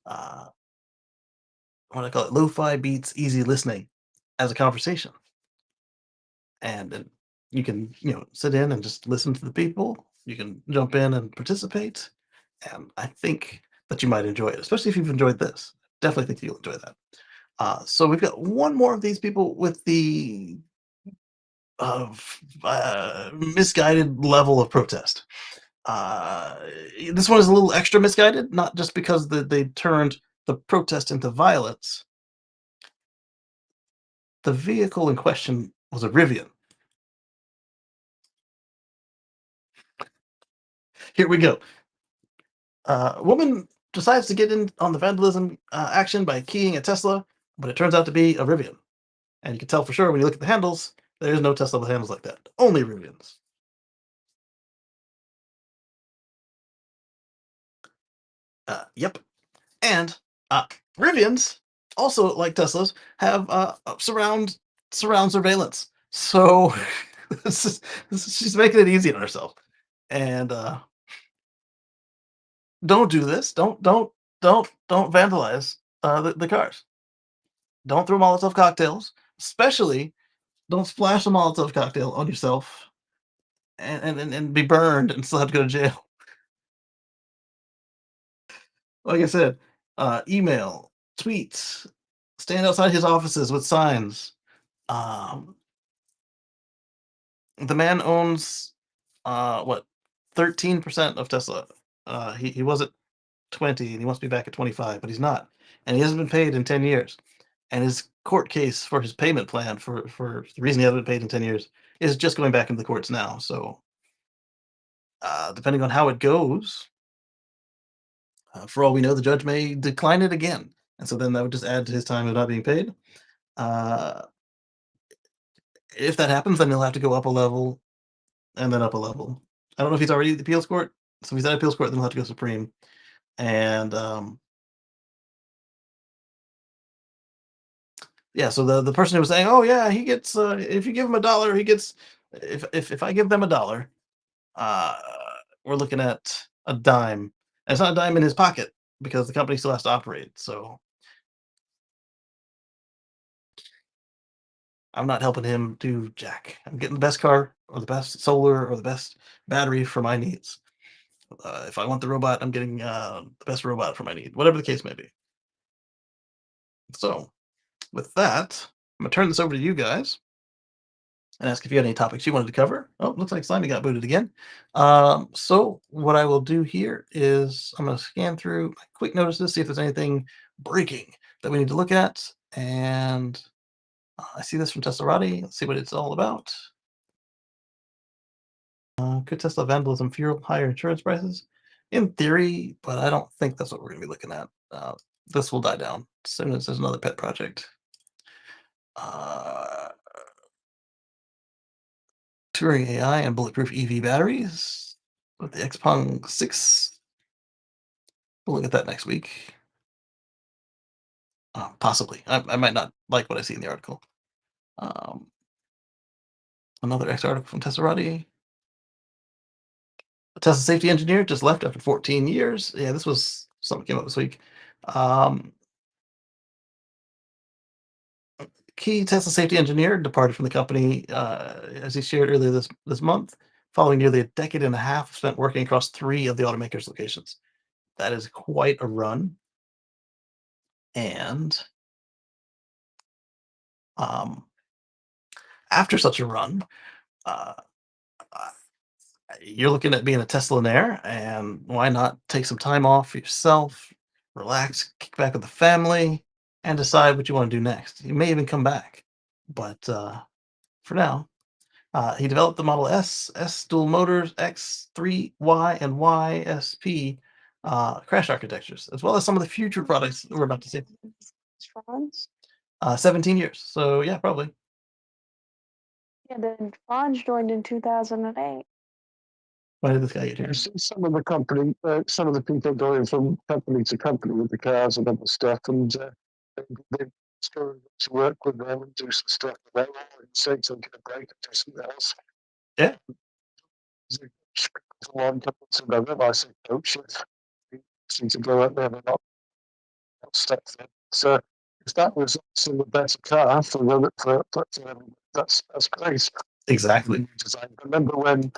what I call it, lo-fi beats easy listening as a conversation. And you can, sit in and just listen to the people. You can jump in and participate. And I think that you might enjoy it, especially if you've enjoyed this. Definitely think you'll enjoy that. So we've got one more of these people with the misguided level of protest. This one is a little extra misguided, not just because they turned the protest into violence. The vehicle in question was a Rivian. Here we go. Woman decides to get in on the vandalism action by keying a Tesla, but it turns out to be a Rivian. And you can tell for sure when you look at the handles, there is no Tesla with handles like that. Only Rivians. Yep. And Rivians, also like Teslas, have surround surveillance. So she's making it easy on herself. And don't do this. Don't vandalize the cars. Don't throw Molotov cocktails. Especially, don't splash a Molotov cocktail on yourself and be burned and still have to go to jail. Like I said, email, tweets, stand outside his offices with signs. Um, the man owns what 13% of Tesla. He was at 20 and he wants to be back at 25, but he's not. And he hasn't been paid in 10 years. And his court case for his payment plan for the reason he hasn't been paid in 10 years is just going back into the courts now. So depending on how it goes, for all we know, the judge may decline it again. And so then that would just add to his time of not being paid. Uh, if that happens, then he'll have to go up a level and then up a level. I don't know if he's already at the appeals court. So if he's at appeals court, then he'll have to go Supreme. And yeah, so the person who was saying, "Oh yeah, he gets if you give him $1, he gets if I give them $1, uh, we're looking at a dime. And it's not a dime in his pocket because the company still has to operate. So I'm not helping him do jack. I'm getting the best car or the best solar or the best battery for my needs. If I want the robot, I'm getting the best robot for my need, whatever the case may be. So with that, I'm gonna turn this over to you guys and ask if you had any topics you wanted to cover. Oh, looks like Slimy got booted again. So what I will do here is I'm going to scan through my quick notices, see if there's anything breaking that we need to look at. And I see this from Teslarati. Let's see what it's all about. Could Tesla vandalism fuel higher insurance prices? In theory, but I don't think that's what we're going to be looking at. This will die down as soon as there's another pet project. Touring AI and bulletproof EV batteries with the Xpeng 6. We'll look at that next week. Possibly. I might not like what I see in the article. Another X article from Teslarati. A Tesla safety engineer just left after 14 years. Yeah, this was something came up this week. Key Tesla safety engineer departed from the company, as he shared earlier this month, following nearly a decade and a half spent working across 3 of the automaker's locations. That is quite a run. And after such a run, uh, you're looking at being a Teslaonaire, and why not take some time off for yourself, relax, kick back with the family, and decide what you want to do next. You may even come back. But for now, he developed the Model S dual motors, X3Y, and YSP crash architectures, as well as some of the future products we're about to see. 17 years. So yeah, probably. Yeah, then Franz joined in 2008. Why did this guy get here? You see some of the company, some of the people going from company to company with the cars and other stuff, and they started to work with them and do some stuff with them, and say to get a break and do something else. Yeah. One couple together, I said, coach, you seem to go out there and not stuff. So if that was still a better car for them, that's great. Exactly. I remember when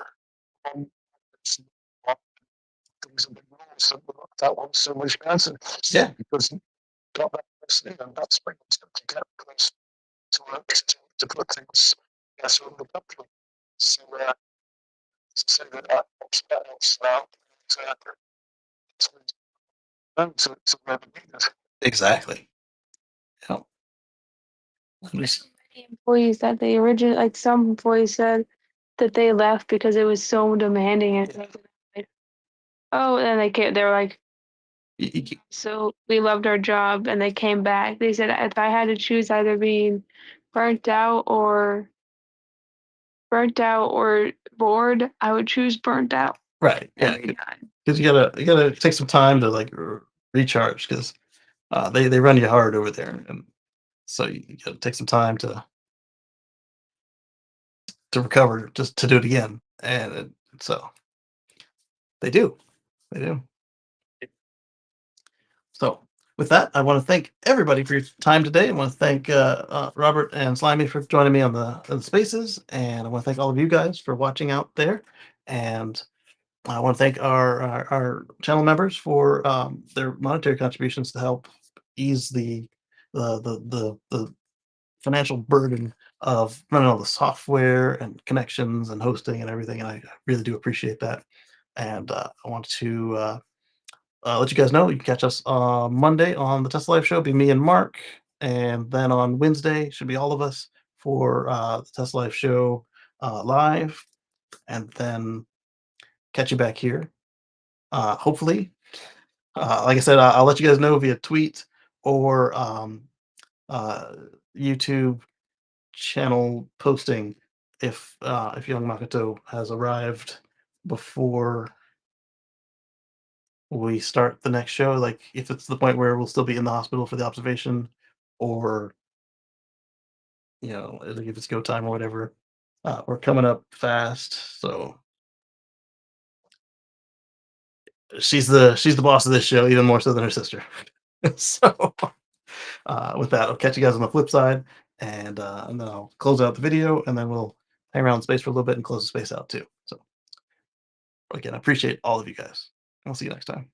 things have been wrong, so that one's so much better. Yeah. Because got that person, and that's when it's going to get close to work to put things on the company. So say that helps now to where we need it. Exactly. Yep. Employees that they originally, like some employees said that they left because it was so demanding, and like, oh, and they were like, so we loved our job, and they came back. They said if I had to choose either being burnt out or bored, I would choose burnt out. Right. Yeah. Because you gotta take some time to like recharge because they run you hard over there, and so you gotta take some time to recover, just to do it again, and so they do. So with that, I want to thank everybody for your time today. I want to thank Robert and Slimy for joining me on the spaces, and I want to thank all of you guys for watching out there. And I want to thank our channel members for their monetary contributions to help ease the financial burden of running all the software and connections and hosting and everything. And I really do appreciate that. And I want to let you guys know you can catch us on Monday on the Tesla Live Show. Be me and Mark, and then on Wednesday should be all of us for the Tesla Live Show live, and then catch you back here. Hopefully, like I said, I'll let you guys know via tweet or uh, YouTube channel posting if young Makoto has arrived before we start the next show. Like if it's the point where we'll still be in the hospital for the observation, or like if it's go time or whatever. We're coming up fast, so she's the boss of this show, even more so than her sister. So with that, I'll catch you guys on the flip side, and then I'll close out the video, and then we'll hang around space for a little bit and close the space out too. So again, I appreciate all of you guys. I'll see you next time.